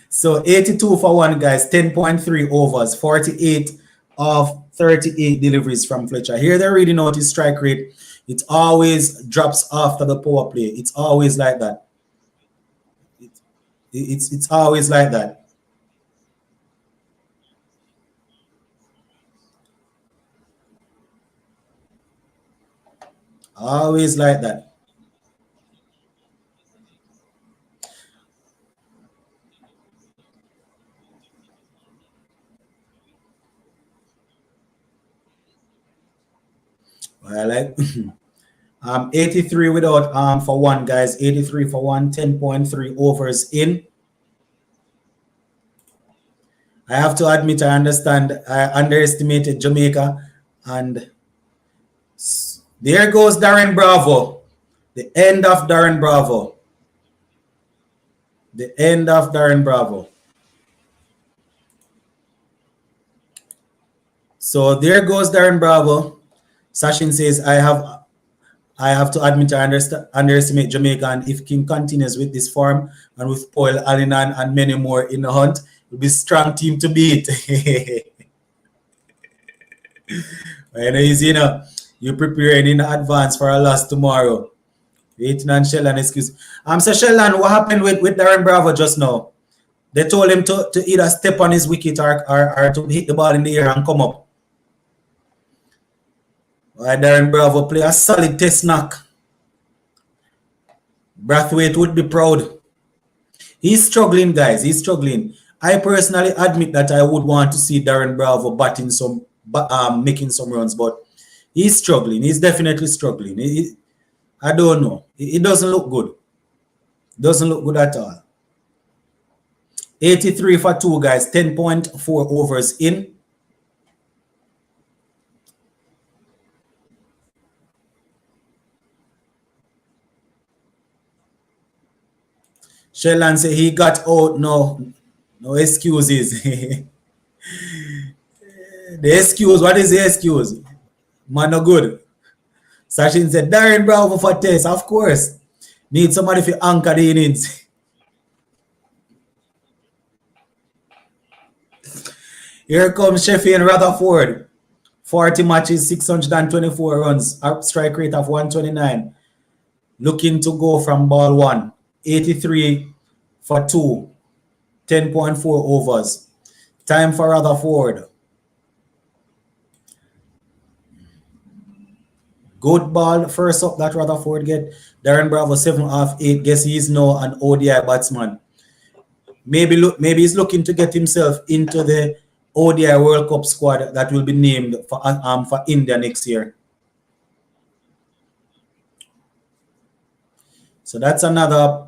So 82 for 1, guys, 10.3 overs, 48 of 38 deliveries from Fletcher. Here they're reading out his strike rate. It always drops after the power play. It's always like that. It's always like that. Always like that. I like 83 without for 1, guys. 83 for 1, 10.3 overs in. I have to admit, I underestimated Jamaica, and there goes Darren Bravo. The end of Darren Bravo. The end of Darren Bravo. So there goes Darren Bravo. Sachin says, I have to admit I underestimate Jamaica, and if King continues with this form and with Paul Allen and many more in the hunt, it will be a strong team to beat. You're preparing in advance for a loss tomorrow. Waiting on Sheldon excuse. So Sheldon, what happened with Darren Bravo just now? They told him to either step on his wicket or to hit the ball in the air and come up. Darren Bravo play a solid test knock. Brathwaite would be proud. He's struggling, guys. He's struggling. I personally admit that I would want to see Darren Bravo batting making some runs, but he's struggling. He's definitely struggling. I don't know. It doesn't look good. Doesn't look good at all. 83 for 2, guys. 10.4 overs in. Sheldon say he got out. No excuses. The excuse, what is the excuse? Man, no good. Sachin said, Darren Bravo for test, of course. Need somebody to anchor the innings. Here comes Sheffy and Rutherford. 40 matches, 624 runs, strike rate of 129. Looking to go from ball 1. 83 for 2. 10.4 overs. Time for Rutherford. Good ball. First up that Rutherford get. Darren Bravo 7 off 8. Guess he's now an ODI batsman. Maybe he's looking to get himself into the ODI World Cup squad that will be named for India next year. So that's another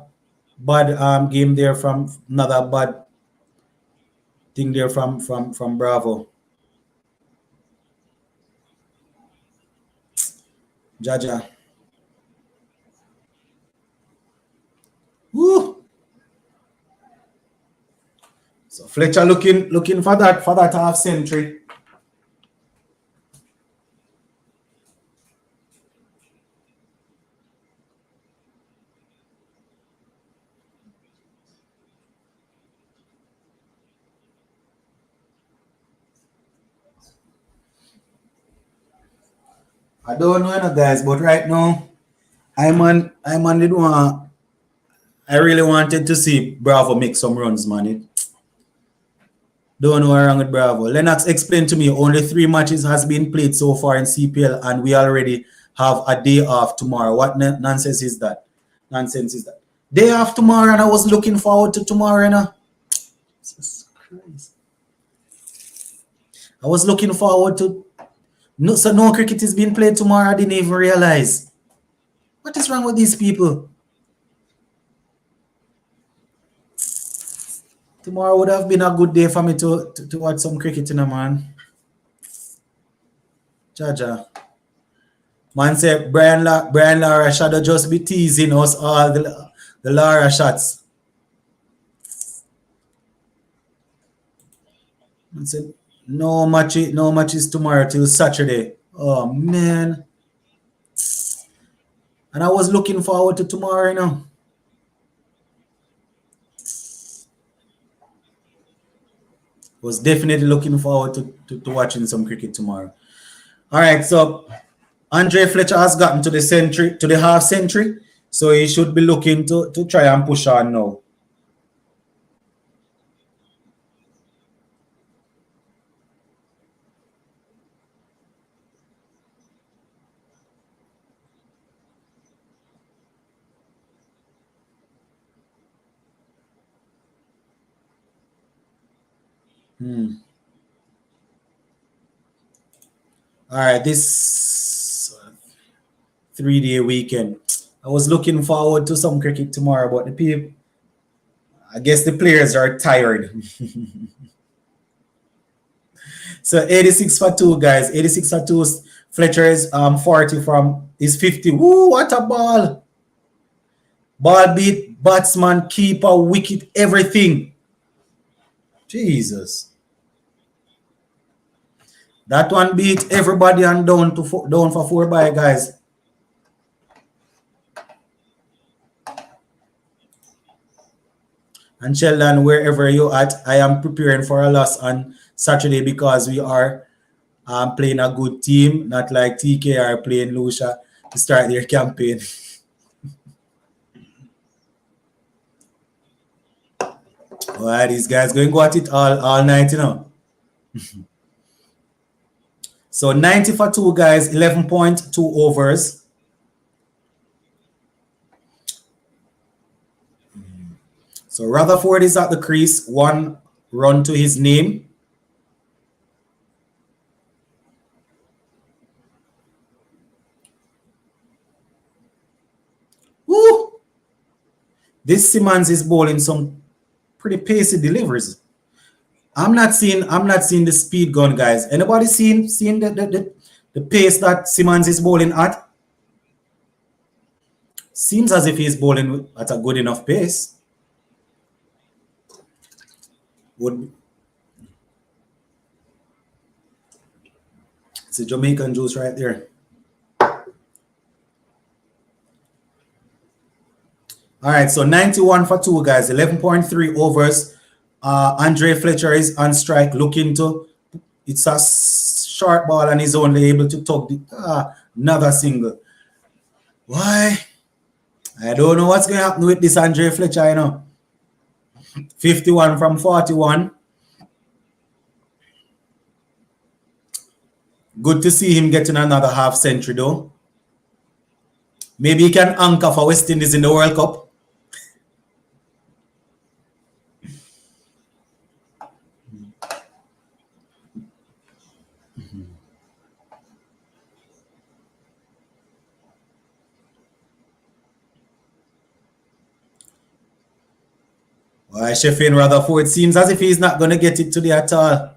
bad game there from another bad thing there from Bravo. Jaja. Woo! So Fletcher looking for that half century. I don't know, guys, but right now I'm on the one. I really wanted to see Bravo make some runs, man. Don't know what's wrong with Bravo. Lennox, explain to me. Only 3 matches has been played so far in CPL, and we already have a day off tomorrow. What nonsense is that? Day off tomorrow, and I was looking forward to tomorrow, you know? Jesus Christ. I was looking forward to... No cricket is being played tomorrow. I didn't even realize. What is wrong with these people? Tomorrow would have been a good day for me to watch some cricket, you know, man. Jaja. Man said Brian Lara shadow just be teasing us all the Lara shots. Man said no matches tomorrow till Saturday. Oh man. And I was looking forward to tomorrow, you know. Was definitely looking forward to watching some cricket tomorrow. All right, so Andre Fletcher has gotten to the half century, so he should be looking to try and push on now. All right, this 3-day weekend. I was looking forward to some cricket tomorrow, but I guess the players are tired. So 86 for 2, guys. 86 for 2. Fletcher is 40 from is 50. Woo, what a ball! Ball beat batsman, keeper, wicket, everything. Jesus. That one beat everybody and down for 4 by guys. And Sheldon, wherever you're at, I am preparing for a loss on Saturday because we are playing a good team, not like TK are playing Lucia to start their campaign. Why these guys going to go at it all night, you know. So 90 for 2 guys, 11.2 overs. So Rutherford is at the crease, 1 run to his name. Woo! This Simmons is bowling some pretty pacey deliveries. I'm not seeing the speed gun, guys. Anybody seen the pace that Simmons is bowling at? Seems as if he's bowling at a good enough pace. It's a Jamaican juice right there. All right, so 91 for 2 guys, 11.3 overs. Andre Fletcher is on strike, looking to. It's a short ball and he's only able to tug another single. Why? I don't know what's going to happen with this Andre Fletcher, you know. 51 from 41. Good to see him getting another half century, though. Maybe he can anchor for West Indies in the World Cup. Why, Sheffield Rutherford seems as if he's not going to get it today at all.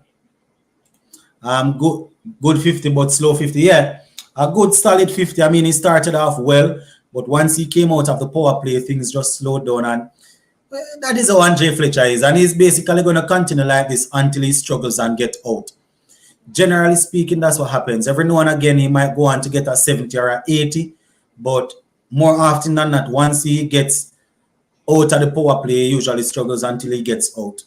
Good 50, but slow 50. Yeah, a good solid 50. I mean, he started off well, but once he came out of the power play, things just slowed down. And that is how Andre Fletcher is. And he's basically going to continue like this until he struggles and get out. Generally speaking, that's what happens. Every now and again, he might go on to get a 70 or a 80, but more often than not, once he gets out of the power play, he usually struggles until he gets out.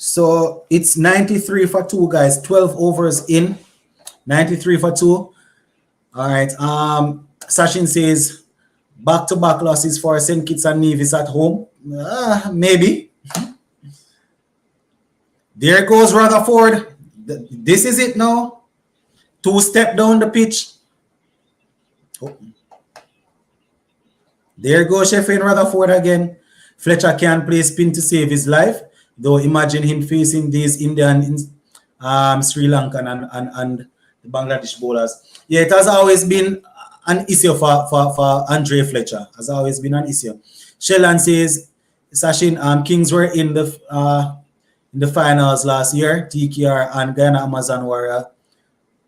So it's 93 for 2 guys, 12 overs in, 93 for 2. All right. Sachin says back-to-back losses for St. Kitts and Nevis at home. Maybe. There goes Rutherford. This is it now. 2-step down the pitch. Oh. There goes Sheffield Rutherford again. Fletcher can't play spin to save his life. Though imagine him facing these Indian, Sri Lankan and the Bangladesh bowlers. Yeah, it has always been an issue for Andre Fletcher. Has always been an issue. Sheldon says, Sachin, Kings were in the finals last year. TKR and Ghana Amazon were,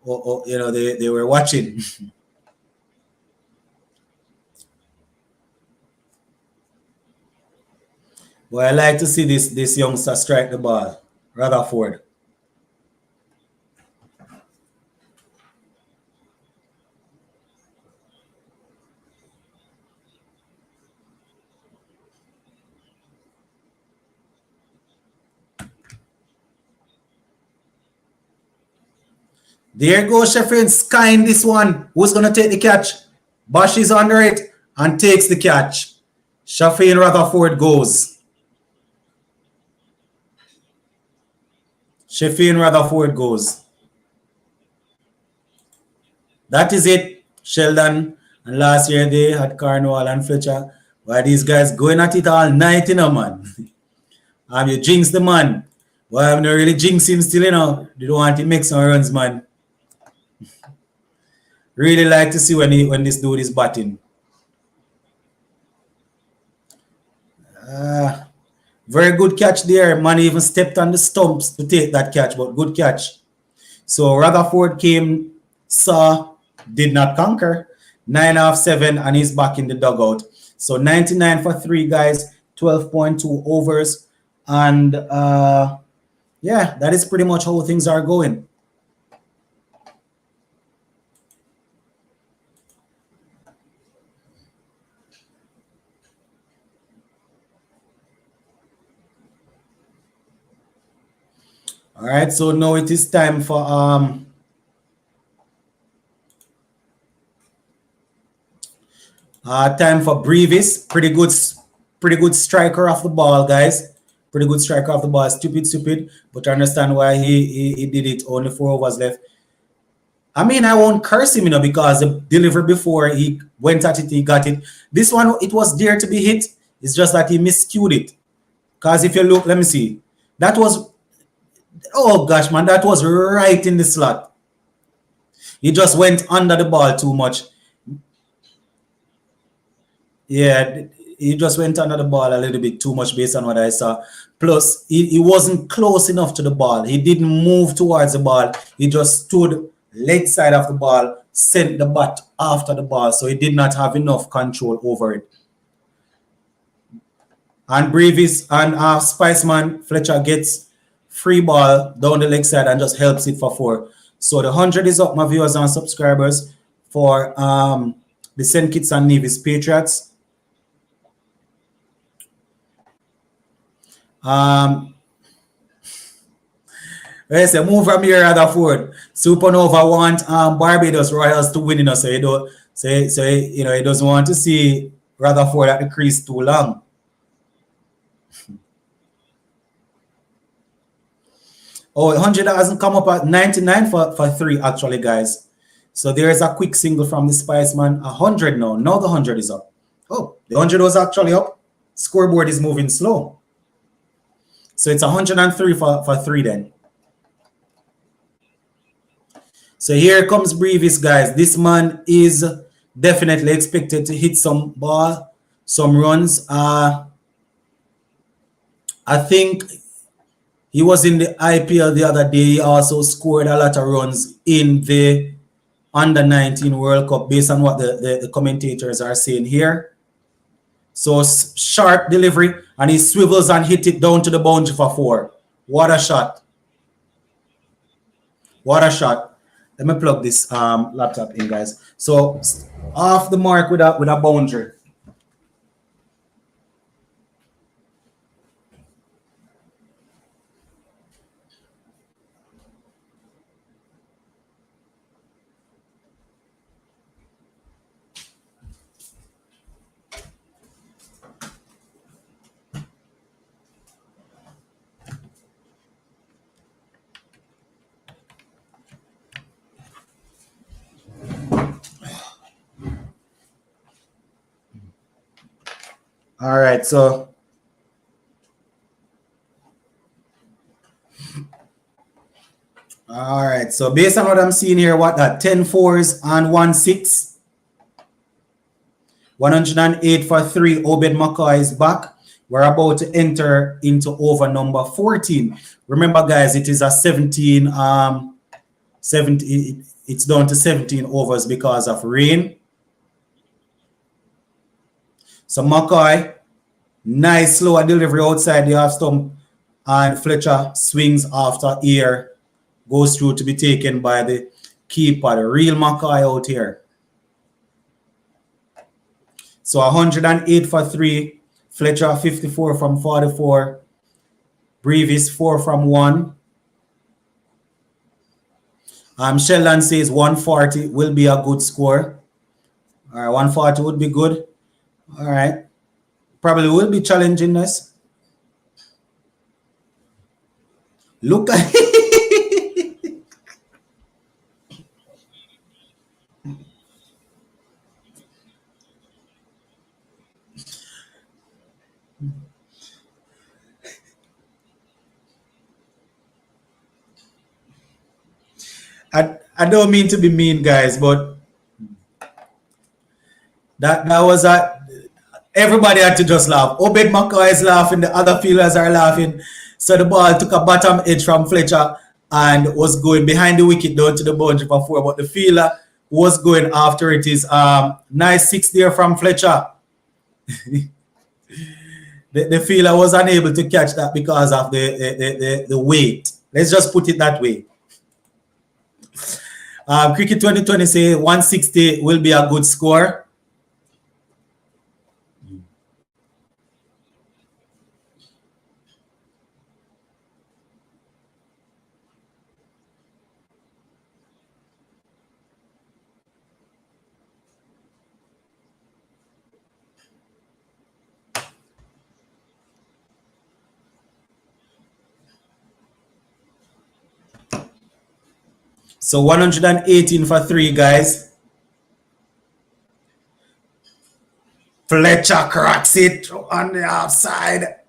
they were watching. Well, I like to see this youngster strike the ball. Rutherford. There goes Sheffield skying this one. Who's going to take the catch? Bosch is under it and takes the catch. Sheffield Rutherford goes. Sheffield Rutherford goes. That is it. Sheldon. And last year they had Carnival and Fletcher. Why these guys going at it all night, you know, man? You jinx the man. Well, I'm not really jinxing still, you know. They don't want to make some runs, man. Really like to see when this dude is batting. Very good catch there. Man even stepped on the stumps to take that catch, but good catch. So Rutherford came, saw, did not conquer. 9 off 7, and he's back in the dugout. So 99 for 3 guys, 12.2 overs. And yeah, that is pretty much how things are going. All right, so now it is time for Brevis. Pretty good striker off the ball, guys. Pretty good striker off the ball. Stupid, but I understand why he did it. Only 4 overs left. I mean, I won't curse him, you know, because the delivery before he went at it, he got it. This one, it was there to be hit. It's just that he miscued it. Because if you look, let me see. That was, oh gosh, man, that was right in the slot. He just went under the ball too much. Yeah, he just went under the ball a little bit too much based on what I saw. Plus, he wasn't close enough to the ball. He didn't move towards the ball. He just stood leg side of the ball, sent the bat after the ball. So he did not have enough control over it. And Brevis and Spiceman Fletcher gets free ball down the leg side and just helps it for 4. So the 100 is up, my viewers and subscribers, for the St. Kitts and Nevis Patriots. They say move from here, Rutherford. Supernova want Barbados Royals to win, you know, so you don't say you know, he doesn't want to see Rutherford at the crease too long. Oh, 100 hasn't come up at 99 for 3 actually, guys. So there is a quick single from the Spiceman. 100 now. Now the 100 is up. Oh, the 100 was actually up. Scoreboard is moving slow. So it's 103 for 3 then. So here comes Brevis, guys. This man is definitely expected to hit some ball, some runs. I think he was in the IPL the other day. He also scored a lot of runs in the Under-19 World Cup based on what the commentators are saying here. So sharp delivery, and he swivels and hit it down to the boundary for 4. What a shot. What a shot. Let me plug this laptop in, guys. So off the mark with a boundary. All right, so based on what I'm seeing here, what that 10 fours and 1 6, 108 for 3. Obed McCoy is back. We're about to enter into over number 14. Remember, guys, it is a 17. It's down to 17 overs because of rain. So McCoy, nice slower delivery outside the half stump, and Fletcher swings after air, goes through to be taken by the keeper, the real McCoy out here. So 108 for 3, Fletcher 54 from 44, Brevis 4 from 1. Sheldon says 140 will be a good score. All right, 140 would be good. All right. Probably will be challenging this. Look at I don't mean to be mean, guys, but that was a everybody had to just laugh. Obed McCoy is laughing, the other fielders are laughing. So the ball took a bottom edge from Fletcher and was going behind the wicket down to the boundary for 4. But the fielder was going after it is nice 6 there from Fletcher. the fielder was unable to catch that because of the weight. Let's just put it that way. Cricket 2020 say 160 will be a good score. So 118 for 3, guys. Fletcher cracks it on the outside.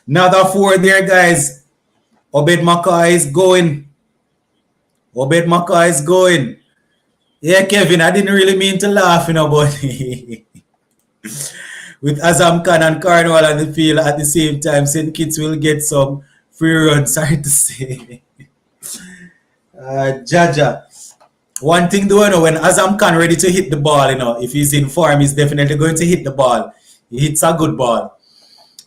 Another 4 there, guys. Obed McCoy is going. Obed McCoy is going. Yeah, Kevin, I didn't really mean to laugh, but with Azam Khan and Cornwall on the field at the same time, St. Kitts will get some free runs, sorry to say. Jaja. One thing though, when Azam Khan ready to hit the ball, if he's in form, he's definitely going to hit the ball. He hits a good ball.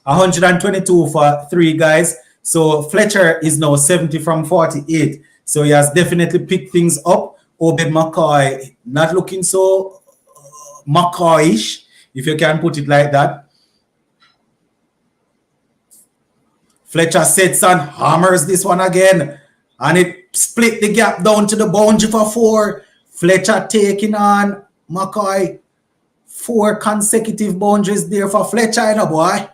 122 for 3, guys. So Fletcher is now 70 from 48. So he has definitely picked things up. Obed McCoy not looking so McCoyish, if you can put it like that. Fletcher sets and hammers this one again. And it split the gap down to the boundary for 4. Fletcher taking on McCoy. 4 consecutive boundaries there for Fletcher, boy.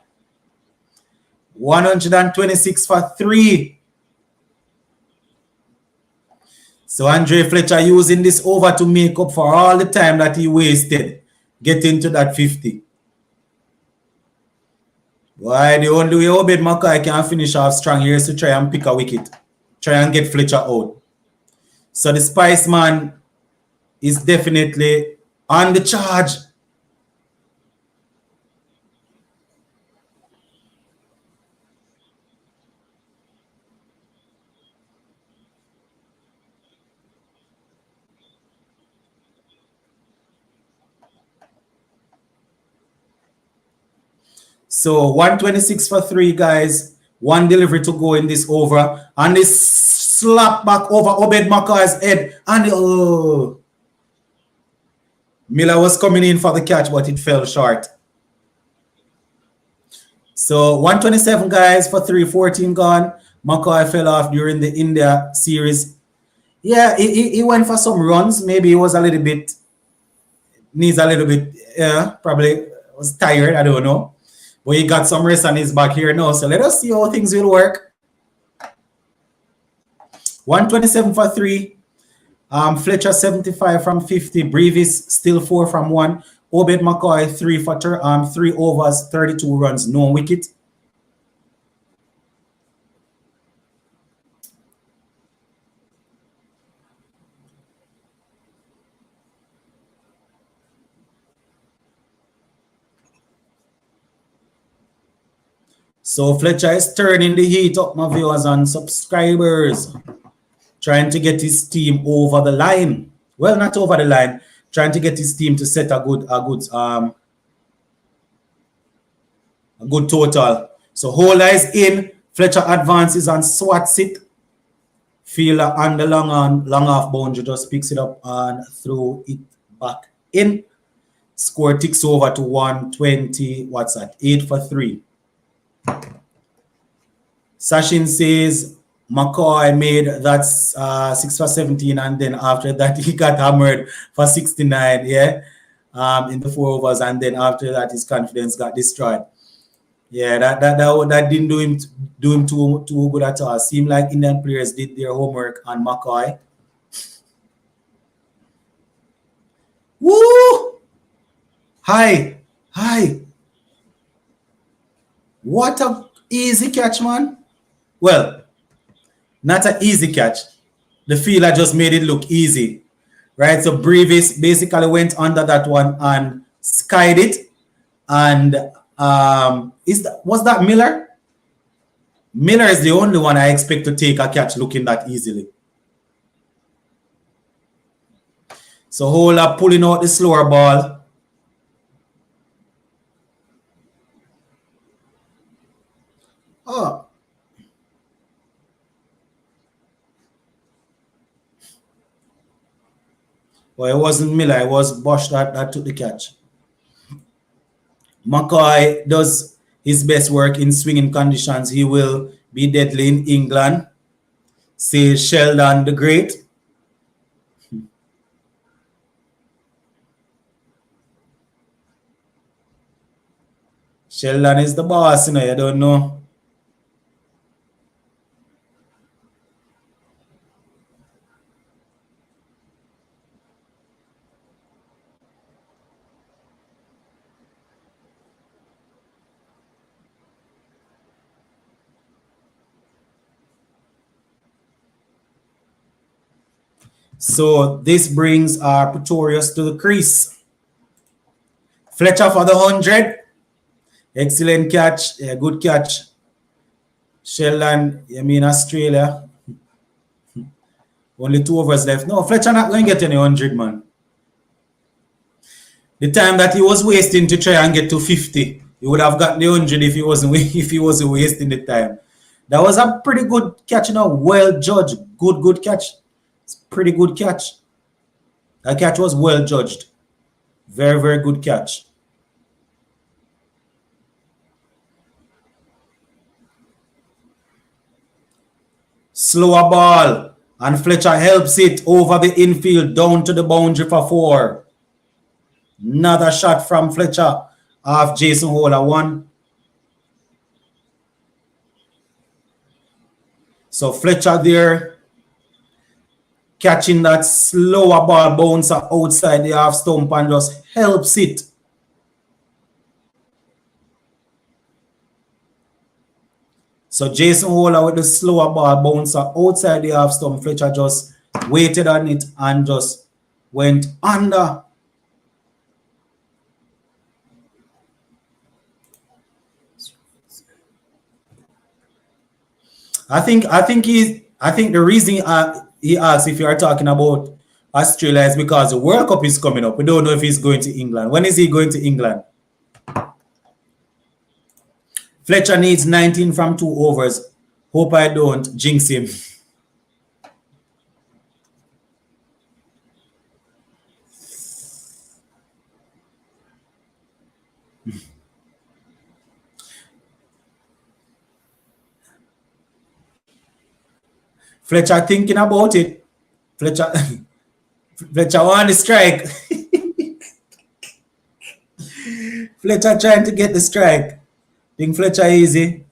126 for 3. So Andre Fletcher using this over to make up for all the time that he wasted getting to that 50. Why the only way Obed McCoy can finish off strong here is to try and pick a wicket. Try and get Fletcher out. So the Spice Man is definitely on the charge. So 126 for 3, guys. 1 delivery to go in this over. And this slap back over Obed McCoy's head. And Miller was coming in for the catch, but it fell short. So 127, guys, for 3, 14 gone. McCoy fell off during the India series. Yeah, he went for some runs. Maybe he was a little bit, probably was tired. I don't know. But he got some rest on his back here now. So let us see how things will work. 127 for 3. Fletcher 75 from 50. Brevis still 4 from 1. Obed McCoy 3 for 3 overs, 32 runs, no wicket. So Fletcher is turning the heat up, my viewers and subscribers. Trying to get his team over the line. Well, not over the line. Trying to get his team to set a good total. So Holder is in. Fletcher advances and swats it. Fielder on the long off boundary just picks it up and throw it back in. Score ticks over to 120. What's that? 8 for 3. Sachin says McCoy made that 6 for 17, and then after that he got hammered for 69, yeah, in the 4 overs, and then after that his confidence got destroyed. Yeah, that didn't do him too good at all. Seemed like Indian players did their homework on McCoy. Woo! Hi. What a easy catch, man. Well, not an easy catch. The fielder just made it look easy, right? So Brevis basically went under that one and skied it. And was that Miller? Miller is the only one I expect to take a catch looking that easily. So Holder pulling out the slower ball. Oh. Well, it wasn't Miller, it was Bosch that took the catch. McCoy does his best work in swinging conditions. He will be deadly in England. Says Sheldon the Great. Sheldon is the boss, you know, you don't know. So this brings our Patriots to the crease. Fletcher for the 100. Excellent catch. Yeah, good catch. Sheldon, you mean Australia? Only 2 overs left. No, Fletcher not going to get any 100, man. The time that he was wasting to try and get to 50, he would have gotten the 100 if he wasn't wasting the time. That was a pretty good catch, you know, well judged. Good catch. It's pretty good catch. That catch was well judged. Very, very good catch. Slower ball. And Fletcher helps it over the infield down to the boundary for 4. Another shot from Fletcher off Jason Holder 1. So Fletcher there catching that slower ball bouncer outside the half stump and just helps it. So Jason Holder with the slower ball bouncer outside the half stump. Fletcher just waited on it and just went under. I think the reason he asked if you are talking about Australia is because the World Cup is coming up. We don't know if he's going to England. When is he going to England? Fletcher needs 19 from 2 overs. Hope I don't jinx him. Fletcher thinking about it. Fletcher want the strike. Fletcher trying to get the strike. Think Fletcher easy?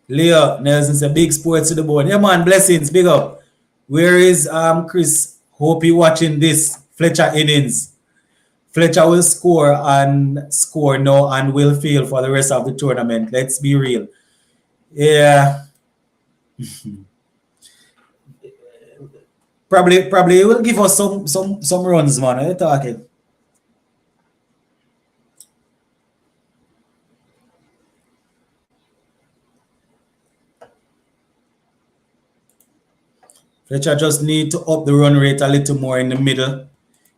Leo Nelson said big sports to the board. Yeah man, blessings, big up. Where is Chris? Hope you watching this. Fletcher innings. Fletcher will score now and will fail for the rest of the tournament. Let's be real. Yeah. Probably he will give us some runs, man. Are you talking? Fletcher just need to up the run rate a little more in the middle.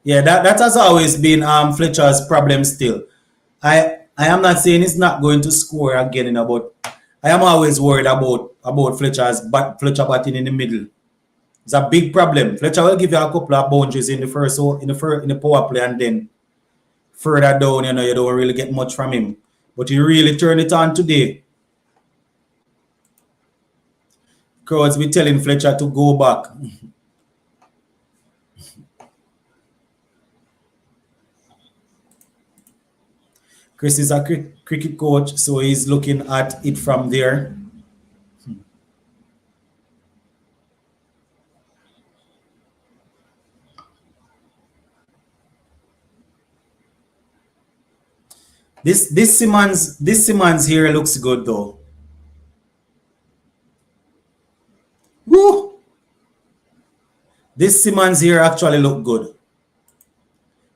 Yeah, that has always been Fletcher's problem still. I am not saying he's not going to score again, but I am always worried about Fletcher batting in the middle. It's a big problem. Fletcher will give you a couple of boundaries in the power play, and then further down, you don't really get much from him. But he really turned it on today. Crowds be telling Fletcher to go back. Chris is a cricket coach, so he's looking at it from there. This Simmons here looks good though. Woo! This Simmons here actually look good.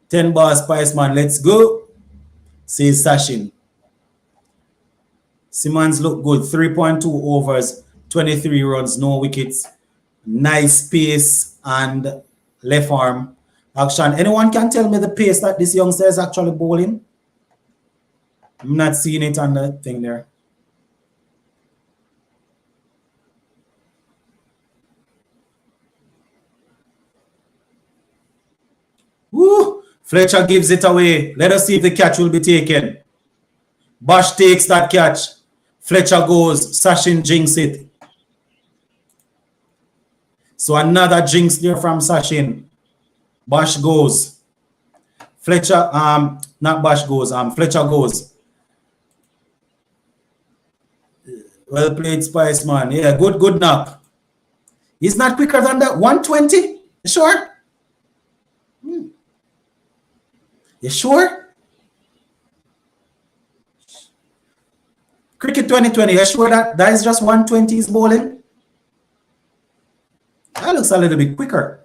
10 bars, Spiceman, let's go. Says Sachin. Simmons look good. 3.2 overs, 23 runs, no wickets. Nice pace and left arm action. Anyone can tell me the pace that this youngster is actually bowling? I'm not seeing it on the thing there. Woo! Fletcher gives it away. Let us see if the catch will be taken. Bosch takes that catch. Fletcher goes. Sachin jinx it. So another jinx there from Sachin. Bosch goes. Fletcher, not Bosch goes, Fletcher goes. Well played, Spiceman. Yeah, good knock. He's not quicker than that. 120? You sure? You sure? Cricket 2020, you sure that is just 120 is bowling? That looks a little bit quicker.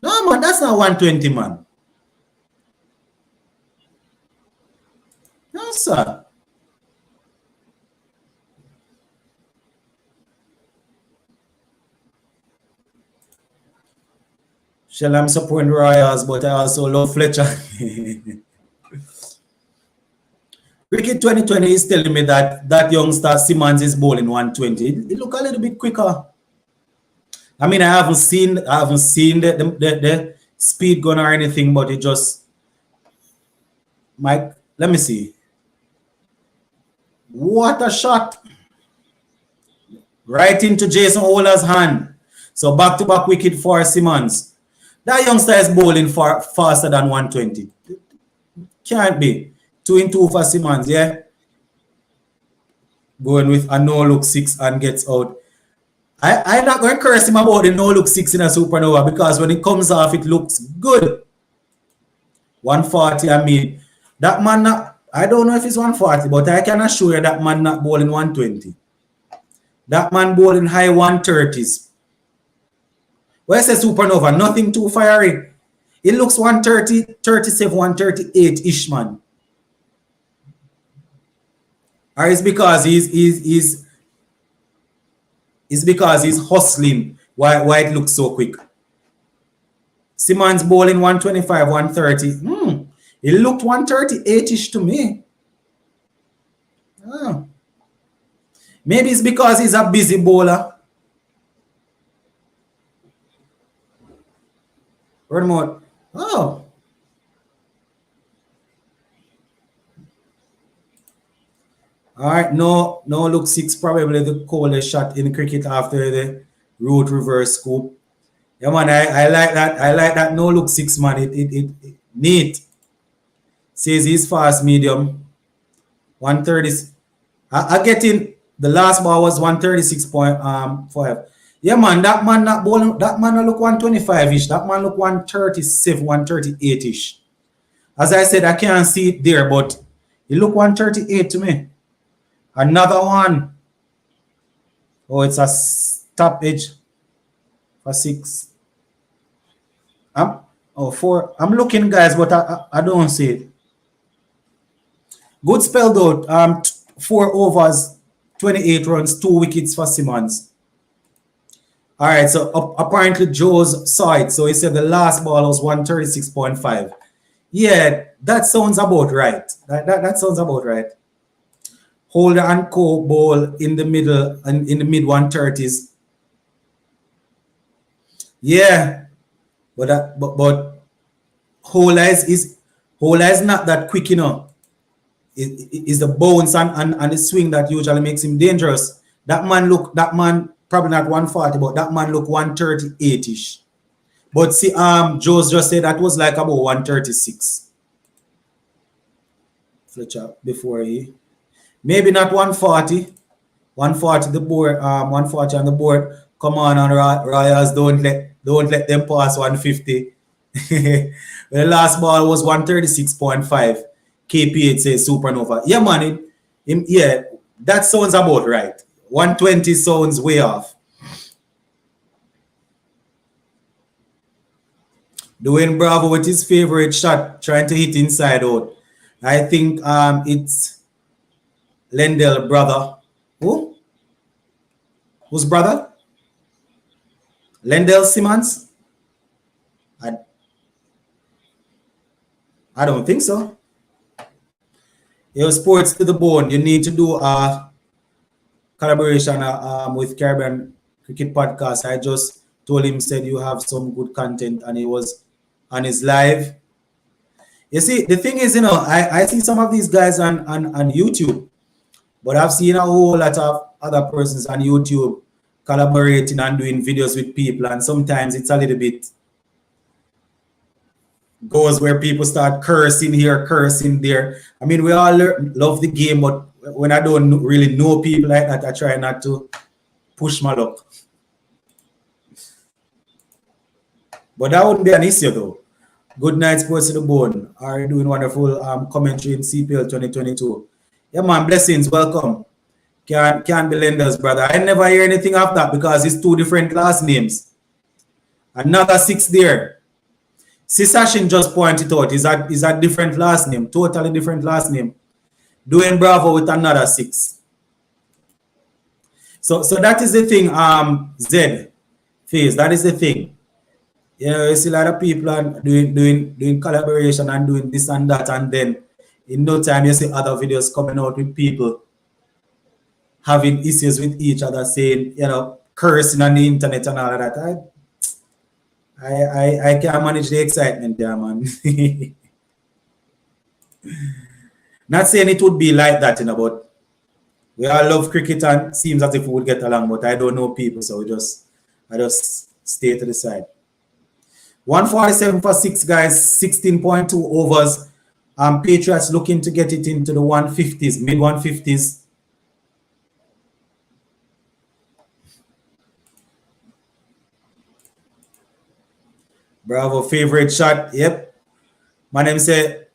No, man, that's not 120, man. No, sir. Shell, I'm supporting Royals, but I also love Fletcher. Cricket 2020 is telling me that youngster Simmons is bowling 120. It look a little bit quicker. I mean, I haven't seen the speed gun or anything, but it just Mike. Let me see. What a shot! Right into Jason Holder's hand. So back-to-back wicket for Simmons. That youngster is bowling faster than 120. Can't be. 2-2 for Simmons, yeah? Going with a no-look 6 and gets out. I'm not going to curse him about the no-look 6 in a supernova because when it comes off, it looks good. 140, I mean. That man not, I don't know if it's 140, but I can assure you that man not bowling 120. That man bowling high 130s. Where's the supernova? Nothing too fiery. It looks 130, 37, 138-ish, man. Or it's because he's hustling why it looks so quick. Simmons bowling 125, 130. It looked 138-ish to me. Oh. Maybe it's because he's a busy bowler. Remote. Oh. All right, no look 6, probably the coldest shot in cricket after the root reverse scoop. Yeah, man, I like that. I like that no look 6, man. It neat. Says he's fast medium. 130. I get in. The last ball was 136.5. Yeah, man, that man not bowling. That man look 125-ish. That man look 137, 138-ish. As I said, I can't see it there, but it look 138 to me. Another one. Oh, it's a stoppage for 6. 4. I'm looking, guys, but I don't see it. Good spell though. 4 overs, 28 runs, 2 wickets for Simmons. All right, so apparently Joe's saw it. So he said the last ball was 136.5. Yeah, that sounds about right. That sounds about right. Holder and Co bowl in the middle and in the mid 130s. Yeah, but Hola is not that quick, you know. Is the bounce and the swing that usually makes him dangerous. That man probably not 140, but that man look 138-ish. But see, Joe's just said that was like about 136. Fletcher before he maybe not 140. 140 the board, 140 on the board. Come on, Royals, don't let them pass 150. The last ball was 136.5. KPH says supernova. Yeah, man. Yeah, that sounds about right. 120 sounds way off. Dwayne Bravo with his favorite shot, trying to hit inside out. I think it's Lendell brother. Who? Whose brother? Lendell Simmons? I, I don't think so. Your sports to the bone. You need to do a collaboration with Caribbean Cricket Podcast. I just told him, said you have some good content, and he was on his live. You see, the thing is, I see some of these guys on YouTube, but I've seen a whole lot of other persons on YouTube collaborating and doing videos with people, and sometimes it's a little bit goes where people start cursing here, cursing there. I mean, we all love the game, but when I don't really know people like that, I try not to push my luck. But that wouldn't be an issue, though. Good night, Sports to the Bone. Are you doing wonderful commentary in CPL 2022? Yeah, man, blessings, welcome. Can't be lenders, brother. I never hear anything of that because it's two different last names. Another six there. Sisashin just pointed out is a different last name, totally different last name. Dwayne Bravo with another six. So that is the thing, Z phase. That is the thing. You know, you see a lot of people are doing collaboration and doing this and that, and then in no time you see other videos coming out with people having issues with each other, saying, cursing on the internet and all of that. I can't manage the excitement there, man. Not saying it would be like that, but we all love cricket and seems as if we would get along, but I don't know people, so I just stay to the side. 147 for 6, guys, 16.2 overs. Patriots looking to get it into the 150s, mid 150s. Bravo, favorite shot. Yep. My name say,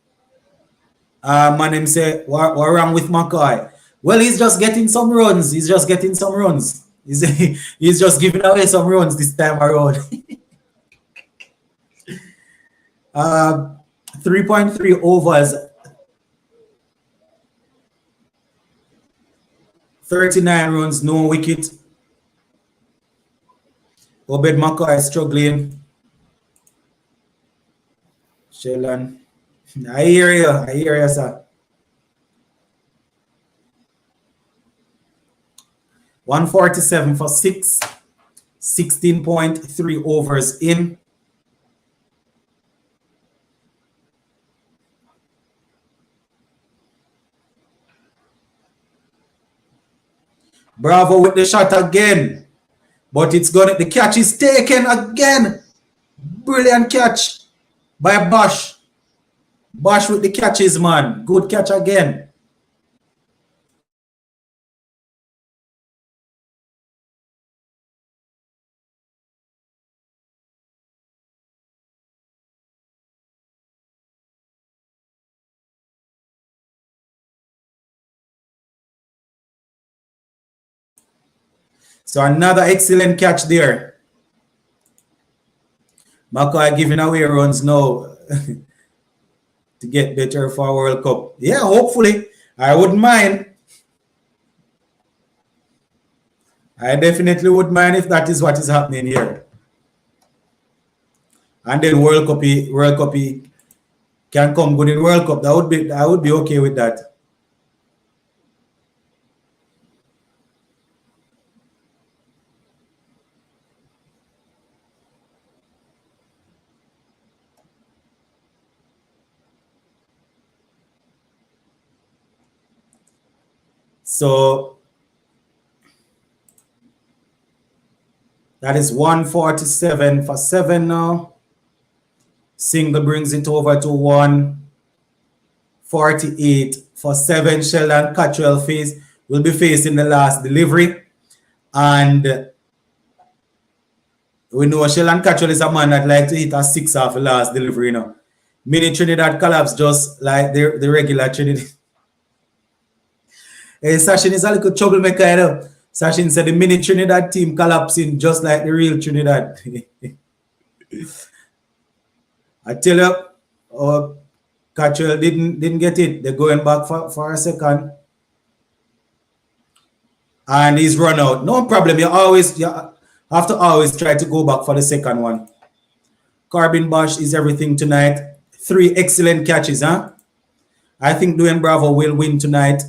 what wrong with McCoy? Well, he's just getting some runs. He's just getting some runs. He's just giving away some runs this time around. 3.3 overs. 39 runs, no wicket. Obed McCoy is struggling. Sheldon. I hear you, sir. 147 for 6, 16.3 overs in. Bravo with the shot again. But the catch is taken again. Brilliant catch by Bosch. Bosch with the catches, man. Good catch again. So another excellent catch there. McCoy giving away runs now to get better for World Cup. Yeah, hopefully. I wouldn't mind. I definitely would mind if that is what is happening here. And then World Cup can come good in World Cup. I would be okay with that. So that is 147 for 7 now. Single brings it over to 148 for 7. Sheldon Cottrell will be facing the last delivery. And we know Sheldon Cottrell is a man that likes to hit a 6 off the last delivery, you know. Mini Trinidad collapse just like the regular Trinidad. Sachin is a little troublemaker, you know. Sachin said the mini Trinidad team collapsing just like the real Trinidad. I tell you, Cottrell didn't get it. They're going back for a second. And he's run out. No problem. You have to always try to go back for the second one. Corbin Bosch is everything tonight. 3 excellent catches, huh? I think Dwayne Bravo will win tonight.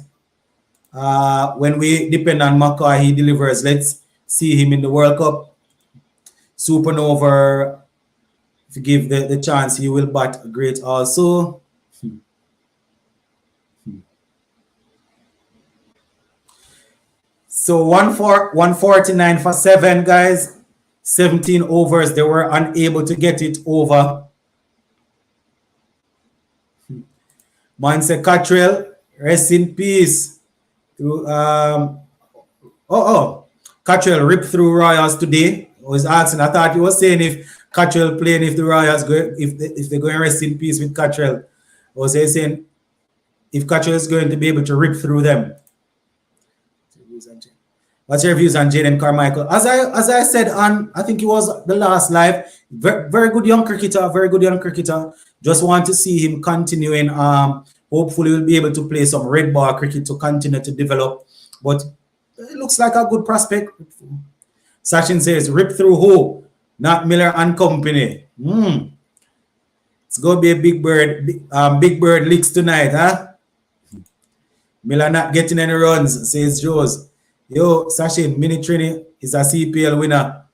When we depend on Macaw, he delivers. Let's see him in the World Cup. Supernova, if you give the chance, he will bat great also. So 149 for 7, guys. 17 overs. They were unable to get it over. Manse Cottrell, rest in peace. Cottrell ripped through Royals today. I was asking, I thought you were saying if Cottrell playing, if the Royals go, if they're going to rest in peace with Cottrell. I was saying if Cottrell is going to be able to rip through them. What's your views on Jaden Carmichael? As I said on, I think it was the last live, very good young cricketer, Just want to see him continuing. Hopefully we'll be able to play some red ball cricket to continue to develop. But it looks like a good prospect. Sachin says, rip through who? Not Miller and company. It's going to be a big bird licks tonight, huh? Miller not getting any runs, says Joes. Yo, Sachin, Mini Trini is a CPL winner.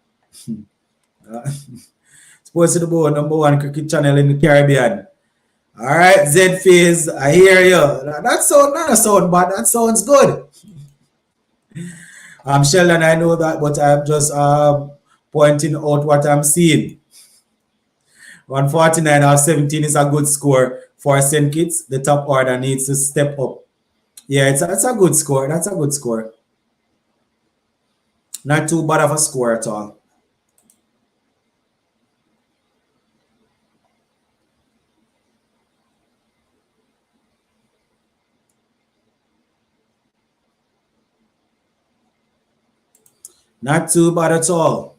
Sports to the Board, #1 cricket channel in the Caribbean. All right, Z Phase, I hear you. That sound not a sound, but that sounds good. Sheldon, I know that, but I'm just pointing out what I'm seeing. 149 out of 17 is a good score for St. Kitts. The top order needs to step up. Yeah, it's a good score. That's a good score. Not too bad of a score at all. Not too bad at all.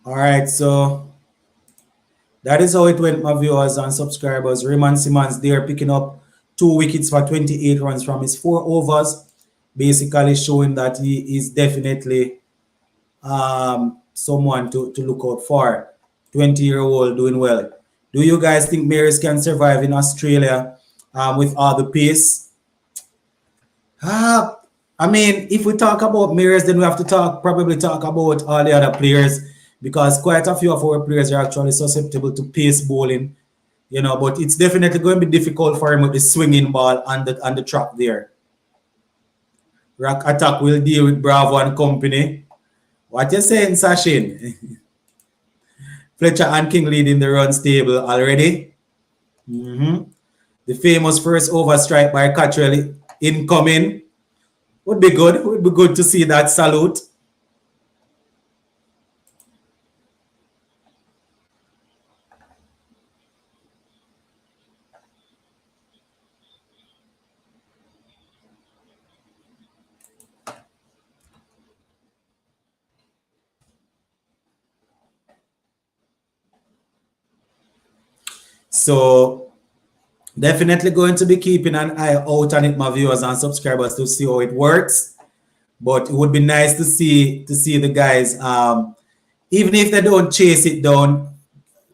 All right, so that is how it went, my viewers and subscribers. Raymond Simmons there picking up 2 wickets for 28 runs from his 4 overs, basically showing that he is definitely someone to look out for. 20-year-old doing well. Do you guys think Maris can survive in Australia with all the pace? I mean, if we talk about Maris, then we have to probably talk about all the other players, because quite a few of our players are actually susceptible to pace bowling, you know, but it's definitely going to be difficult for him with the swinging ball on the track there. Rock Attack will deal with Bravo and company. What you saying, Sachin? Fletcher and King leading the runs table already. The famous first over strike by Cottrell incoming. Would be good. Would be good to see that salute. So definitely going to be keeping an eye out on it, my viewers and subscribers, to see how it works. But it would be nice to see the guys, even if they don't chase it down,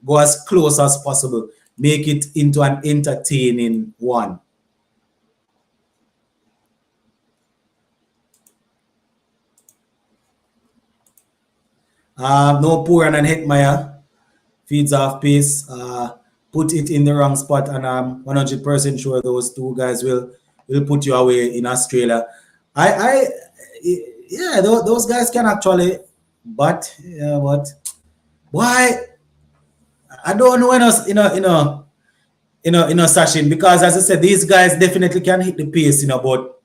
go as close as possible. Make it into an entertaining one. No poor and Hetmeyer feeds off pace. Put it in the wrong spot, and I'm 100% sure those two guys will put you away in Australia. I yeah, those guys can actually, but yeah, but why? I don't know when us, Sachin, because as I said, these guys definitely can hit the pace, but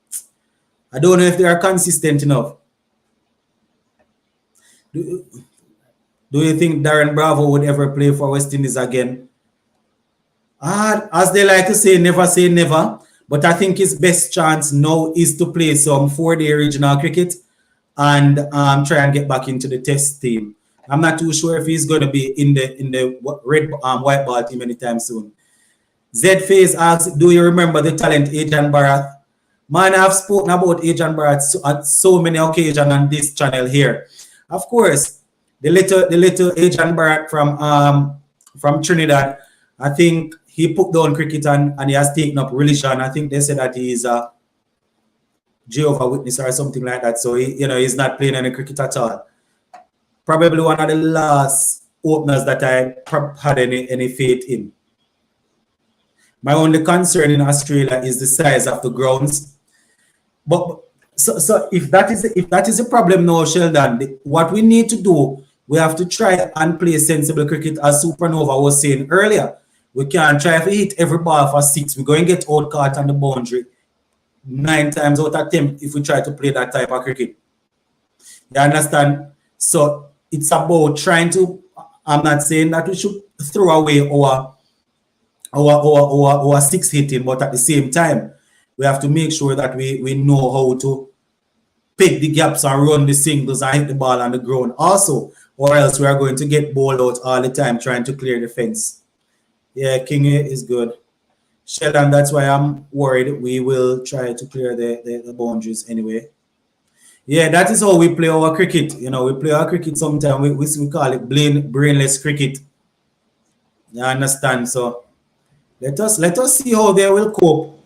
I don't know if they are consistent enough. Do, do you think Darren Bravo would ever play for West Indies again? As they like to say never. But I think his best chance now is to play some 4-day regional cricket and try and get back into the test team. I'm not too sure if he's going to be in the red white ball team anytime soon. Z Face asks, do you remember the talent Adrian Barath? Man, I've spoken about Adrian Barath at so many occasions on this channel here. Of course, the little Adrian Barath from Trinidad, I think he put down cricket and he has taken up religion. I think they said that he is a Jehovah Witness or something like that. So he's not playing any cricket at all. Probably one of the last openers that I had any faith in. My only concern in Australia is the size of the grounds. But so if that is a problem now, Sheldon, what we need to do, we have to try and play sensible cricket, as Supernova was saying earlier. We can't try to hit every ball for 6. We're going to get out caught on the boundary 9 times out of 10 if we try to play that type of cricket. You understand? So it's about trying to. I'm not saying that we should throw away our 6 hitting, but at the same time, we have to make sure that we know how to pick the gaps and run the singles and hit the ball on the ground also, or else we are going to get bowled out all the time trying to clear the fence. Yeah, King is good. Sheldon, that's why I'm worried. We will try to clear the boundaries anyway. Yeah, that is how we play our cricket. We play our cricket sometimes. We call it brainless cricket. You understand? So let us see how they will cope.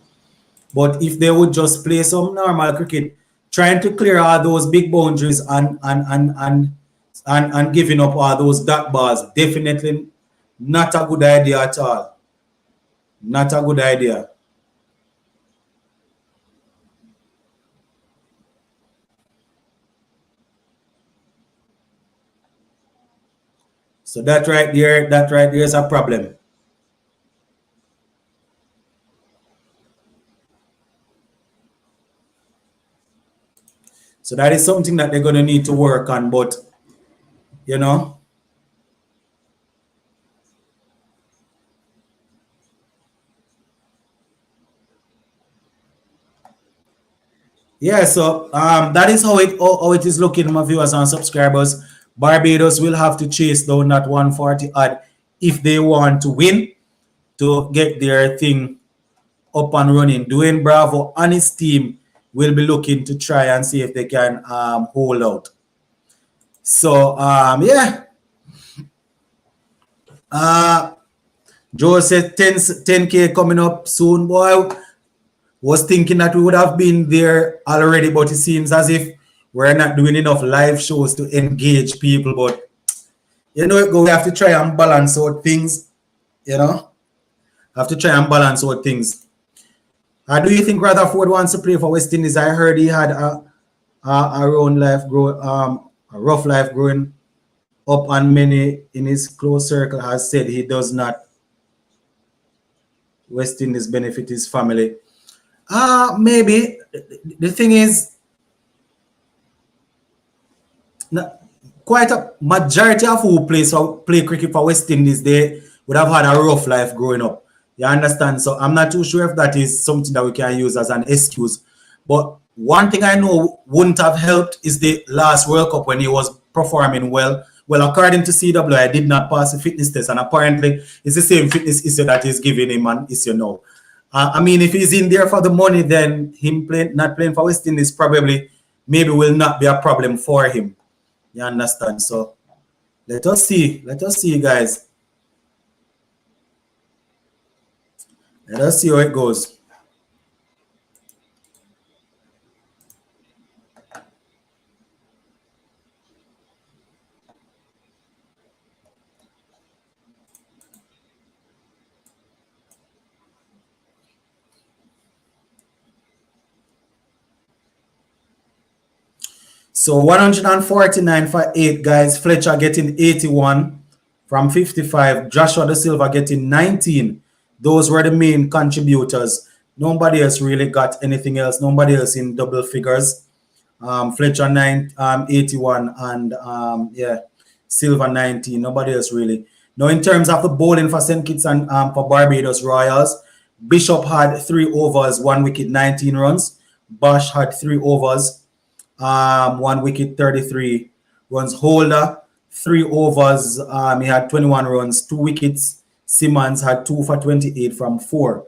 But if they would just play some normal cricket, trying to clear all those big boundaries and giving up all those dot balls, definitely not a good idea at all. Not a good idea. So that right there is a problem. So that is something that they're going to need to work on. But, yeah, so that is how it is looking, my viewers and subscribers. Barbados will have to chase down that 140 odd if they want to win to get their thing up and running. Dwayne Bravo and his team will be looking to try and see if they can hold out. So yeah. Joe said 10K coming up soon, boy. Was thinking that we would have been there already, but it seems as if we're not doing enough live shows to engage people. But we have to try and balance out things. Have to try and balance out things. Do you think Rutherford wants to play for West Indies? I heard he had a rough life growing up, and many in his close circle has said he does not. West Indies benefit his family. Maybe. The thing is, quite a majority of who play cricket for West Indies, they would have had a rough life growing up. You understand? So I'm not too sure if that is something that we can use as an excuse. But one thing I know wouldn't have helped is the last World Cup when he was performing well. Well, according to CW, I did not pass the fitness test, and apparently it's the same fitness issue that is giving him an issue now. I mean, if he's in there for the money, then him not playing for West Indies probably maybe will not be a problem for him. You understand? So let us see, guys. Let us see how it goes. So 149 for 8 guys. Fletcher getting 81 from 55. Joshua Da Silva getting 19. Those were the main contributors. Nobody else really got anything else. Nobody else in double figures. Fletcher 81 and yeah, Silva 19. Nobody else really. Now in terms of the bowling for St. Kitts and for Barbados Royals, Bishop had 3 overs, 1 wicket, 19 runs. Bosch had 3 overs, 1 wicket, 33 runs. Holder 3 overs, he had 21 runs, 2 wickets. Simmons had 2 for 28 from 4.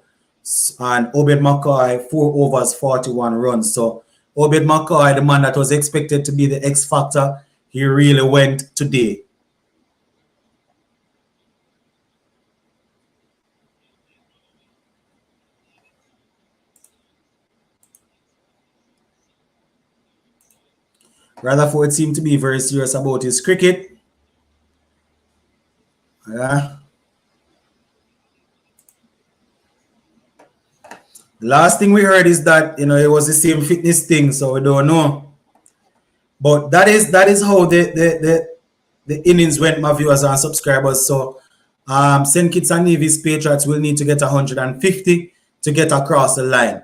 And Obed McCoy 4 overs, 41 runs. So Obed McCoy, the man that was expected to be the X factor, he really went today. Rutherford seemed to be very serious about his cricket. Yeah. The last thing we heard is that it was the same fitness thing, so we don't know. But that is how the innings went, my viewers and subscribers. So St. Kitts and Nevis Patriots will need to get 150 to get across the line.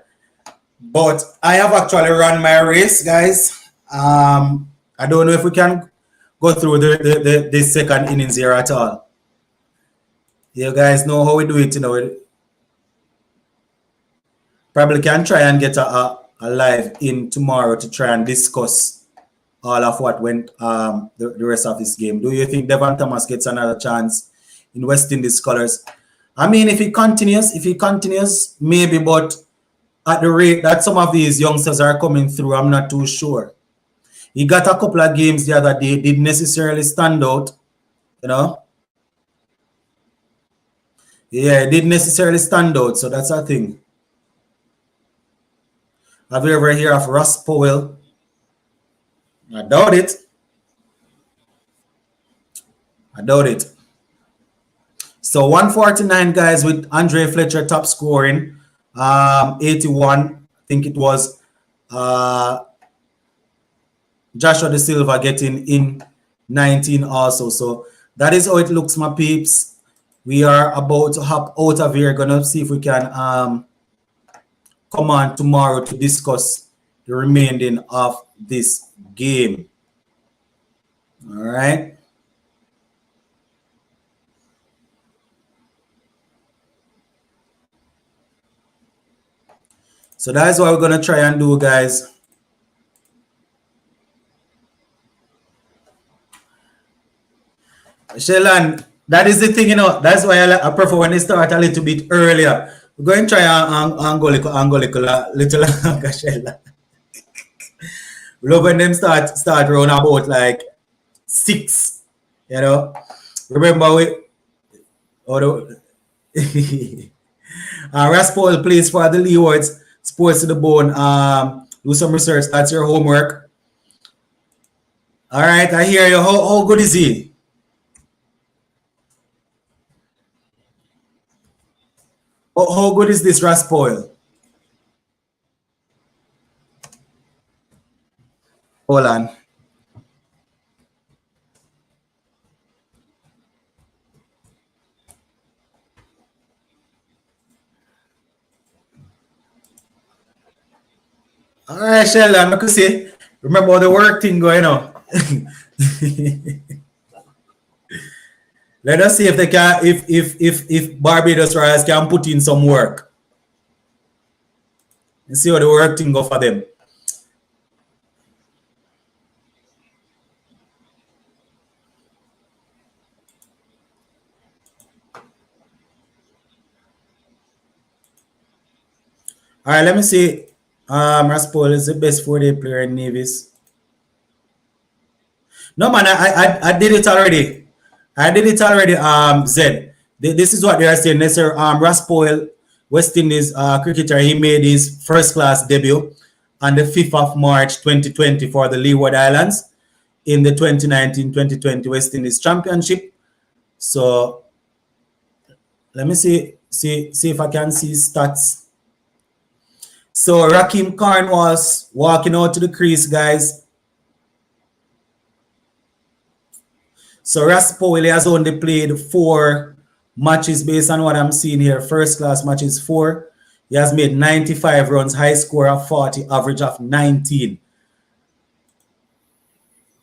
But I have actually run my race, guys. I don't know if we can go through the second innings here at all. You guys know how we do it, Probably can try and get a live in tomorrow to try and discuss all of what went the rest of this game. Do you think Devon Thomas gets another chance in West Indies colors? I mean, if he continues, maybe, but at the rate that some of these youngsters are coming through, I'm not too sure. He got a couple of games the other day, didn't necessarily stand out, Yeah, it didn't necessarily stand out, so that's a thing. Have you ever heard of Ross Powell? I doubt it. So 149 guys with Andre Fletcher top scoring, 81. I think it was Joshua Da Silva getting in 19 also. So that is how it looks, my peeps. We are about to hop out of here. Gonna see if we can come on tomorrow to discuss the remaining of this game. All right. So that is what we're gonna try and do, guys. Shelan, that is the thing, That's why I prefer when they start a little bit earlier. We're going to try and go little longer, Shelan. Love when them start around about like 6, Remember Raspol plays for the Leewards Sports to the Bone. Do some research. That's your homework. All right, I hear you. How good is he? How good is this Raspol? Hold on. All right, Sheldon, I could see. Remember the work thing going on. Let us see if they can, if Barbados Royals can put in some work. And see how the work thing go for them. All right, let me see. Raspol is the best 4-day player in Nevis. No, man, I did it already. Zed. This is what they are saying. Mr. Raspol, West Indies cricketer, he made his first-class debut on the 5th of March 2020 for the Leeward Islands in the 2019-2020 West Indies Championship. So let me see if I can see stats. So Rakim Karn was walking out to the crease, guys. So Ross Powell has only played 4 matches based on what I'm seeing here. First class matches 4. He has made 95 runs, high score of 40, average of 19.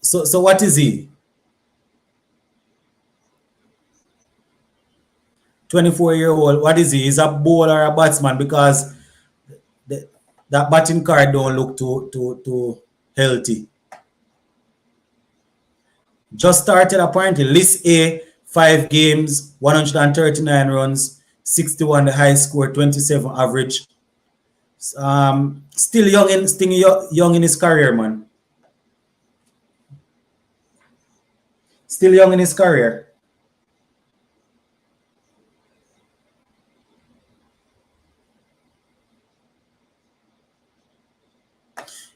So what is he? 24-year-old. What is he? He's a bowler or a batsman, because that batting card don't look too healthy. Just started apparently. List A, 5 games, 139 runs, 61 the high score, 27 average. Still young in his career, man. Still young in his career.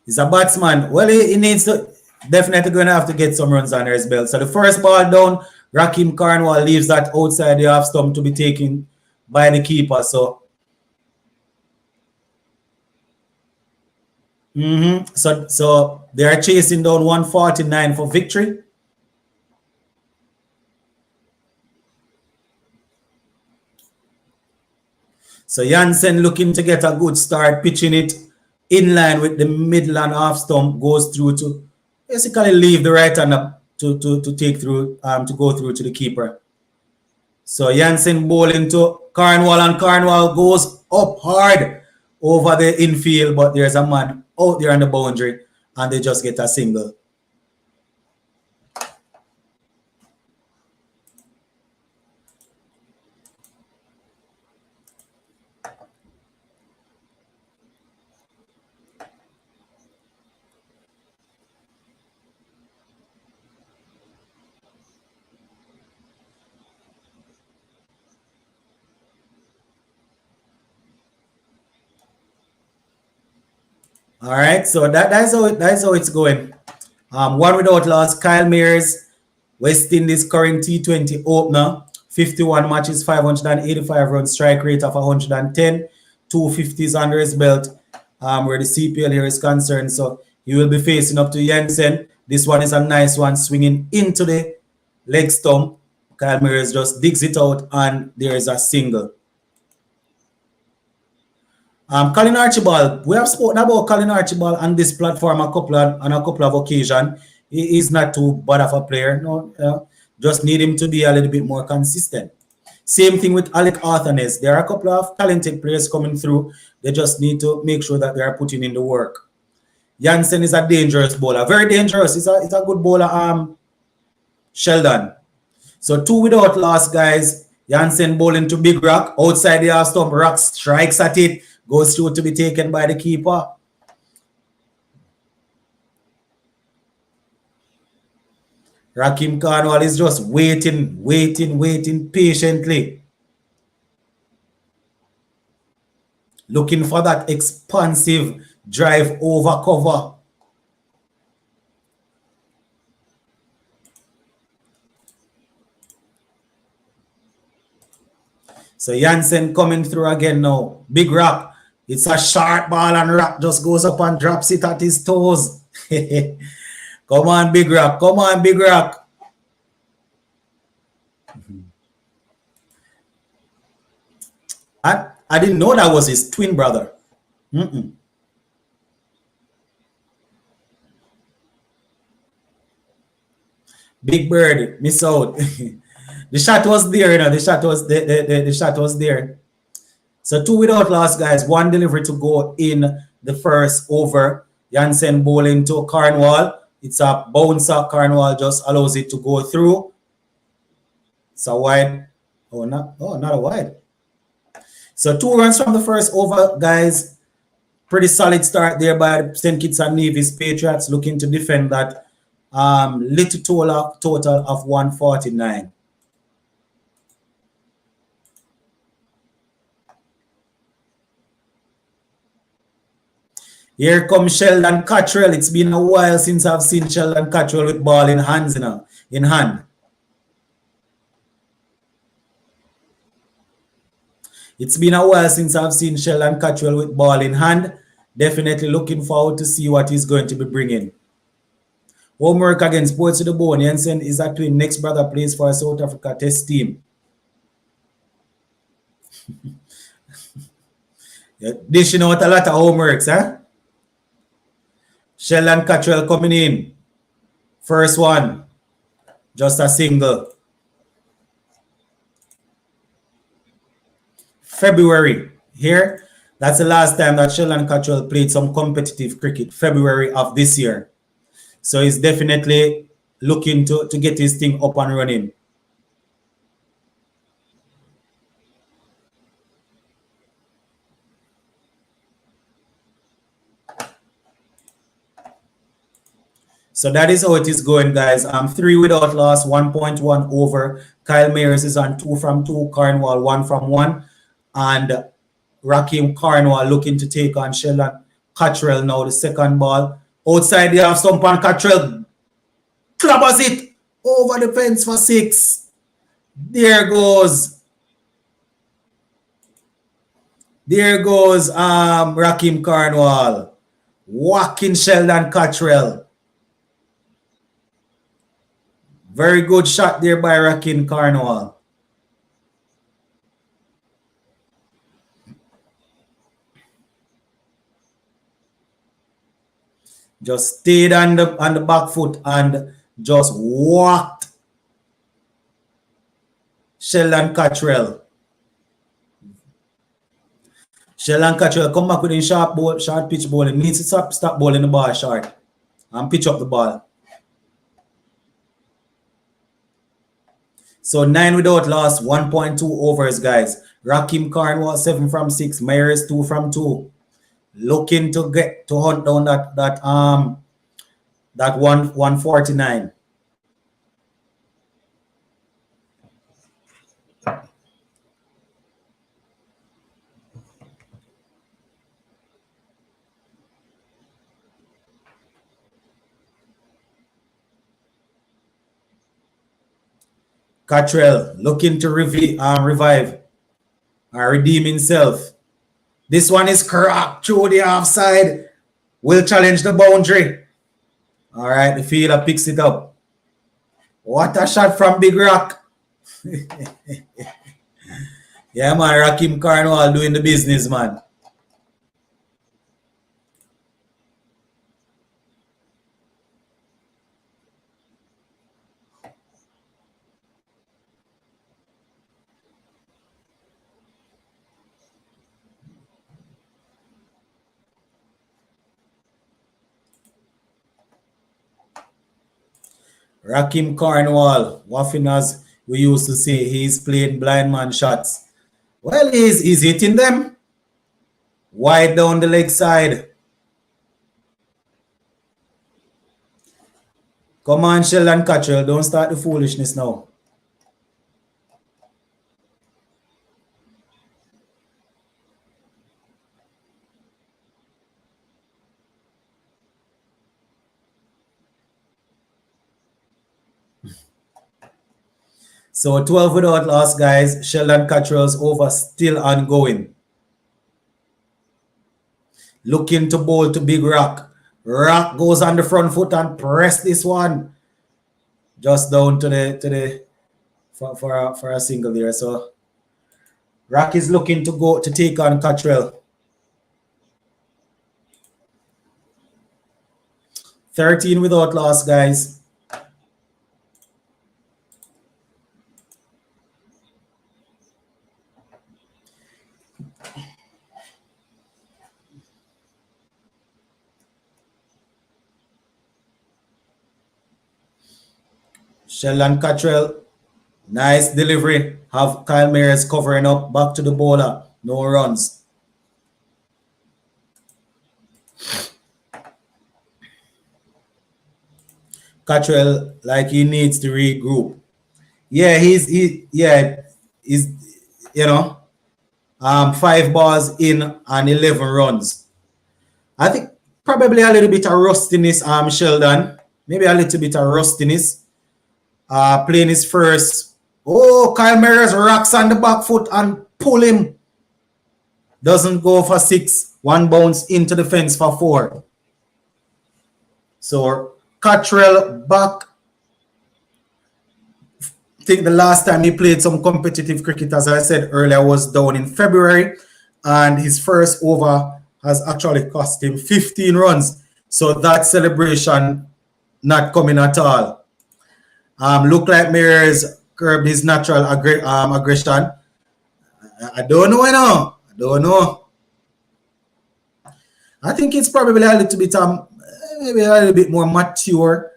He's a batsman. Well, he needs to definitely going to have to get some runs under his belt. So the first ball down, Rakim Carnwall leaves that outside the half stump to be taken by the keeper. So so they are chasing down 149 for victory. So Jansen looking to get a good start, pitching it in line with the middle and half stump, goes through to basically leave the right hand up to take through to go through to the keeper. So Jansen bowling to Carnwall, and Carnwall goes up hard over the infield, but there's a man out there on the boundary, and they just get a single. All right, so that's how it's going. One without loss, Kyle Mayers, West Indies current T20 opener, 51 matches, 585 runs, strike rate of 110, 250s under his belt, where the CPL here is concerned. So he will be facing up to Jansen. This one is a nice one, swinging into the leg stump. Kyle Mayers just digs it out, and there is a single. Colin Archibald, we have spoken about Colin Archibald on this platform on a couple of occasions. He is not too bad of a player. No, just need him to be a little bit more consistent. Same thing with Alec Arthanes. There are a couple of talented players coming through. They just need to make sure that they are putting in the work. Jansen is a dangerous bowler, very dangerous. He's a good bowler. Sheldon. So 2 without loss, guys. Jansen bowling to Big Rock outside the half stump. Rock strikes at it. Goes through to be taken by the keeper. Rakim Carnwall is just waiting patiently. Looking for that expansive drive over cover. So Jansen coming through again now. Big Rock. It's a sharp ball, and Rock just goes up and drops it at his toes. Come on, Big Rock. Come on, Big Rock. I didn't know that was his twin brother. Big Bird, miss out. The shot was there, you know. The shot was there. So 2 without loss, guys. 1 delivery to go in the first over. Jansen bowling to Carnwall. It's a bouncer. Carnwall just allows it to go through. It's a wide. Not a wide. So 2 runs from the first over, guys. Pretty solid start there by the St. Kitts and Nevis Patriots, looking to defend that little total of 149. Here comes Sheldon Cottrell. It's been a while since I've seen Sheldon Cottrell with ball in hand. It's been a while since I've seen Sheldon Cottrell with ball in hand. Definitely looking forward to see what he's going to be bringing. Homework against Ports to the Bone. Jensen is a twin. Next brother plays for a South Africa test team. Dishing out a lot of homeworks, huh? Sheldon Cottrell coming in. First one. Just a single. February. Here, that's the last time that Sheldon Cottrell played some competitive cricket. February of this year. So he's definitely looking to get his thing up and running. So that is how it is going, guys. 3 without loss, 1.1 over. Kyle Mayers is on 2 from 2. Cornwall 1 from 1. And Raheem Cornwall looking to take on Sheldon Cottrell now, the second ball. Outside the half stump and Cottrell clappers it over the fence for 6. There goes. There goes Raheem Cornwall. Whacking Sheldon Cottrell. Very good shot there by Raheem Cornwall. Just stayed on the back foot and just whacked Sheldon Cottrell. Sheldon Cottrell come back with a short pitch bowling. Needs to stop bowling the ball short and pitch up the ball. So 9 without loss, 1.2 overs, guys. Raheem Cornwall 7 from 6. Myers 2 from 2. Looking to get to hunt down that 149. Cottrell looking to revive or redeem himself. This one is cracked through the offside. Will challenge the boundary. All right, the fielder picks it up. What a shot from Big Rock. Yeah, man, Raheem Cornwall doing the business, man. Raheem Cornwall, waffing as we used to say, he's playing blind man shots. Well, he's hitting them. Wide down the leg side. Come on, Sheldon Cottrell, don't start the foolishness now. So 12 without loss, guys. Sheldon Cottrell's over still ongoing. Looking to bowl to Big Rock. Rock goes on the front foot and press this one. Just down to the for a single there. So Rock is looking to go to take on Cottrell. 13 without loss, guys. Sheldon Cottrell, nice delivery. Have Kyle Mayers covering up, back to the bowler. No runs. Cottrell, like he needs to regroup. Yeah, he's you know, 5 balls in and 11 runs. I think probably a little bit of rustiness, Sheldon. Maybe a little bit of rustiness. Playing his first. Oh, Kyle Mayers rocks on the back foot and pull him. Doesn't go for 6. 1 bounce into the fence for 4. So Cottrell back. I think the last time he played some competitive cricket, as I said earlier, was down in February, and his first over has actually cost him 15 runs. So that celebration not coming at all. Look like Mears curbed his natural aggression. I don't know, I don't know. I think it's probably a little bit maybe a little bit more mature,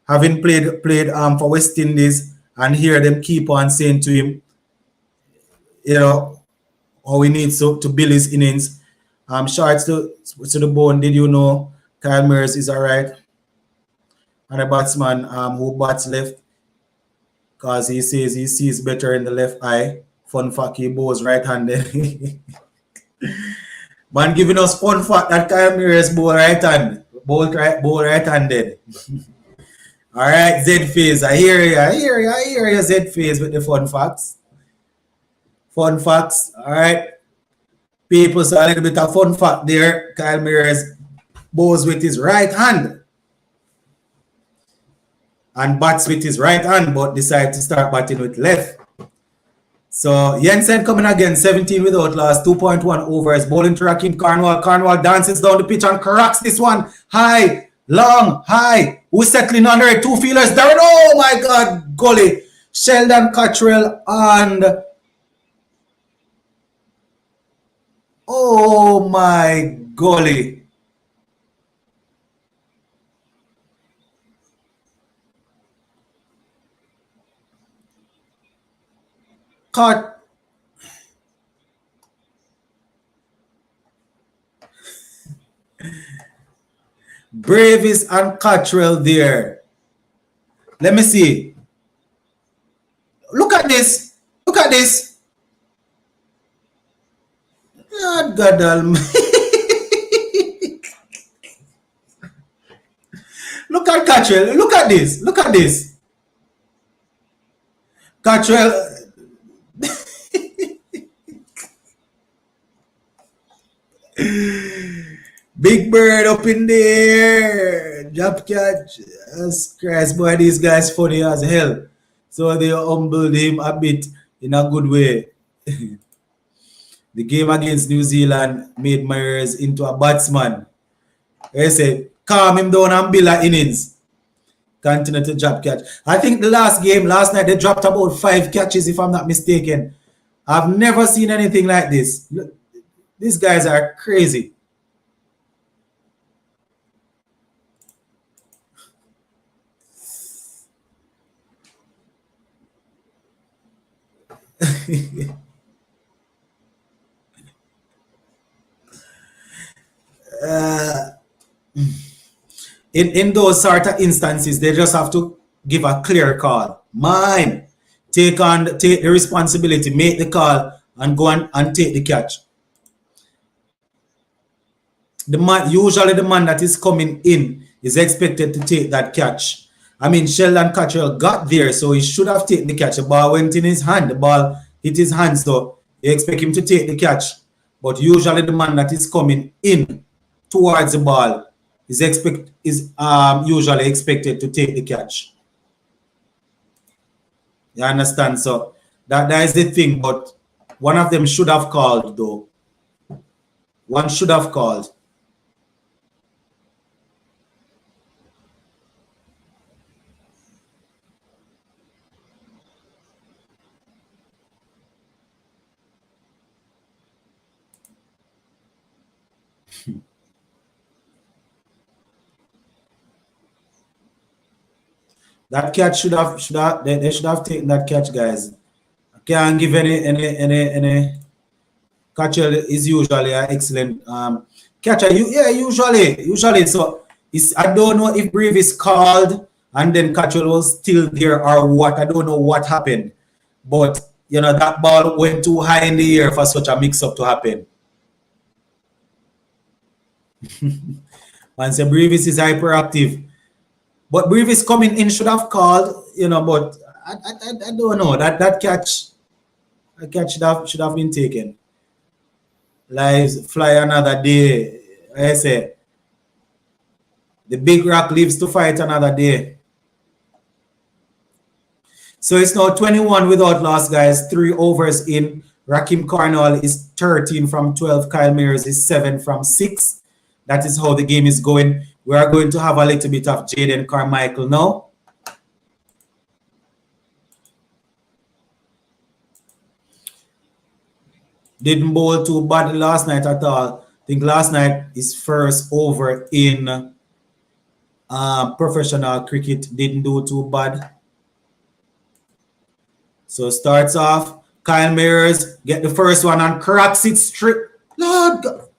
having played for West Indies, and hear them keep on saying to him, you know, how he needs to build his innings. Shorts to the bone. Did you know Kyle Mears is alright? And a batsman who bats left, because he says he sees better in the left eye. Fun fact, he bowls right-handed. Man giving us fun fact that Kyle Mears bowl right-handed. All right, Z-Phase, I hear you, Z-Phase, with the fun facts. All right. People, so a little bit of fun fact there. Kyle Mears bowls with his right hand and bats with his right hand, but decided to start batting with left. So Jensen coming again, 17 without loss, 2.1 overs, bowling to Rakim Cornwall. Cornwall dances down the pitch and cracks this one. High, long, high. Who's settling under it? Two fielders. Darren, oh my God, golly. Sheldon Cottrell and... oh my golly. Caught. Bravis and Cottrell there. Let me see. Look at this. Look at this. God almighty. Look at Cottrell. Look at this. Look at this. Cottrell. Big bird up in there. Drop catch. Jesus Christ, boy, these guys funny as hell. So they humbled him a bit in a good way. The game against New Zealand made Myers into a batsman. They said, calm him down and build an innings. Continue to drop catch. I think the last night, they dropped about 5 catches, if I'm not mistaken. I've never seen anything like this. Look, these guys are crazy. In those sort of instances, they just have to give a clear call. Mine. Take the responsibility, make the call, and go and take the catch. Usually the man that is coming in is expected to take that catch. I mean, Sheldon Cottrell got there, so he should have taken the catch. The ball went in his hand. The ball hit his hand, so you expect him to take the catch. But usually the man that is coming in towards the ball is usually expected to take the catch. You understand? So that is the thing. But one of them should have called, though. One should have called. That catch they should have taken that catch, guys. I can't give any. Cottrell is usually an excellent catcher. Usually. So I don't know if Brevis called and then Cottrell was still there or what. I don't know what happened, but you know that ball went too high in the air for such a mix-up to happen. Once Brevis is hyperactive. But Brevis coming in should have called, you know, but I don't know. That catch should have been taken. Lives fly another day. I say The Big Rock lives to fight another day. So it's now 21 without loss, guys. 3 overs in. Rakim Cornwall is 13 from 12. Kyle Mayers is 7 from 6. That is how the game is going. We are going to have a little bit of Jaden Carmichael now. Didn't bowl too bad last night at all. I think last night his first over in professional cricket didn't do too bad. So starts off, Kyle Mayers get the first one and cracks it straight. Lord God.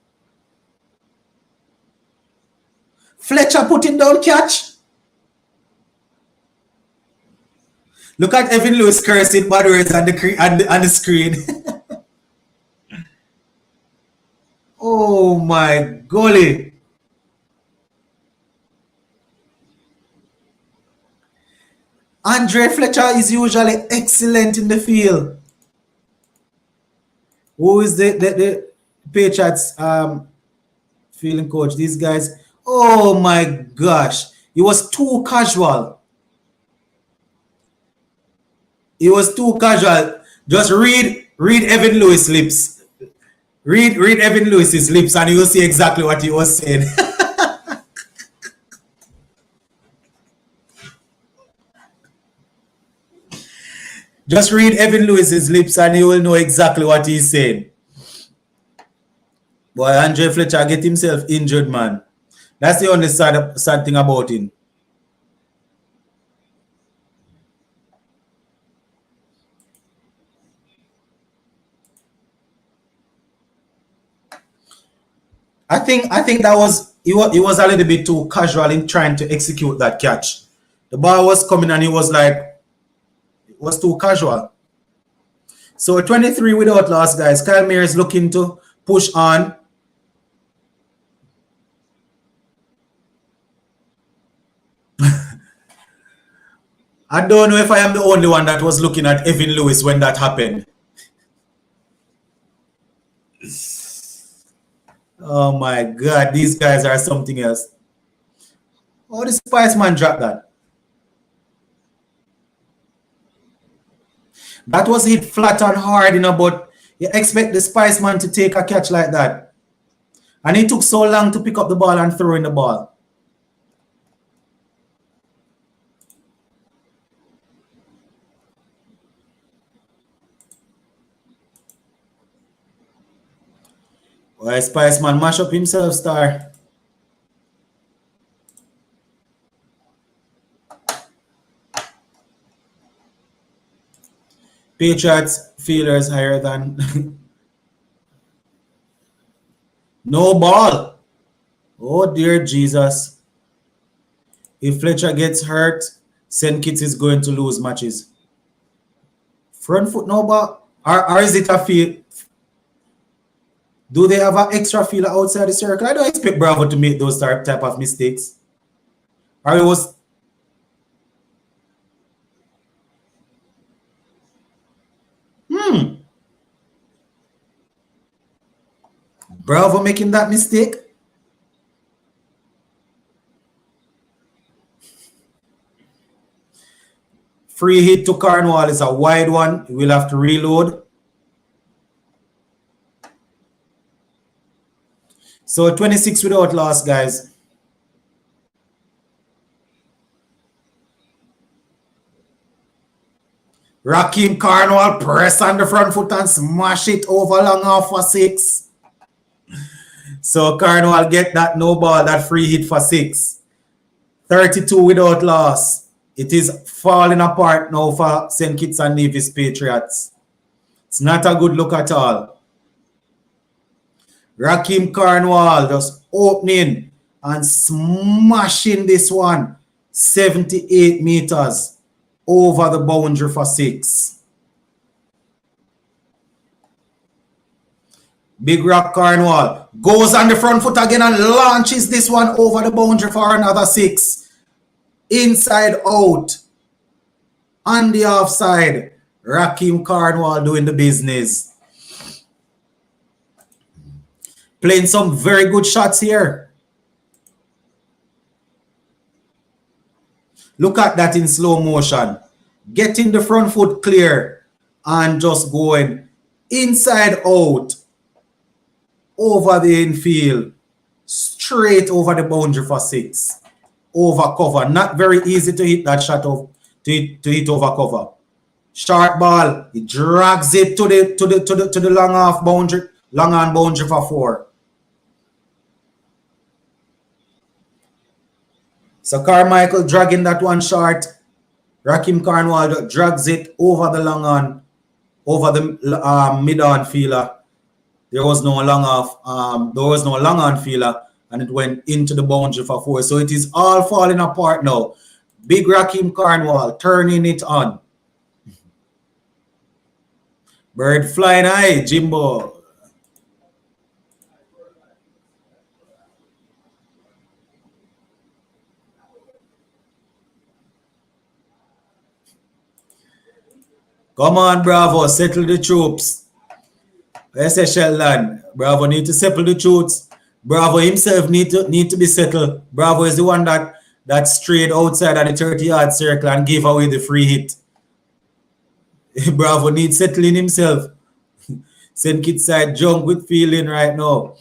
Fletcher putting down catch. Look at Evan Lewis cursing bad words on the screen. Oh my golly. Andre Fletcher is usually excellent in the field. Who is the Patriots fielding coach? These guys. Oh my gosh. He was too casual. He was too casual. Just read Evan Lewis' lips. Read Evan Lewis's lips and you will see exactly what he was saying. Just read Evan Lewis's lips and you will know exactly what he's saying. Boy, Andre Fletcher get himself injured, man. That's the only sad thing about him. I think that was he was a little bit too casual in trying to execute that catch. The ball was coming and he was like, it was too casual. So 23 without loss, guys. Kyle Mayers looking to push on. I don't know if I am the only one that was looking at Evan Lewis when that happened. Oh my God, these guys are something else. Oh, the Spice Man dropped that. That was hit flat and hard, but you expect the Spice Man to take a catch like that. And it took so long to pick up the ball and throw in the ball. Why Spice Man mash up himself, star? Patriots fielders higher than no ball. Oh dear Jesus. If Fletcher gets hurt, St. Kitts is going to lose matches. Front foot no ball. Or is it a field? Do they have an extra fielder outside the circle? I don't expect Bravo to make those type of mistakes. Or it was... Bravo making that mistake? Free hit to Cornwall is a wide one. We'll have to reload. So 26 without loss, guys. Rakim Cornwall press on the front foot and smash it over long off for 6. So Cornwall get that no ball, that free hit for 6. 32 without loss. It is falling apart now for St. Kitts and Nevis Patriots. It's not a good look at all. Rakim Cornwall just opening and smashing this one 78 meters over the boundary for 6. Big Rock Cornwall goes on the front foot again and launches this one over the boundary for another 6. Inside out. On the offside. Rakim Cornwall doing the business. Playing some very good shots here. Look at that in slow motion. Getting the front foot clear and just going inside out over the infield, straight over the boundary for 6. Over cover. Not very easy to hit that shot of to hit over cover. Short ball. He drags it to the long half boundary, long on boundary for 4. So Carmichael dragging that one short. Rakim Cornwall drags it over the long on, over the mid on fielder. There was no long on fielder, and it went into the boundary for 4. So it is all falling apart now. Big Rakim Cornwall turning it on. Bird flying high, Jimbo. Come on, Bravo, settle the troops. I say Sheldon, Bravo need to settle the troops. Bravo himself need to be settled. Bravo is the one that strayed outside of the 30-yard circle and gave away the free hit. Bravo needs settling himself. St. Kitts side junk with feeling right now.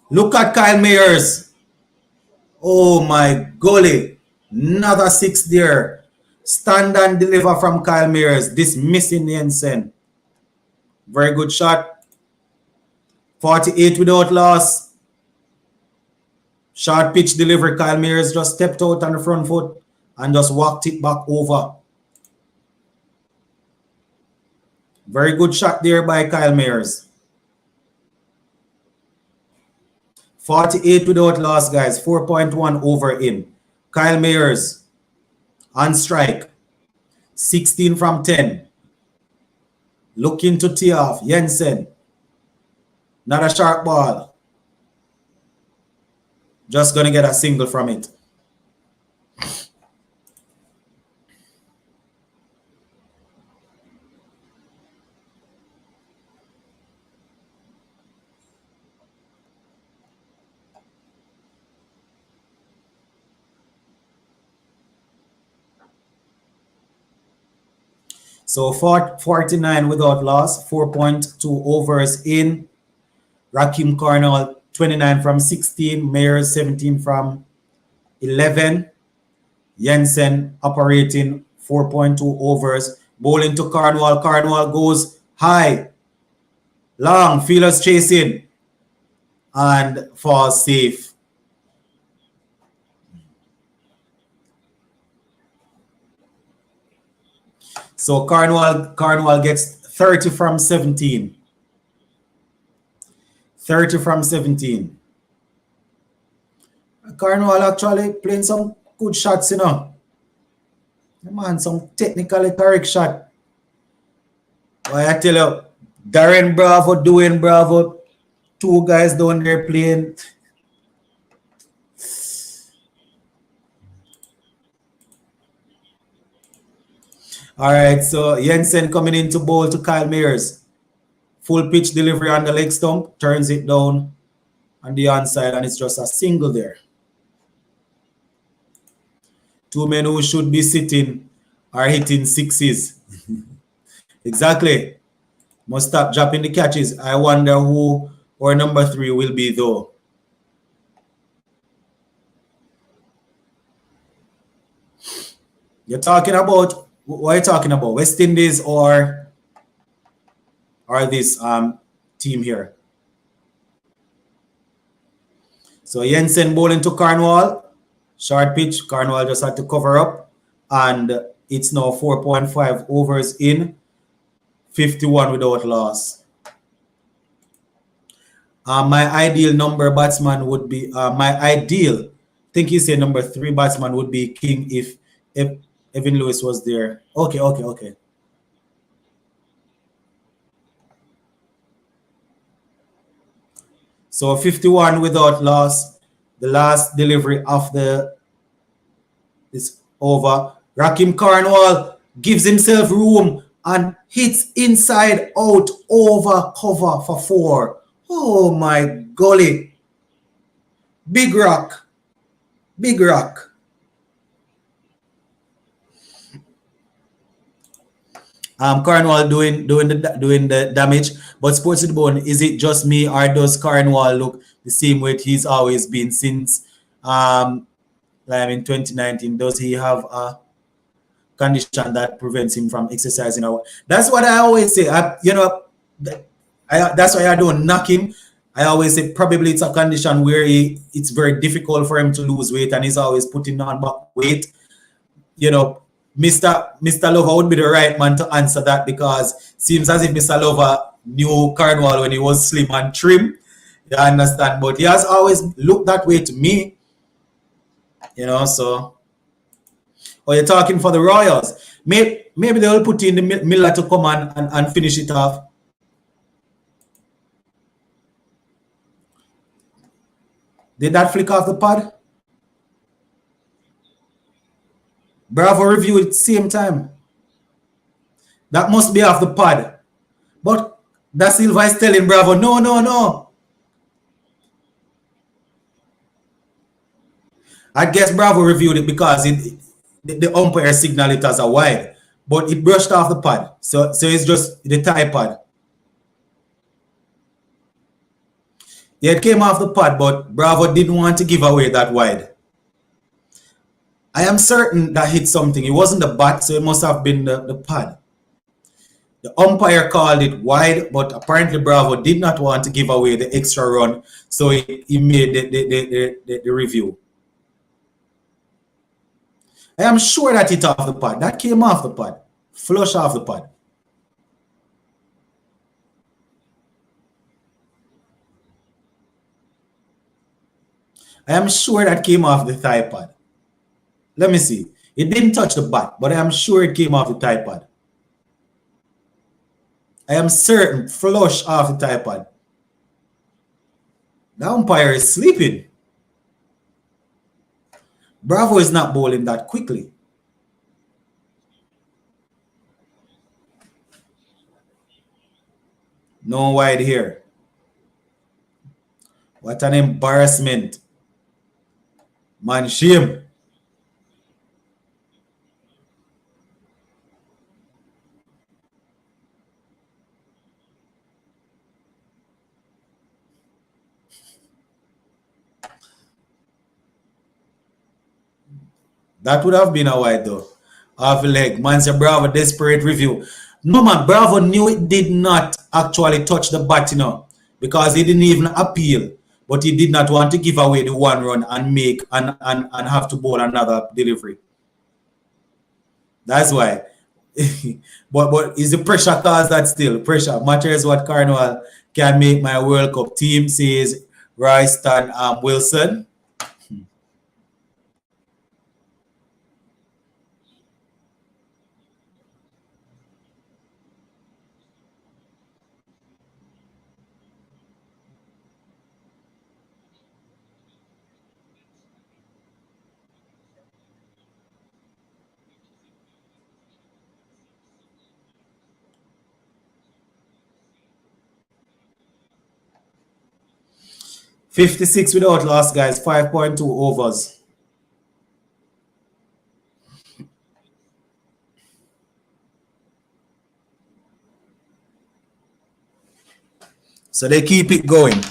Look at Kyle Mayers. Oh my golly. Another 6 there. Stand and deliver from Kyle Mayers. Dismissing Jensen. Very good shot. 48 without loss. Short pitch delivery. Kyle Mayers just stepped out on the front foot and just walked it back over. Very good shot there by Kyle Mayers. 48 without loss, guys. 4.1 over in. Kyle Mayers on strike. 16 from 10. Looking to tee off. Jensen. Not a sharp ball. Just going to get a single from it. So 49 without loss, 4.2 overs in. Rakim Cornwall 29 from 16, Mayers 17 from 11. Jensen operating 4.2 overs. Bowling to Cornwall. Cornwall goes high. Long, fielders chasing. And falls safe. So Cornwall gets 30 from 17. 30 from 17. Cornwall actually playing some good shots, you know. Man, some technically correct shot. But I tell you, Darren Bravo doing Bravo. 2 guys down there playing. All right, so Jensen coming in to bowl to Kyle Mayers. Full pitch delivery on the leg stump, turns it down on the onside, and it's just a single there. 2 men who should be sitting are hitting 6s. Exactly. Must stop dropping the catches. I wonder who or number 3 will be though. You're talking about, what are you talking about? West Indies or this team here? So Jensen bowling to Cornwall. Short pitch. Cornwall just had to cover up. And it's now 4.5 overs in. 51 without loss. My ideal number batsman would be, I think he said number 3 batsman would be King if Evan Lewis was there. Okay. So 51 without loss. The last delivery of this over. Rakim Cornwall gives himself room and hits inside out over cover for 4. Oh my golly. Big rock. Big rock. Cornwall doing the damage, but Sports with the Bone, is it just me or does Cornwall look the same way he's always been since like in 2019? Does he have a condition that prevents him from exercising? That's what I always say. That's why I don't knock him. I always say probably it's a condition where it's very difficult for him to lose weight, and he's always putting on back weight. Mr. Lover would be the right man to answer that, because it seems as if Mr. Lover knew Cornwall when he was slim and trim. You understand? But he has always looked that way to me. So. Or you're talking for the Royals. Maybe they'll put in the Miller to come and finish it off. Did that flick off the pad? Bravo review at the same time. That must be off the pad. But Da Silva is telling Bravo, no. I guess Bravo reviewed it because the umpire signaled it as a wide, but it brushed off the pad. So it's just the tie pad. Yeah, it came off the pad, but Bravo didn't want to give away that wide. I am certain that hit something. It wasn't the bat, so it must have been the pad. The umpire called it wide, but apparently Bravo did not want to give away the extra run, so he made the review. I am sure that hit off the pad. That came off the pad. Flush off the pad. I am sure that came off the thigh pad. Let me see. It didn't touch the bat, but I am sure it came off the thigh pad. I am certain. Flush off the thigh pad. The umpire is sleeping. Bravo is not bowling that quickly. No wide here. What an embarrassment. Man, shame. That would have been a wide though. Off leg. Man said Bravo, desperate review. No man, Bravo knew it did not actually touch the bat, because he didn't even appeal. But he did not want to give away the one run and make and have to bowl another delivery. That's why. but is the pressure caused that still? Pressure matters what Cornwall can make my World Cup team, says Royston Wilson. 56 without loss, guys. 5.2 overs. So they keep it going.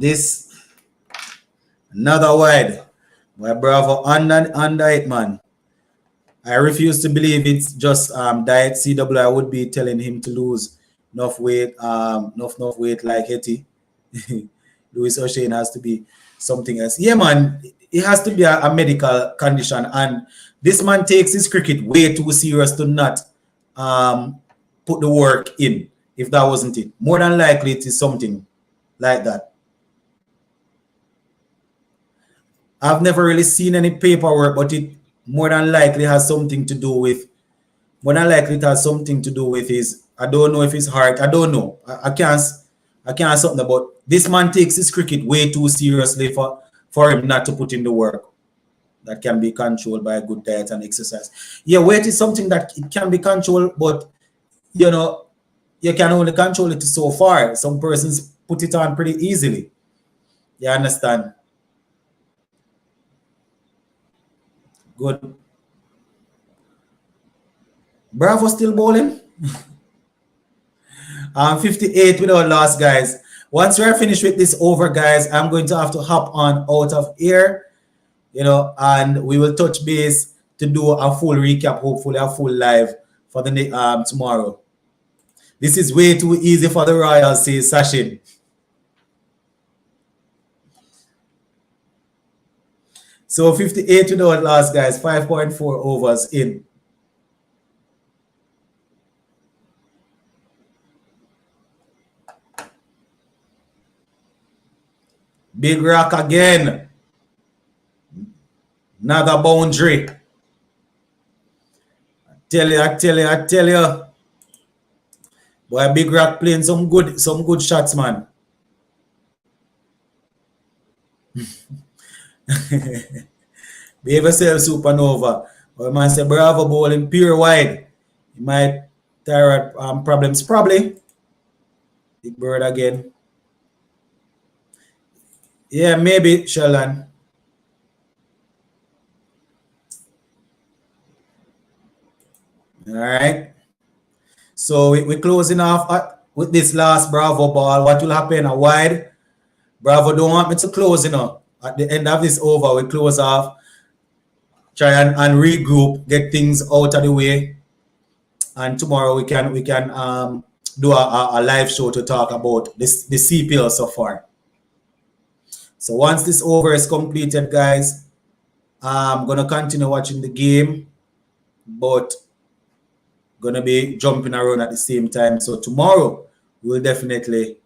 This another wide. Why Bravo under it, man. I refuse to believe it's just diet CW. I would be telling him to lose enough weight, enough weight like Hetty. Louis O'Shane has to be something else. Yeah, man. it has to be a medical condition, and this man takes his cricket way too serious to not put the work in. If that wasn't it, more than likely it is something like that. I've never really seen any paperwork, but it more than likely has something to do with. More than likely it has something to do with his. I don't know if his heart. I don't know. I can't. I can't something about. This man takes his cricket way too seriously for him not to put in the work that can be controlled by a good diet and exercise. Yeah, weight is something that it can be controlled, but you know, you can only control it so far. Some persons put it on pretty easily. You understand? Good. Bravo still bowling. 58 without loss, guys. Once we're finished with this over, guys, I'm going to have to hop on out of here, you know, and we will touch base to do a full recap, hopefully a full live for the tomorrow. This is way too easy for the Royals, says Sachin. So 58 without loss, guys. 5.4 overs in. Big rock again. Another boundary. I tell you. Boy, Big Rock playing some good shots, man. Behave yourself, Supernova. But man say Bravo bowling pure wide. He might thyroid problems. Probably. Big Bird again. Yeah, maybe, Sheldon. All right. So we're closing off with this last Bravo ball. What will happen? A wide. Bravo don't want me to close, you know. At the end of this over, we close off. Try and regroup, get things out of the way. And tomorrow we can do a live show to talk about the CPL so far. So once this over is completed, guys, I'm gonna continue watching the game, but gonna be jumping around at the same time. So tomorrow we'll definitely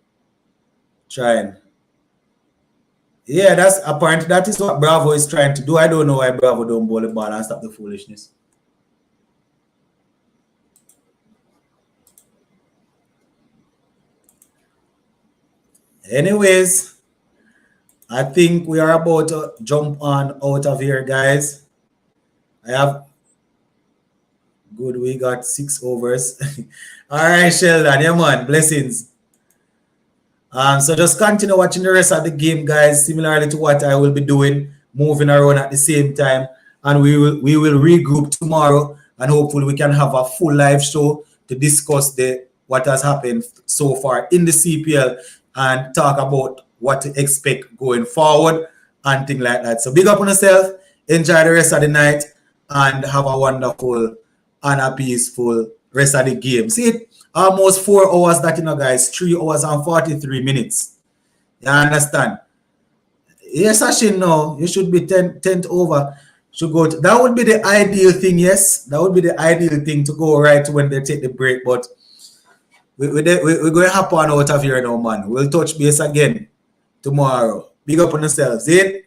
try and that's apparently that is what Bravo is trying to do. I don't know why Bravo don't bowl the ball and stop the foolishness. Anyways, I think we are about to jump on out of here, guys. I have good. We got 6 overs. All right, Sheldon. Yeah, man. Blessings. So just continue watching the rest of the game, guys. Similarly to what I will be doing, moving around at the same time, and we will regroup tomorrow, and hopefully we can have a full live show to discuss what has happened so far in the CPL and talk about what to expect going forward and things like that. So big up on yourself, enjoy the rest of the night, and have a wonderful and a peaceful rest of the game. See it? Almost 4 hours that, you know, guys. 3 hours and 43 minutes. You understand? Yes, Ashin, no. You should be 10th over. Should go to, that would be the ideal thing, yes. That would be the ideal thing to go right when they take the break. But we're going to hop on out of here now, man. We'll touch base again tomorrow. Big up on yourselves. See it?